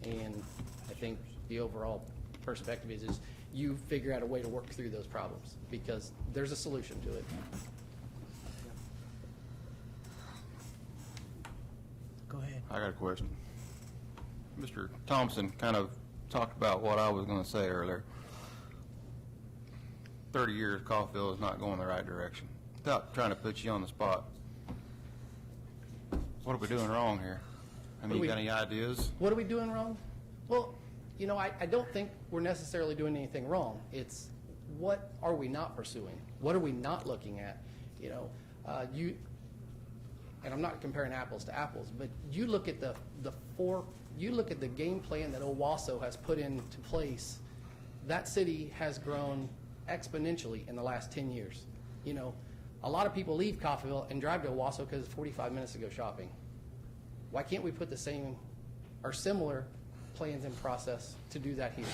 and I think the overall perspective is you figure out a way to work through those problems, because there's a solution to it. Go ahead. I got a question. Mr. Thompson kind of talked about what I was going to say earlier. 30 years, Coffeyville is not going the right direction. Without trying to put you on the spot, what are we doing wrong here? I mean, you got any ideas? What are we doing wrong? Well, you know, I don't think we're necessarily doing anything wrong. It's what are we not pursuing? What are we not looking at? You know, and I'm not comparing apples to apples, but you look at you look at the game plan that Owasso has put into place. That city has grown exponentially in the last 10 years. You know, a lot of people leave Coffeyville and drive to Owasso because it's 45 minutes to go shopping. Why can't we put the same or similar plans in process to do that here?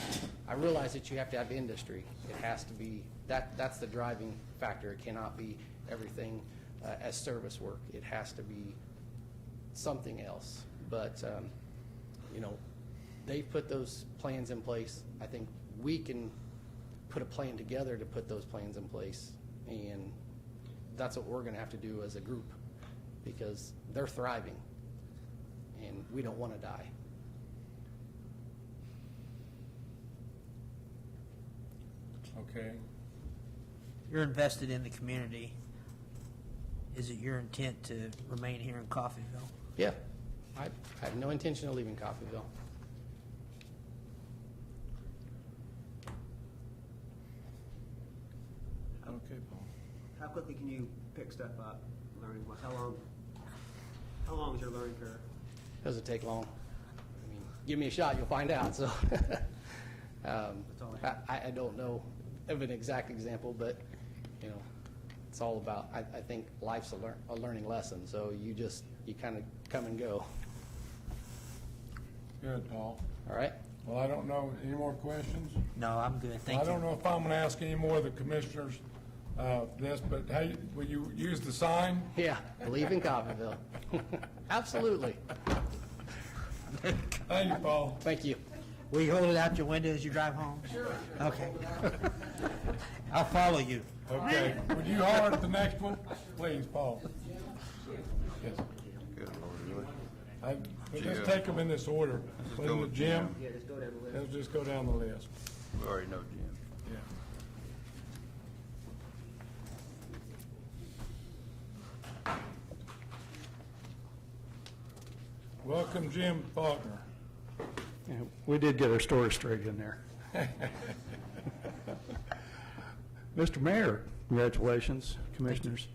I realize that you have to have industry. It has to be, that's the driving factor. It cannot be everything as service work. It has to be something else. But, you know, they've put those plans in place. I think we can put a plan together to put those plans in place, and that's what we're going to have to do as a group, because they're thriving and we don't want to die. Okay. You're invested in the community. Is it your intent to remain here in Coffeyville? Yeah, I have no intention of leaving Coffeyville. Okay, Paul. How quickly can you pick stuff up, learning? How long is your learning curve? Doesn't take long. I mean, give me a shot, you'll find out. So, I don't know of an exact example, but you know, it's all about. I think life's a learning lesson. So you kind of come and go. Good, Paul. All right. Well, I don't know, any more questions? No, I'm good. Thank you. I don't know if I'm going to ask any more of the commissioners this, but hey, will you use the sign? Yeah, believe in Coffeyville. Absolutely. Thank you, Paul. Thank you. Will you hold it out your window as you drive home? Sure. Okay. I'll follow you. Okay. Would you holler at the next one? Please, Paul. Yes. Good Lord, really? But let's take them in this order. Let's Put go in the with Jim. Yeah, just go down the list. Let's just go down the list. We already know Jim. Yeah. Welcome, Jim Faulkner. Yeah, we did get our story straight in there. Mr. Mayor, congratulations, commissioners.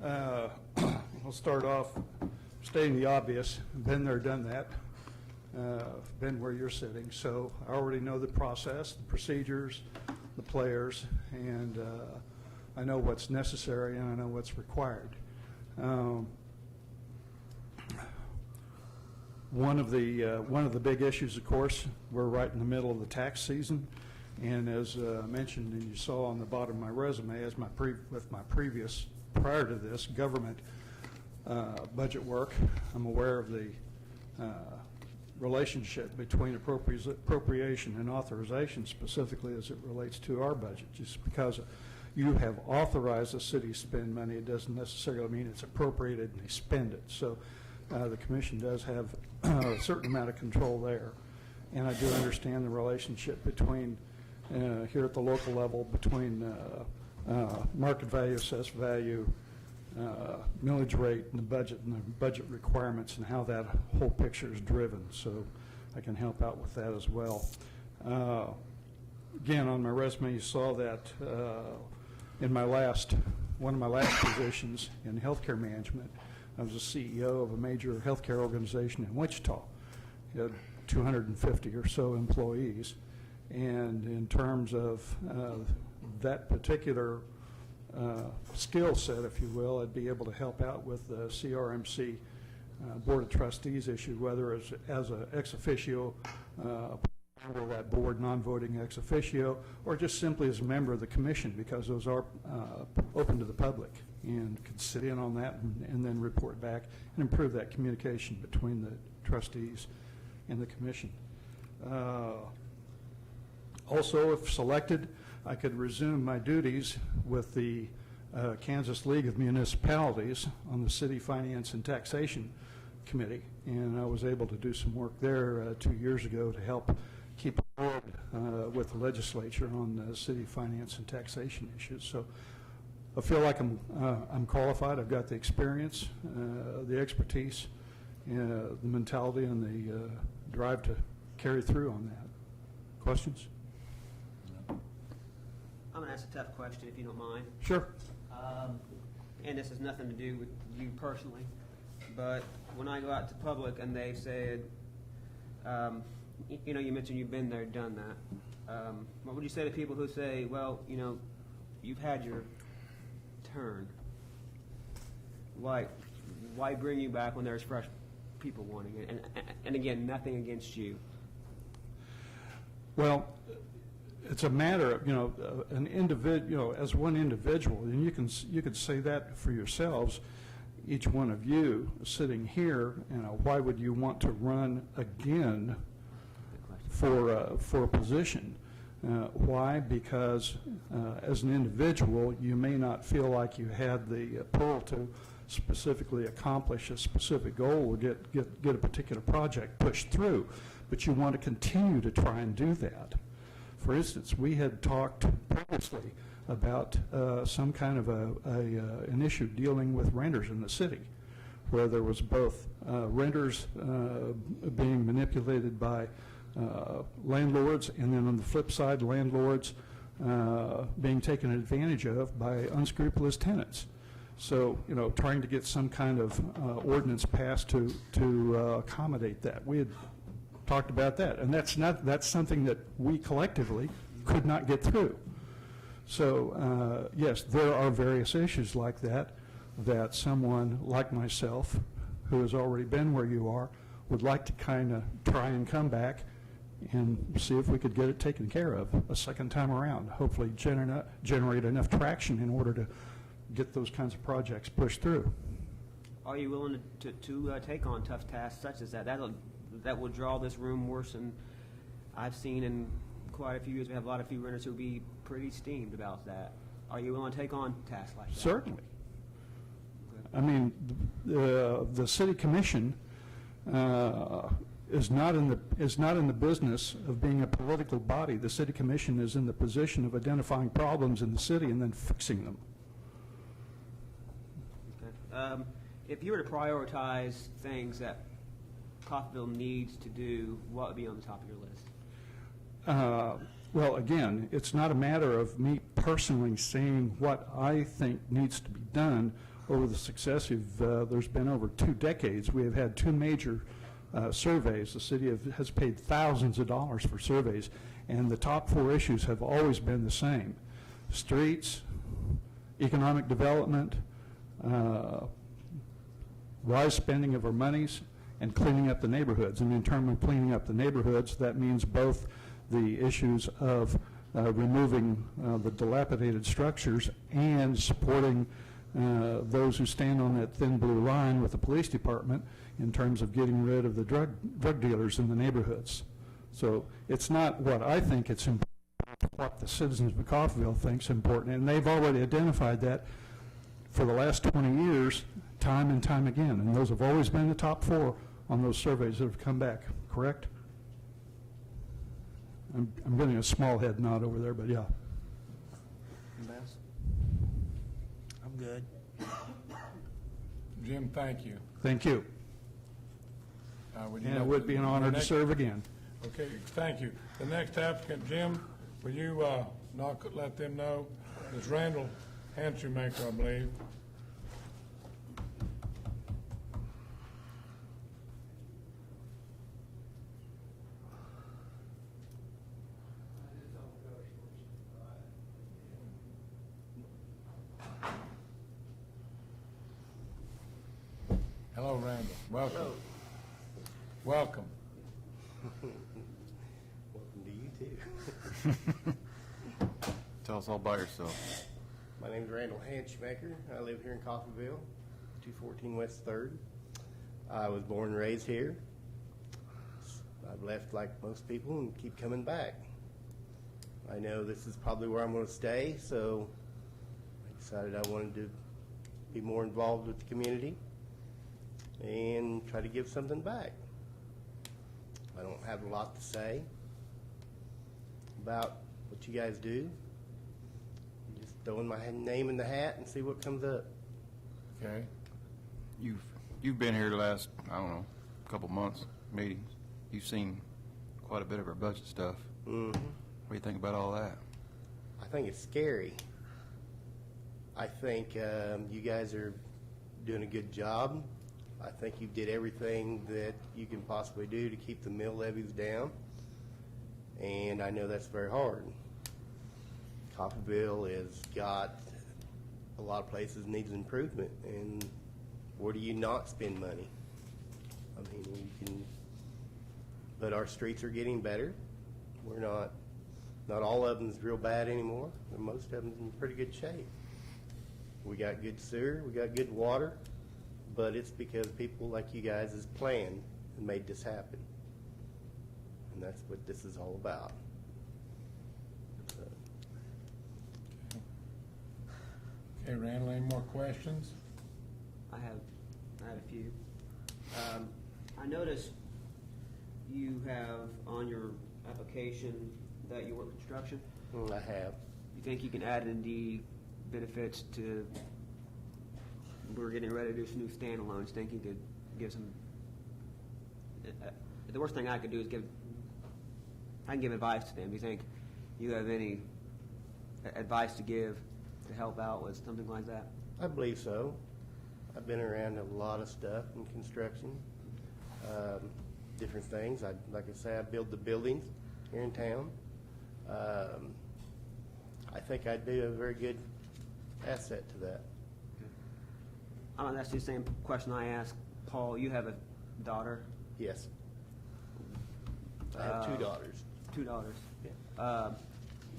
I'll start off stating the obvious. Been there, done that. Been where you're sitting, so I already know the process, the procedures, the players, and I know what's necessary and I know what's required. One of the big issues, of course, we're right in the middle of the tax season, and as mentioned, and you saw on the bottom of my resume, as with my previous, prior to this, government budget work, I'm aware of the relationship between appropriation and authorization, specifically as it relates to our budget. Just because you have authorized the city to spend money, it doesn't necessarily mean it's appropriated and they spend it. So the commission does have a certain amount of control there. And I do understand the relationship between, here at the local level, between market value, assessed value, millage rate, and the budget requirements, and how that whole picture is driven. So I can help out with that as well. Again, on my resume, you saw that in one of my last positions in healthcare management, I was a CEO of a major healthcare organization in Wichita. It had 250 or so employees. And in terms of that particular skill set, if you will, I'd be able to help out with the CRMC Board of Trustees issue, whether as an ex officio member of that board, non-voting ex officio, or just simply as a member of the commission, because those are open to the public, and could sit in on that and then report back and improve that communication between the trustees and the commission. Also, if selected, I could resume my duties with the Kansas League of Municipalities on the City Finance and Taxation Committee, and I was able to do some work there 2 years ago to help keep aboard with the legislature on city finance and taxation issues. So I feel like I'm qualified. I've got the experience, the expertise, the mentality, and the drive to carry through on that. Questions? I'm going to ask a tough question, if you don't mind. Sure. And this has nothing to do with you personally, but when I go out to public and they've said, you know, you mentioned you've been there, done that. What would you say to people who say, well, you know, you've had your turn. Why bring you back when there's fresh people wanting it? And again, nothing against you. Well, it's a matter of, you know, an individual, you know, as one individual, and you could say that for yourselves, each one of you sitting here, you know, why would you want to run again for a position? Why? Because as an individual, you may not feel like you had the pull to specifically accomplish a specific goal or get a particular project pushed through, but you want to continue to try and do that. For instance, we had talked previously about some kind of an issue dealing with renters in the city, where there was both renters being manipulated by landlords, and then on the flip side, landlords being taken advantage of by unscrupulous tenants. So, you know, trying to get some kind of ordinance passed to accommodate that. We had talked about that, and that's something that we collectively could not get through. So yes, there are various issues like that someone like myself, who has already been where you are, would like to kind of try and come back and see if we could get it taken care of a second time around. Hopefully generate enough traction in order to get those kinds of projects pushed through. Are you willing to take on tough tasks such as that? That will draw this room worse than I've seen in quite a few years. We have a lot of few renters who will be pretty steamed about that. Are you willing to take on tasks like that? Certainly. I mean, the city commission is not in the business of being a political body. The city commission is in the position of identifying problems in the city and then fixing them. Okay. If you were to prioritize things that Coffeyville needs to do, what would be on the top of your list? Well, again, it's not a matter of me personally saying what I think needs to be done. Over the successive, there's been over 2 decades, we have had 2 major surveys. The city has paid thousands of dollars for surveys, and the top 4 issues have always been the same: streets, economic development, wise spending of our monies, and cleaning up the neighborhoods. And in terms of cleaning up the neighborhoods, that means both the issues of removing the dilapidated structures and supporting those who stand on that thin blue line with the police department in terms of getting rid of the drug dealers in the neighborhoods. So it's not what I think it's important, what the citizens of Coffeyville think's important, and they've already identified that for the last 20 years, time and time again, and those have always been the top 4 on those surveys that have come back, correct? I'm getting a small head nod over there, but yeah. I'm good. Jim, thank you. Thank you. And it would be an honor to serve again. Okay, thank you. The next applicant, Jim, will you not let them know? Ms. Randall Hansumaker, I believe. Hello, Randall. Welcome. Hello. Welcome. Welcome to Tell us all about yourself. My name's Randall Hanschmaker. I live here in Coffeyville, 214 West 3rd. I was born and raised here. I've left like most people and keep coming back. I know this is probably where I'm going to stay, so I decided I wanted to be more involved with the community and try to give something back. I don't have a lot to say about what you guys do. Just throwing my name in the hat and see what comes up. Okay. You've been here the last, I don't know, couple months, meetings. You've seen quite a bit of our budget stuff. Mm-hmm. What do you think about all that? I think it's scary. I think you guys are doing a good job. I think you did everything that you can possibly do to keep the mill levies down, and I know that's very hard. Coffeyville has got a lot of places needs improvement, and where do you not spend money? I mean, you can, but our streets are getting better. We're not all of them's real bad anymore, but most of them's in pretty good shape. We got good sewer, we got good water, but it's because people like you guys has planned and made this happen. And that's what this is all about. So. Okay, Randall, any more questions? I had a few. I noticed you have on your application that you work construction. I have. You think you can add in the benefits to, we're getting ready to do some new standalones, think you could give some, the worst thing I could do is I can give advice to them. Do you think you have any advice to give to help out with something like that? I believe so. I've been around a lot of stuff in construction, different things. Like I say, I build the buildings here in town. I think I'd be a very good asset to that. That's the same question I asked Paul. You have a daughter? Yes. I have 2 daughters. 2 daughters. Yeah.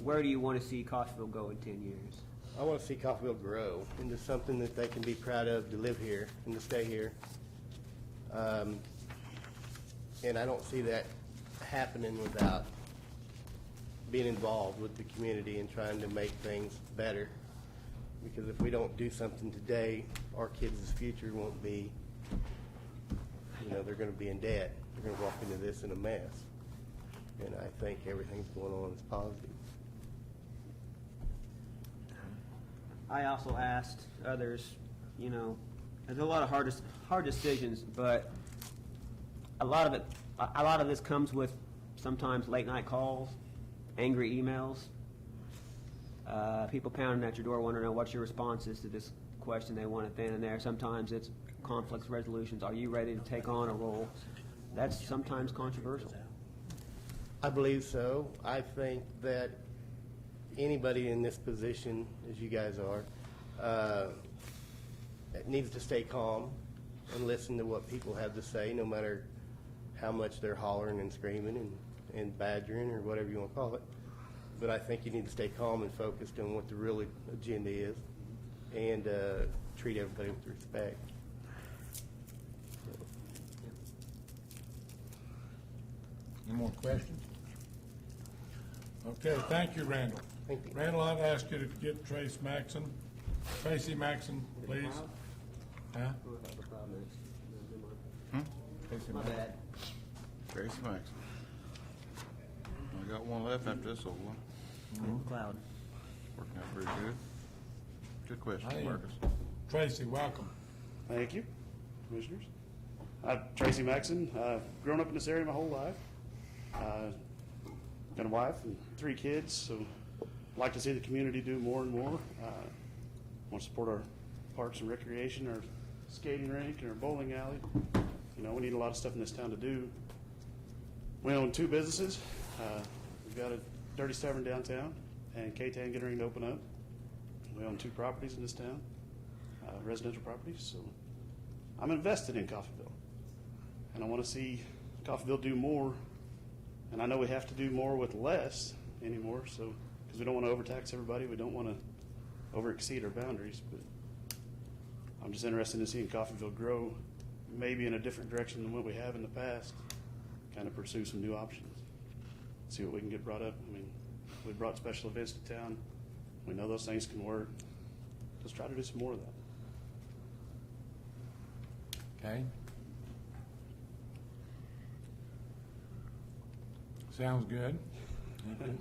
Where do you want to see Coffeyville go in 10 years? I want to see Coffeyville grow into something that they can be proud of to live here and to stay here. And I don't see that happening without being involved with the community and trying to make things better. Because if we don't do something today, our kids' future won't be, they're going to be in debt. They're going to walk into this in a mess. And I think everything's going on is positive. I also asked others, there's a lot of hard decisions, but a lot of this comes with sometimes late night calls, angry emails, people pounding at your door wanting to know what your response is to this question they want it then and there. Sometimes it's conflict resolutions. Are you ready to take on a role? That's sometimes controversial. I believe so. I think that anybody in this position, as you guys are, needs to stay calm and listen to what people have to say, no matter how much they're hollering and screaming and badgering or whatever you want to call it. But I think you need to stay calm and focused on what the real agenda is and treat everybody with respect. Any more questions? Okay, thank you, Randall. Thank you. Randall, I'd ask you to get Tracy Maxon, please. Huh? Tracy My Maxon. bad. Tracy Maxon. I got one left after this old one. Cloud. Working out pretty good. Good question, Hey. Marcus. Tracy, welcome. Thank you, commissioners. I'm Tracy Maxon. Grown up in this area my whole life. Got a wife and 3 kids, so like to see the community do more and more. Want to support our parks and recreation, our skating rink, and our bowling alley. We need a lot of stuff in this town to do. We own 2 businesses. We've got a Dirty Tavern downtown and K-Tan getting ready to open up. We own 2 properties in this town, residential properties. So I'm invested in Coffeyville, and I want to see Coffeyville do more. And I know we have to do more with less, anymore, so, because we don't want to overtax everybody, we don't want to over exceed our boundaries, but I'm just interested in seeing Coffeyville grow, maybe in a different direction than what we have in the past, kind of pursue some new options, see what we can get brought up. I mean, we brought special events to town. We know those things can work. Let's try to do some more of that. Okay. Sounds good.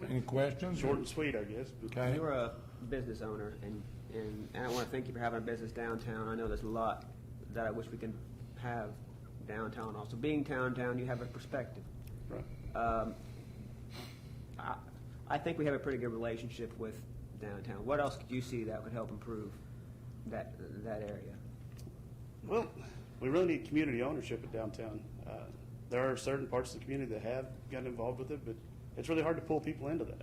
Any questions? Short and sweet, I guess. Okay. You're a business owner, and I want to thank you for having a business downtown. I know there's a lot that I wish we can have downtown also. Being downtown, you have a perspective. Right. I think we have a pretty good relationship with downtown. What else could you see that would help improve that area? Well, we really need community ownership at downtown. There are certain parts of the community that have gotten involved with it, but it's really hard to pull people into that.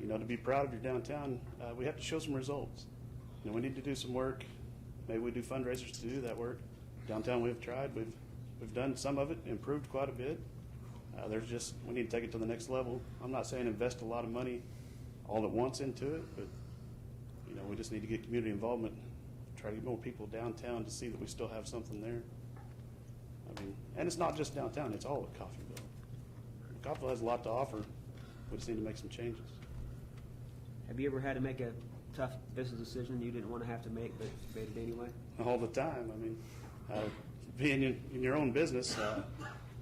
You know, to be proud of your downtown, we have to show some results. You know, we need to do some work. Maybe we do fundraisers to do that work. Downtown, we've tried. We've done some of it, improved quite a bit. We need to take it to the next level. I'm not saying invest a lot of money all at once into it, but you know, we just need to get community involvement, try to get more people downtown to see that we still have something there. I mean, and it's not just downtown, it's all at Coffeyville. Coffeyville has a lot to offer. We just need to make some changes. Have you ever had to make a tough business decision you didn't want to have to make, but made it anyway? All the time. I mean, being in your own business,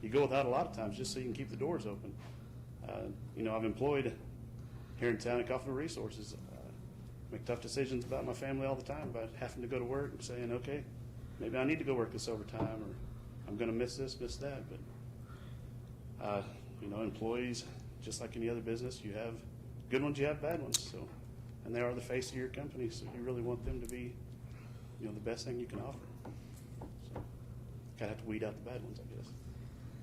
you go without a lot of times just so you can keep the doors open. You know, I've employed here in town at Coffeyville Resources, make tough decisions about my family all the time, about having to go to work and saying, okay, maybe I need to go work this overtime, or I'm going to miss this, miss that. But, you know, employees, just like any other business, you have good ones, you have bad ones. So, and they are the face of your company, so you really want them to be, you know, the best thing you can offer. So, kind of have to weed out the bad ones, I guess.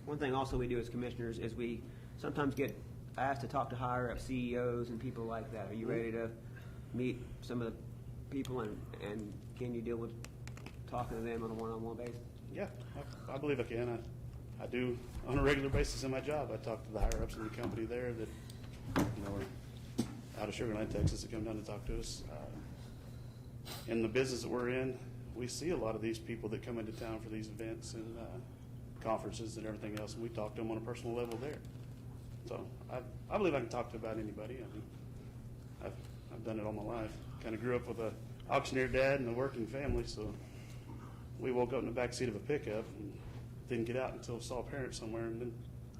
One thing also we do as commissioners is we sometimes get asked to talk to higher up CEOs and people like that. Are you ready to meet some of the people, and can you deal with talking to them on a one-on-one basis? Yeah, I believe I can. I do on a regular basis in my job. I talk to the higher ups in the company there that, you know, are out of Sugar Land, Texas, that come down to talk to us. In the business that we're in, we see a lot of these people that come into town for these events and conferences and everything else, and we talk to them on a personal level there. So I believe I can talk to about anybody. I mean, I've done it all my life. Kind of grew up with an auctioneer dad and a working family, so we woke up in the back seat of a pickup and didn't get out until saw parents somewhere, and then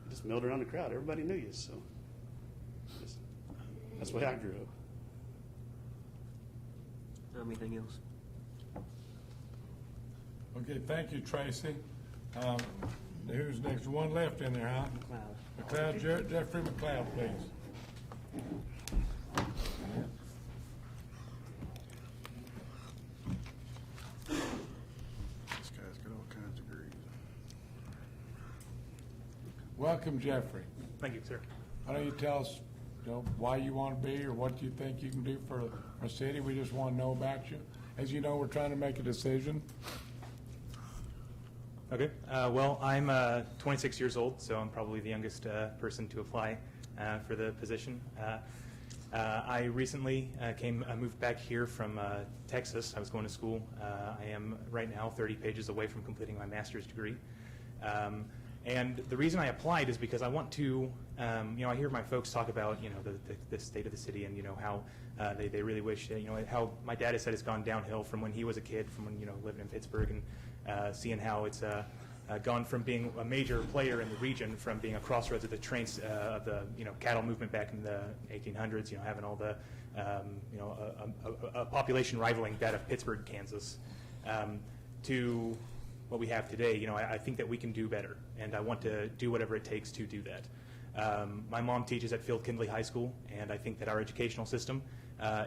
just milled around the crowd. Everybody knew you, so that's the way I grew up. Anything else? Okay, thank you, Tracy. Who's next? One left in there, huh? McLeod, Jeffrey McLeod, please. This guy's got all kinds of degrees. Welcome, Jeffrey. Thank you, sir. Why don't you tell us, you know, why you want to be or what you think you can do for our city? We just want to know about you. As you know, we're trying to make a decision. Okay. Well, I'm 26 years old, so I'm probably the youngest person to apply for the position. I recently moved back here from Texas. I was going to school. I am right now 30 pages away from completing my master's degree. And the reason I applied is because I want to, you know, I hear my folks talk about, you know, the state of the city and, you know, how they really wish, you know, how my dad has said it's gone downhill from when he was a kid, from when, you know, living in Pittsburgh, and seeing how it's gone from being a major player in the region, from being a crossroads of the trains of the, you know, cattle movement back in the 1800s, you know, having all the, you know, a population rivaling that of Pittsburgh, Kansas, to what we have today. You know, I think that we can do better, and I want to do whatever it takes to do that. My mom teaches at Field Kindley High School, and I think that our educational system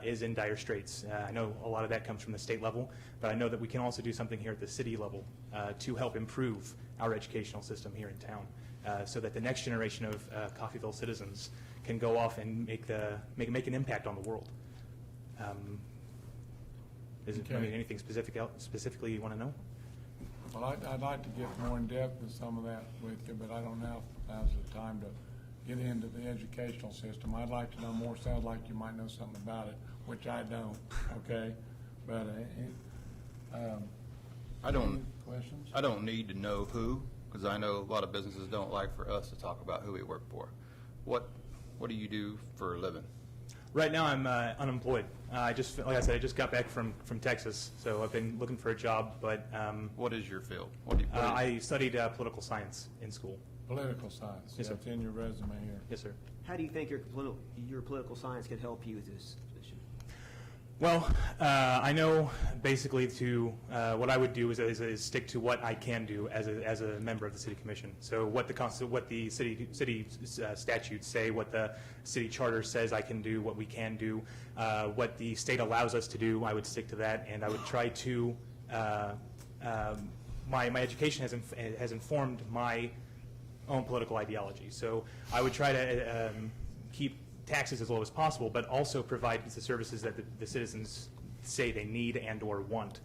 is in dire straits. I know a lot of that comes from the state level, but I know that we can also do something here at the city level to help improve our educational system here in town, so that the next generation of Coffeyville citizens can go off and make an impact on the world. Is it, I mean, anything specifically you want to know? Well, I'd like to get more in depth with some of that with you, but I don't know if now's the time to get into the educational system. I'd like to know more. Sounds like you might know something about it, which I don't, okay? But, I don't, any questions? I don't need to know who, because I know a lot of businesses don't like for us to talk about who we work for. What do you do for a living? Right now, I'm unemployed. Like I said, I just got back from Texas, so I've been looking for a job. But what is your field? I studied political science in school. Political science. Yes, sir. That's in your resume here. Yes, sir. How do you think your political science could help you with this position? Well, I know basically what I would do is stick to what I can do as a member of the city commission. So what the city statutes say, what the city charter says I can do, what we can do, what the state allows us to do, I would stick to that, and I would try to. My education has informed my own political ideology. So I would try to keep taxes as low as possible, but also provide the services that the citizens say they need and or want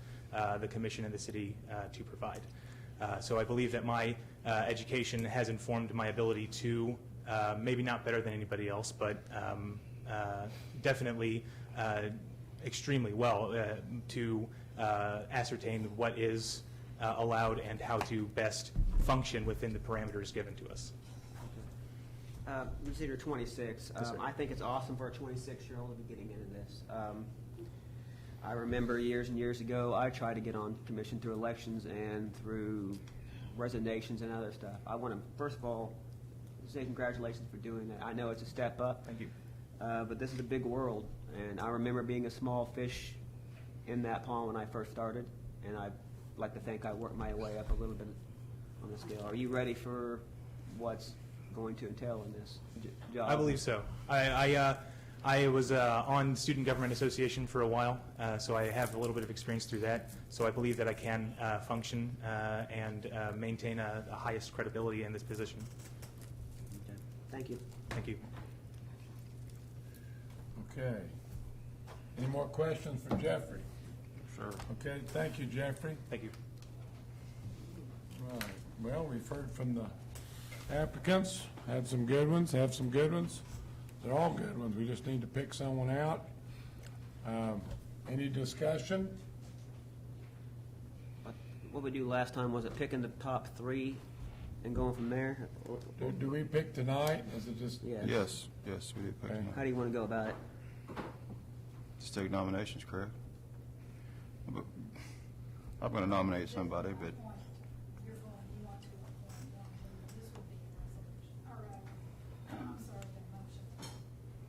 the commission and the city to provide. So I believe that my education has informed my ability to, maybe not better than anybody else, but definitely extremely well to ascertain what is allowed and how to best function within the parameters given to us. You said you're 26. Yes, sir. I think it's awesome for a 26-year-old to be getting into this. I remember years and years ago, I tried to get on commission through elections and through resignations and other stuff. I want to, first of all, say congratulations for doing that. I know it's a step up. Thank you. But this is a big world, and I remember being a small fish in that pond when I first started, and I'd like to think I worked my way up a little bit on the scale. Are you ready for what's going to entail in this job? I believe so. I was on Student Government Association for a while, so I have a little bit of experience through that. So I believe that I can function and maintain a highest credibility in this position. Okay. Thank you. Thank you. Okay. Any more questions for Jeffrey? Sure. Okay, thank you, Jeffrey. Thank you. Right. Well, we've heard from the applicants, had some good ones, have some good ones. They're all good ones. We just need to pick someone out. Any discussion? What we do last time, was it picking the top 3 and going from there? Do we pick tonight? Is it just? Yeah. Yes, we do pick Okay. them. How do you want to go about it? Just take nominations, correct? But I'm going to nominate somebody, but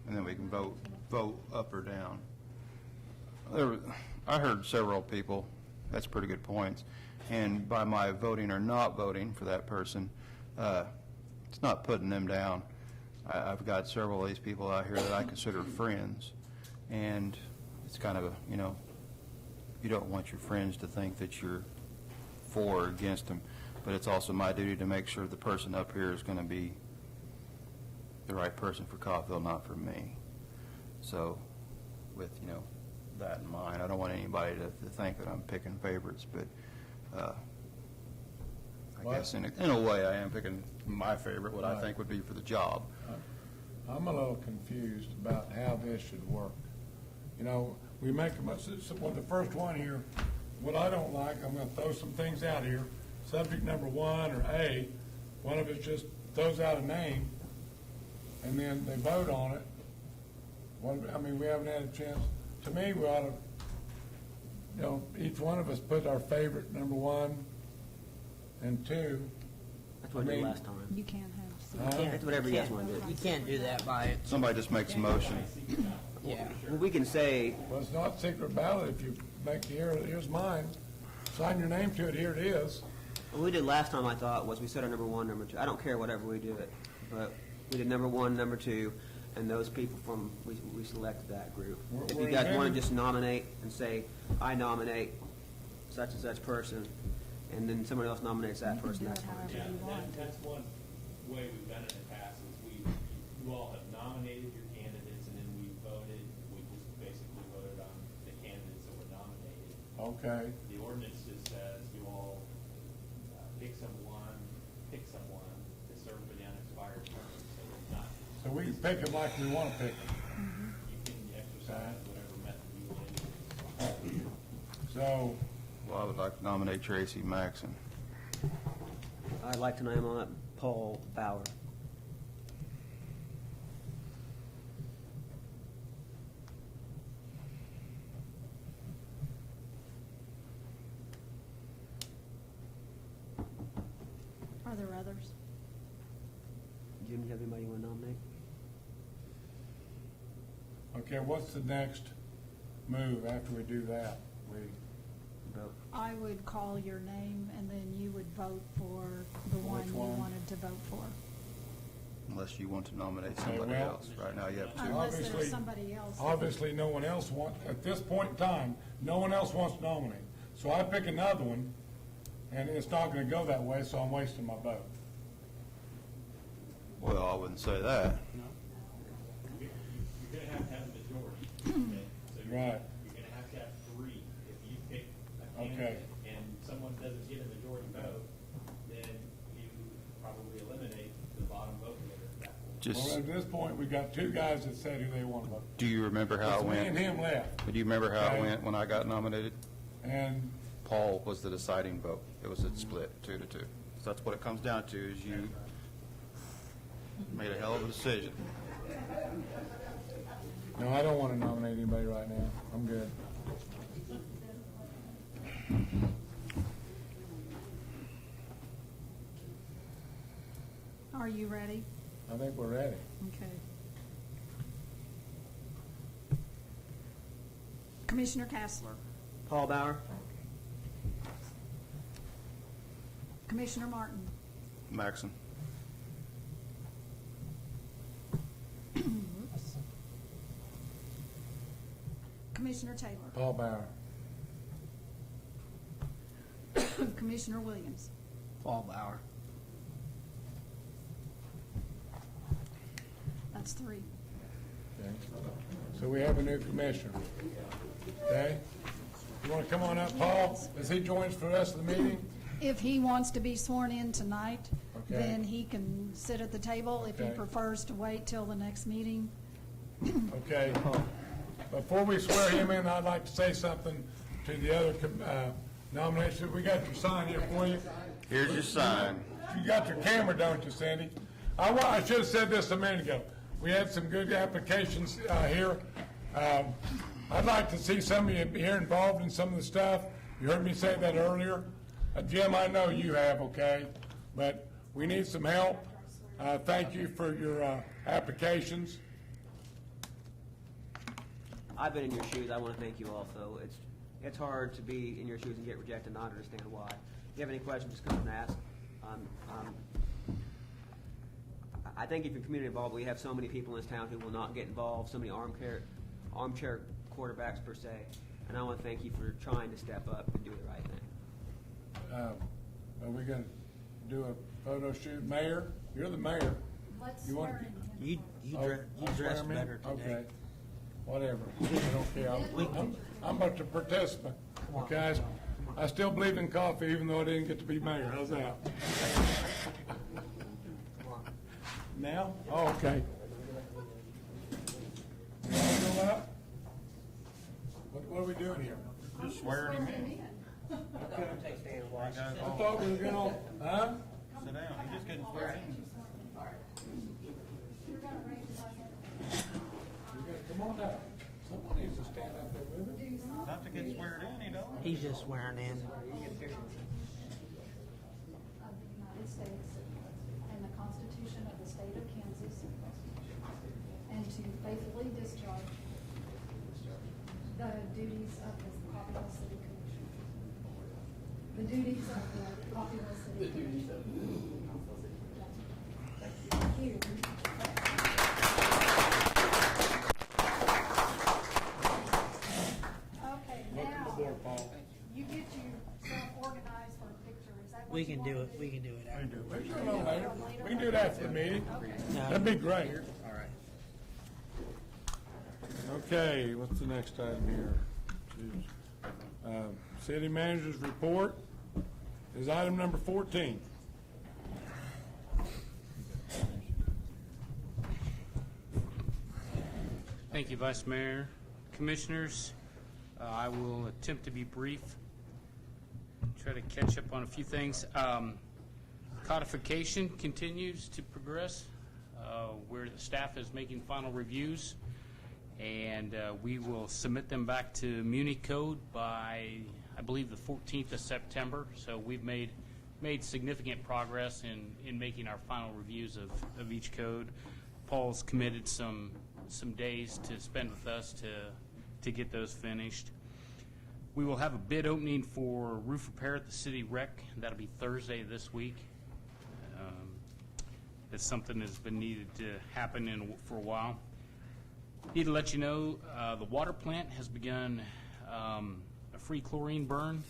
and then we can vote up or down. I heard several people, that's pretty good points, and by my voting or not voting for that person, it's not putting them down. I've got several of these people out here that I consider friends, and it's kind of a, you don't want your friends to think that you're for or against them, but it's also my duty to make sure the person up here is going to be the right person for Coffeyville, not for me. So with, that in mind, I don't want anybody to think that I'm picking favorites, but I guess in a way I am picking my favorite, what I think would be for the job. I'm a little confused about how this should work. We make the first one here, what I don't like, I'm going to throw some things out here. Subject number 1 or A, one of us just throws out a name, and then they vote on it. We haven't had a chance. To me, we ought to, each one of us put our favorite number 1 and 2. That's what I did last time. You can't have. It's whatever you guys want to do. You can't do that by Somebody just makes a motion. Yeah. Well, we can say, Well, it's not secret ballot. If you make here's mine, sign your name to it, here it is. what we did last time, I thought, was we set our number 1, number 2. I don't care whatever we do it, but we did number 1, number 2, and those people we selected that group. If you guys want to just nominate and say, I nominate such and such person, and then somebody else nominates that person, that's fine. That's one way we've done it in the past, is you all have nominated your candidates, and then we voted, we just basically voted on the candidates that were nominated. Okay. The ordinance just says you all pick someone to serve for the unexpired term, so it's not So we can pick them like we want to pick them. You can exercise whatever method you want. So, Well, I would like to nominate Tracy Maxon. I'd like to nominate Paul Bauer. Are there others? Jim, you have anybody you want to nominate? okay, what's the next move after we do that? We, Vote. I would call your name, and then you would vote for the one Which you one? wanted to vote for. Unless you want to nominate Okay, somebody well- else. Right now, you have two. Unless Obviously- there's somebody else. obviously, no one else wants, at this point in time, no one else wants to nominate. So I pick another one, and it's not gonna go that way, so I'm wasting my vote. Well, I wouldn't say that. You're gonna have to have a majority, okay? So Right. You're gonna have to have three. If you pick a Okay. candidate and someone doesn't get a majority vote, then you probably eliminate the bottom vote getter at that point. Just, Well, at this point, we've got two guys that said who they want to vote. do you remember how it It's me went? and him left, Do you remember how Okay. it went when I got nominated? and Paul was the deciding vote. It was a split, 2-2. So that's what it comes down to, is you made a hell of a decision. no, I don't want to nominate anybody right now. I'm good. Are you ready? I think we're ready. Okay. Commissioner Castler, Paul Bauer. Commissioner Martin, Maxon. Whoops. Commissioner Taylor, Paul Bauer. Commissioner Williams, Paul Bauer. that's three. Okay. So we have a new commissioner. Okay? You want to come on up, Paul? Does he join us for the rest of the meeting? If he wants to be sworn in tonight, Okay. then he can sit at the table. If he Okay. prefers to wait till the next meeting, Okay. Before we swear him in, I'd like to say something to the other nominations. We got your sign here for you. Here's your sign. You got your camera, don't you, Cindy? I should have said this a minute ago. We had some good applications here. I'd like to see some of you here involved in some of the stuff. You heard me say that earlier. Jim, I know you have, okay? But we need some help. Thank you for your applications. I've been in your shoes. I want to thank you also. It's hard to be in your shoes and get rejected and not understand why. If you have any questions, just come and ask. I think if you're community involved, we have so many people in this town who will not get involved, so many armchair quarterbacks per se. And I want to thank you for trying to step up and do the right thing. Are we going to do a photo shoot? Mayor, you're the mayor. let's You want- swear in him. You I'll dressed swear him in? better today. Okay, whatever. I don't care. I'm but a participant, okay? I still believe in coffee, even though I didn't get to be mayor. How's that? Now? Oh, okay. You want to go up? What are we doing here? Just swearing him in. I thought we were going, huh? Sit down. You're just getting sworn in. Come on down. Someone needs to stand up there with it. Not to get sweared in, you know? He's just swearing in. Of the United States and the Constitution of the State of Kansas, and to faithfully discharge the duties of the Coffeyville City Commission. The duties of the Coffeyville City Commission. Thank you. Okay, Welcome now, aboard, Paul. you get yourself organized for a picture. Is that what We you can want do to it, we can do it after. We can do it a little later. We can do it after the meeting. That'd be great. All right. Okay, what's the next item here? City manager's report is item number 14. Thank you, Vice Mayor. Commissioners, I will attempt to be brief, try to catch up on a few things. Codification continues to progress, where the staff is making final reviews, and we will submit them back to Muni Code by, I believe, the 14th of September. So we've made significant progress in making our final reviews of each code. Paul's committed some days to spend with us to get those finished. We will have a bid opening for roof repair at the city rec. That'll be Thursday this week. It's something that's been needed to happen for a while. Need to let you know the water plant has begun a free chlorine burn.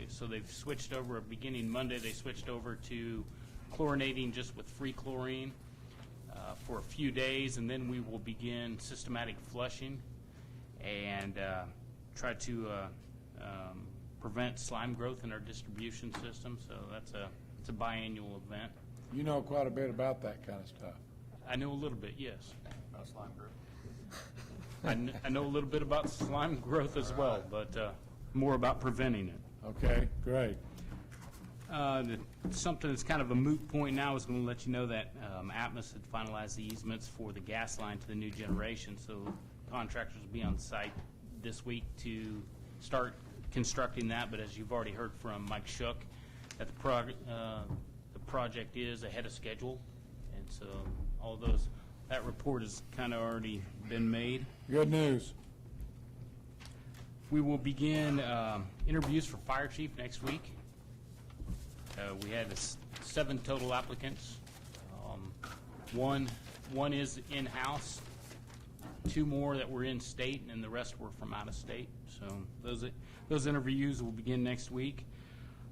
So they've switched over, beginning Monday, they switched over to chlorinating just with free chlorine for a few days, and then we will begin systematic flushing and try to prevent slime growth in our distribution system. So it's a biannual event. You know quite a bit about that kind of stuff. I know a little bit, yes. About slime growth. I know a little bit about slime growth as well, but more about preventing it. Okay, great. Something that's kind of a moot point now is going to let you know that Atmos had finalized the easements for the gas line to the new generation, so contractors will be on site this week to start constructing that. But as you've already heard from Mike Shook, that the project is ahead of schedule, and so that report has kind of already been made. Good news. We will begin interviews for fire chief next week. We had 7 total applicants. One is in-house, 2 more that were in-state, and the rest were from out of state. So those interviews will begin next week.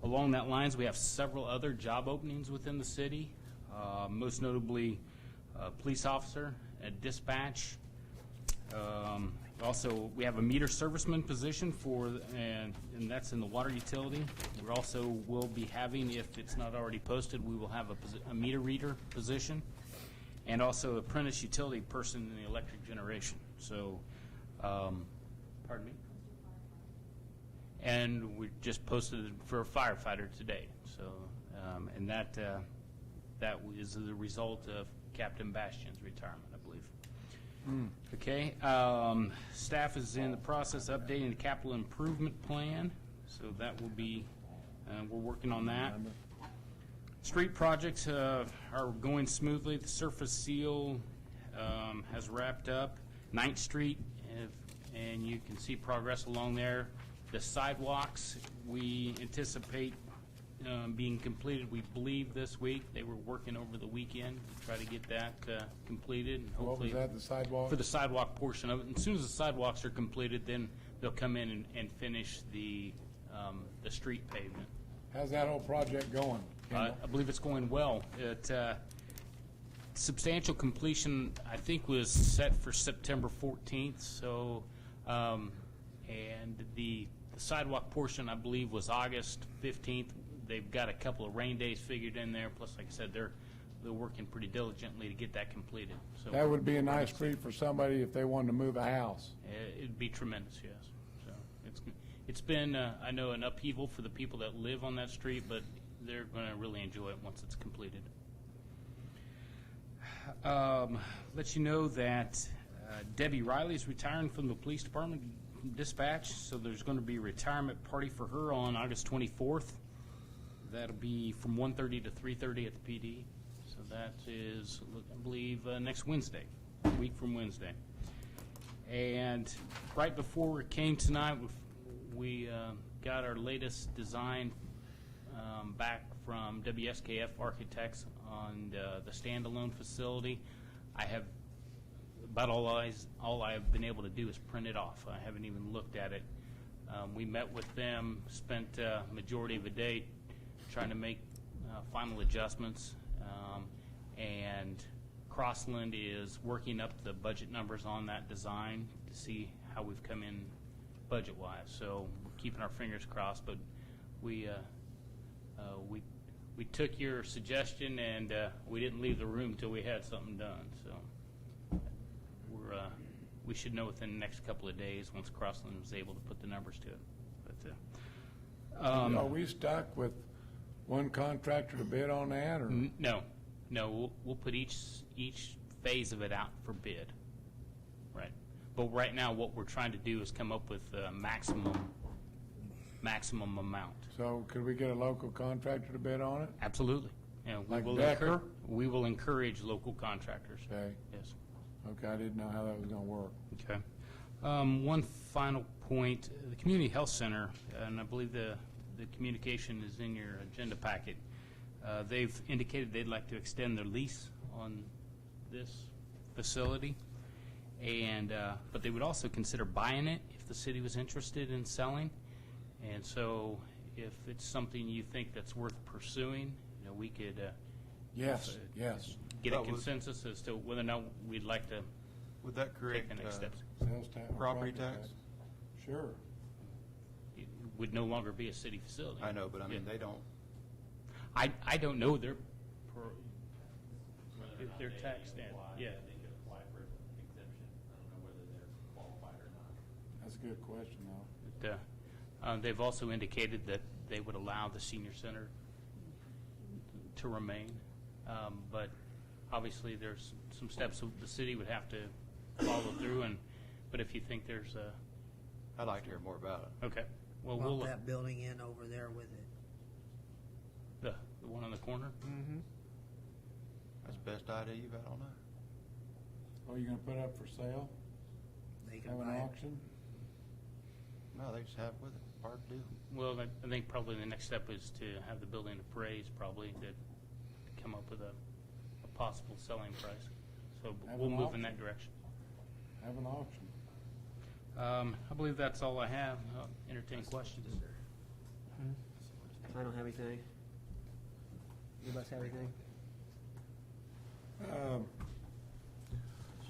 Along that lines, we have several other job openings within the city, most notably police officer, a dispatch. Also, we have a meter serviceman position and that's in the water utility. We also will be having, if it's not already posted, we will have a meter reader position, and also apprentice utility person in the electric generation. So, pardon me? And we just posted it for a firefighter today. So, and that is the result of Captain Bastian's retirement, I believe. Okay. Staff is in the process of updating the capital improvement plan, so that will be, we're working on that. Street projects are going smoothly. The surface seal has wrapped up. 9th Street, and you can see progress along there. The sidewalks, we anticipate being completed, we believe, this week. They were working over the weekend to try to get that completed. And hopefully, what was that, the sidewalk? For the sidewalk portion of it. And as soon as the sidewalks are completed, then they'll come in and finish the street pavement. How's that whole project going? I believe it's going well. Substantial completion, I think, was set for September 14th. So, and the sidewalk portion, I believe, was August 15th. They've got a couple of rain days figured in there. Plus, like I said, they're working pretty diligently to get that completed. So that would be a nice treat for somebody if they wanted to move a house. It'd be tremendous, yes. So it's been, I know, an upheaval for the people that live on that street, but they're going to really enjoy it once it's completed. Let you know that Debbie Riley is retiring from the police department dispatch, so there's going to be a retirement party for her on August 24th. That'll be from 1:30 to 3:30 at the PD. So that is, I believe, next Wednesday, a week from Wednesday. And right before we came tonight, we got our latest design back from WSKF Architects on the standalone facility. I have about all I've been able to do is print it off. I haven't even looked at it. We met with them, spent a majority of the day trying to make final adjustments, and Crossland is working up the budget numbers on that design to see how we've come in budget-wise. So we're keeping our fingers crossed, but we took your suggestion, and we didn't leave the room until we had something done. So we should know within the next couple of days, once Crossland was able to put the numbers to it. But, Are we stuck with one contractor to bid on that, or? No, we'll put each phase of it out for bid. Right. But right now, what we're trying to do is come up with a maximum amount. So could we get a local contractor to bid on it? Absolutely. Yeah, Like Becker? we will encourage local contractors. Okay. Yes. Okay, I didn't know how that was gonna work. Okay. One final point, the Community Health Center, and I believe the communication is in your agenda packet. They've indicated they'd like to extend their lease on this facility, and but they would also consider buying it if the city was interested in selling. And so if it's something you think that's worth pursuing, we could Yes. get a That was- consensus as to whether or not we'd like to Would that take create the next steps. Sales tax. or property tax? Sure. It would no longer be a city facility. I know, but I mean, Yeah. they don't, I don't know their Whether or they're not they taxed in. apply, Yeah. They could apply for exemption. I don't know whether they're qualified or not. That's a good question, though. But, they've also indicated that they would allow the senior center to remain. But obviously, there's some steps that the city would have to follow through. But if you think there's a, I'd like to hear more about it. okay, well, Bump we'll, that building in over there with it. the one on the corner? Mm-hmm. That's the best idea you've had all night. Oh, you gonna put it up for sale? They can Have an buy it. auction? No, they just have it with it, hard to do. Well, I think probably the next step is to have the building appraised, probably, to come up with a possible selling price. So Have we'll an move in auction. that direction. Have an auction. I believe that's all I have. I'll entertain questions. I don't have anything. Anybody have anything?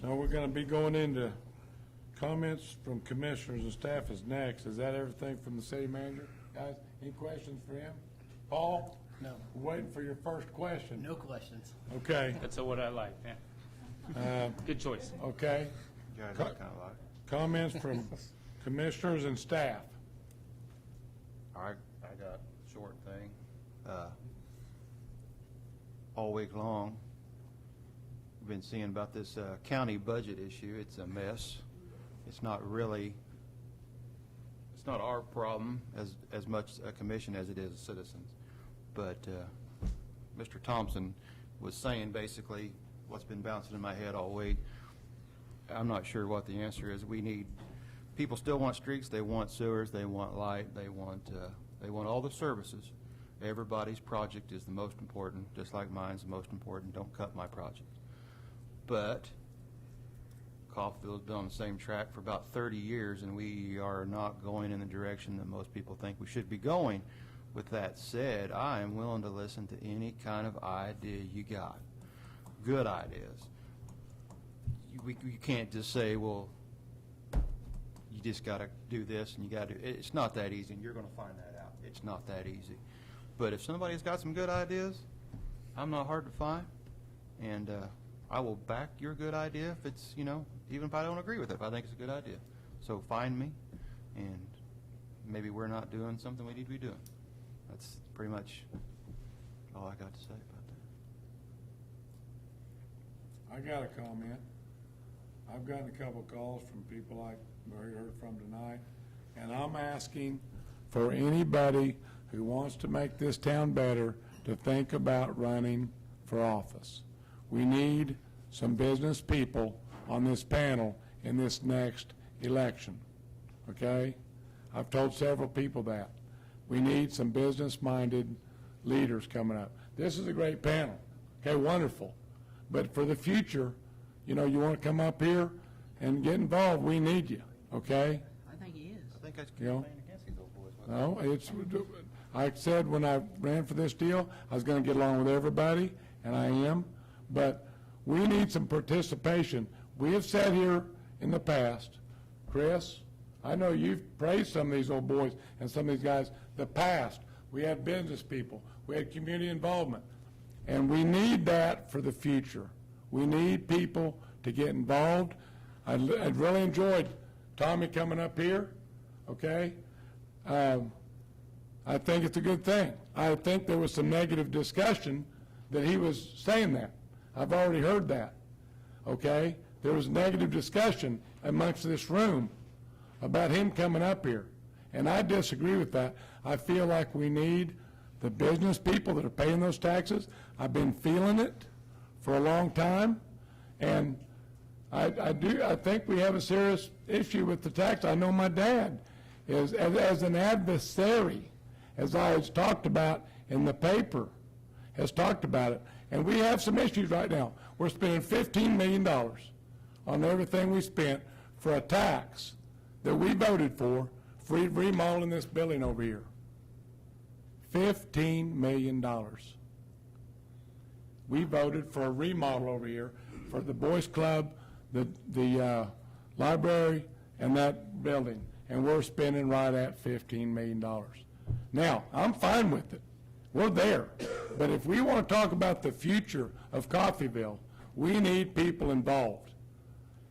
No, we're gonna be going into comments from commissioners and staff is next. Is that everything from the city manager? Guys, any questions for him? Paul? No. We're waiting for your first question. No questions. Okay, That's what I like, yeah. Good choice. okay. You guys Co- are kind of like, Comments from commissioners and staff. I got a short thing. All week long, we've been seeing about this county budget issue. It's a mess. It's not really, it's not our problem as much a commission as it is citizens. But Mr. Thompson was saying basically what's been bouncing in my head all week. I'm not sure what the answer is. We need, people still want streets, they want sewers, they want light, they want all the services. Everybody's project is the most important, just like mine's the most important. Don't cut my project. But Coffeyville's been on the same track for about 30 years, and we are not going in the direction that most people think we should be going. With that said, I am willing to listen to any kind of idea you got. Good ideas. You can't just say, well, you just got to do this and you got to do it. It's not that easy, and you're going to find that out. It's not that easy. But if somebody's got some good ideas, I'm not hard to find, and I will back your good idea if it's, even if I don't agree with it, if I think it's a good idea. So find me, and maybe we're not doing something we need to be doing. That's pretty much all I got to say about that. I got a comment. I've gotten a couple calls from people like we heard from tonight, and I'm asking for anybody who wants to make this town better to think about running for office. We need some business people on this panel in this next election, okay? I've told several people that. We need some business-minded leaders coming up. This is a great panel, okay, wonderful. But for the future, you want to come up here and get involved, we need you, okay? I think he is. I think that's You know? campaigning against these old boys. No, I said when I ran for this deal, I was going to get along with everybody, and I am, but we need some participation. We have said here in the past, Chris, I know you've praised some of these old boys and some of these guys, the past. We had business people. We had community involvement. And we need that for the future. We need people to get involved. I really enjoyed Tommy coming up here, okay? I think it's a good thing. I think there was some negative discussion that he was saying that. I've already heard that, okay? There was negative discussion amongst this room about him coming up here, and I disagree with that. I feel like we need the business people that are paying those taxes. I've been feeling it for a long time, and I think we have a serious issue with the tax. I know my dad is, as an adversary, as I was talked about in the paper, has talked about it. And we have some issues right now. We're spending $15 million on everything we spent for a tax that we voted for remodeling this building over here. $15 million. We voted for a remodel over here for the Boys Club, the library, and that building, and we're spending right at $15 million. Now, I'm fine with it. We're there. But if we want to talk about the future of Coffeyville, we need people involved.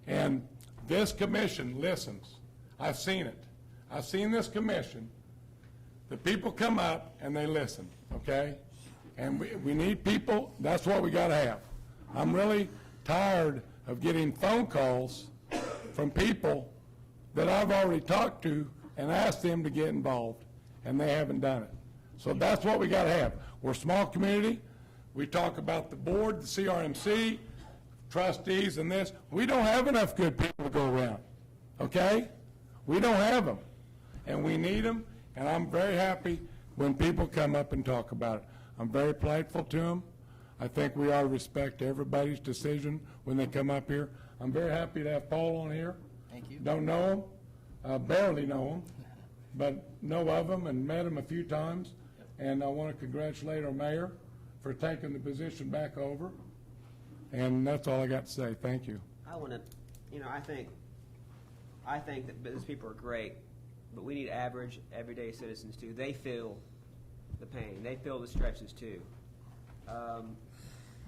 And this commission listens. I've seen it. I've seen this commission. The people come up and they listen, okay? And we need people. That's what we got to have. I'm really tired of getting phone calls from people that I've already talked to and asked them to get involved, and they haven't done it. So that's what we got to have. We're a small community. We talk about the board, the CRMC, trustees, and this. We don't have enough good people to go around, okay? We don't have them, and we need them, and I'm very happy when people come up and talk about it. I'm very politeful to them. I think we ought to respect everybody's decision when they come up here. I'm very happy to have Paul on here. Thank you. Don't know him, barely know him, but know of him and met him a few times. And I want to congratulate our mayor for taking the position back over. And that's all I got to say. Thank you. I want to, I think that business people are great, but we need average, everyday citizens too. They feel the pain. They feel the stretches too.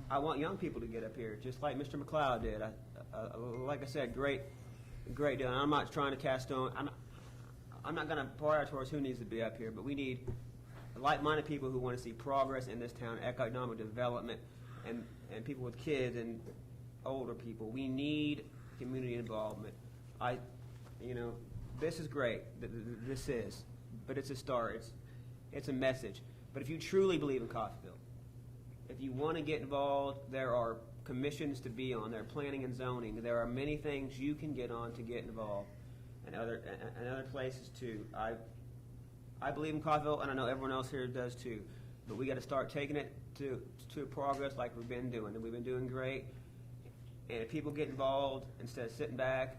I want young people to get up here, just like Mr. McLeod did. Like I said, great deal. And I'm not trying to cast stone. I'm not going to prioritize who needs to be up here, but we need like-minded people who want to see progress in this town, economic development, and people with kids and older people. We need community involvement. This is great. This is, but it's a start. It's a message. But if you truly believe in Coffeyville, if you want to get involved, there are commissions to be on. There are planning and zoning. There are many things you can get on to get involved, and other places too. I believe in Coffeyville, and I know everyone else here does too. But we got to start taking it to progress like we've been doing, and we've been doing great. And if people get involved instead of sitting back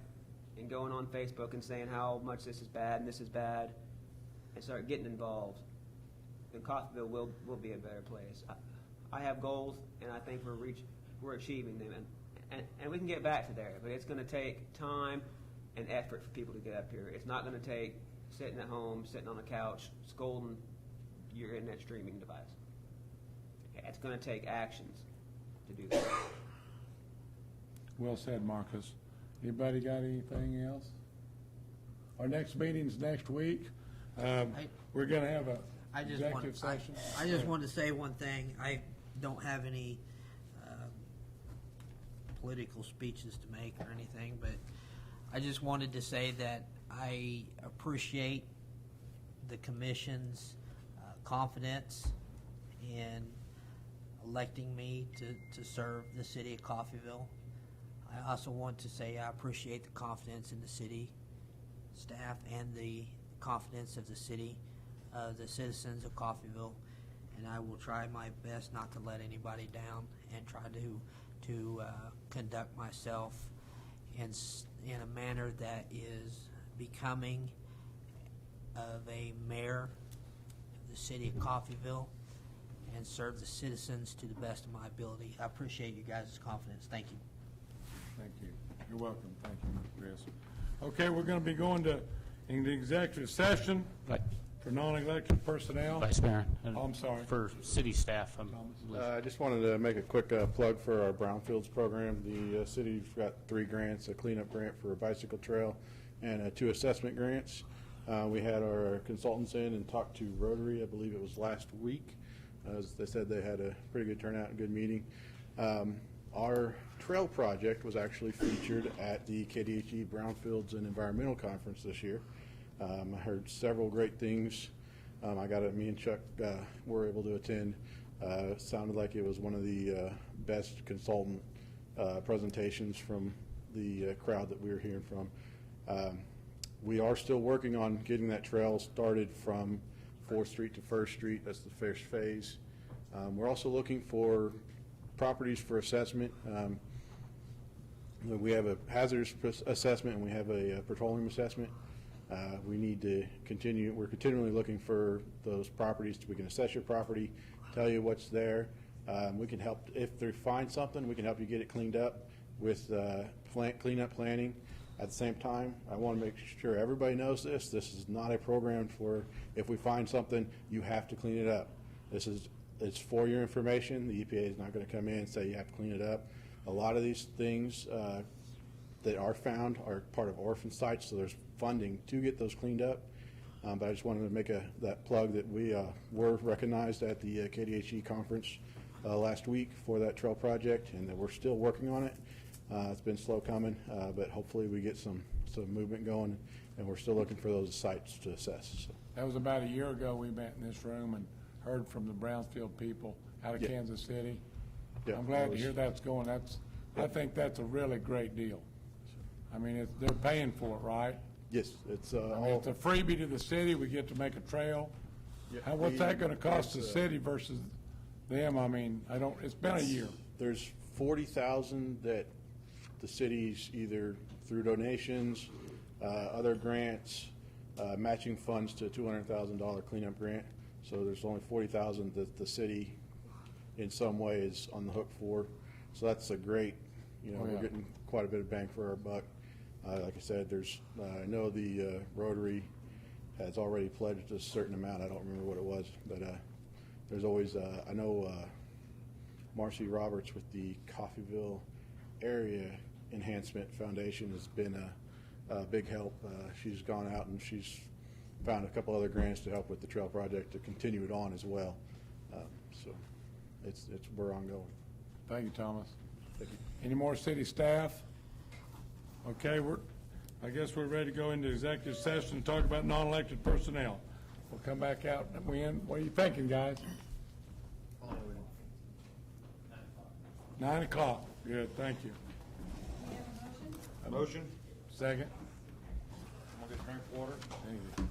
and going on Facebook and saying how much this is bad and this is bad, and start getting involved, then Coffeyville will be a better place. I have goals, and I think we're achieving them, and we can get back to there. But it's going to take time and effort for people to get up here. It's not going to take sitting at home, sitting on the couch, scolding your internet streaming device. It's going to take actions to do that. Well said, Marcus. Anybody got anything else? Our next meeting's next week. We're going to have a executive session. I just wanted to say one thing. I don't have any political speeches to make or anything, but I just wanted to say that I appreciate the commission's confidence in electing me to serve the city of Coffeyville. I also want to say I appreciate the confidence in the city staff and the confidence of the city, the citizens of Coffeyville, and I will try my best not to let anybody down and try to conduct myself in a manner that is becoming of a mayor of the city of Coffeyville and serve the citizens to the best of my ability. I appreciate you guys' confidence. Thank you. Thank you. You're welcome. Thank you, Chris. Okay, we're going to be going into executive session. for non-elected personnel. Vice Mayor. Oh, I'm sorry. For city staff. I just wanted to make a quick plug for our Brownfields program. The city's got 3 grants, a cleanup grant for a bicycle trail and 2 assessment grants. We had our consultants in and talked to Rotary, I believe it was last week. As they said, they had a pretty good turnout and good meeting. Our trail project was actually featured at the KDHE Brownfields and Environmental Conference this year. I heard several great things. Me and Chuck were able to attend. Sounded like it was one of the best consultant presentations from the crowd that we were hearing from. We are still working on getting that trail started from 4th Street to 1st Street. That's the first phase. We're also looking for properties for assessment. We have a hazardous assessment and we have a petroleum assessment. We need to continue, we're continually looking for those properties. We can assess your property, tell you what's there. We can help, if they find something, we can help you get it cleaned up with cleanup planning. At the same time, I want to make sure everybody knows this. This is not a program for, if we find something, you have to clean it up. It's for your information. The EPA is not going to come in and say you have to clean it up. A lot of these things that are found are part of orphan sites, so there's funding to get those cleaned up. But I just wanted to make that plug that we were recognized at the KDHE conference last week for that trail project, and that we're still working on it. It's been slow coming, but hopefully we get some movement going, and we're still looking for those sites to assess. So. That was about a year ago. We met in this room and heard from the Brownsfield people out of Kansas City. Yeah, I'm glad to hear that's going. I think that's a really great deal. I mean, they're paying for it, right? Yes, it's it's a freebie to the city. We get to make a trail. What's that going to cost the city versus them? I mean, it's been a year. There's $40,000 that the city's either through donations, other grants, matching funds to a $200,000 cleanup grant. So there's only $40,000 that the city in some way is on the hook for. So that's a great, we're getting quite a bit of bang for our buck. Like I said, I know the Rotary has already pledged a certain amount. I don't remember what it was, but there's always, I know Marcy Roberts with the Coffeyville Area Enhancement Foundation has been a big help. She's gone out and she's found a couple other grants to help with the trail project to continue it on as well. So we're ongoing. Thank you, Thomas. Thank you. Any more city staff? Okay, I guess we're ready to go into executive session and talk about non-elected personnel. We'll come back out and we end. What are you thinking, guys? 9 o'clock. Good, thank you. A motion? Second? I'm going to drink water. Thank you.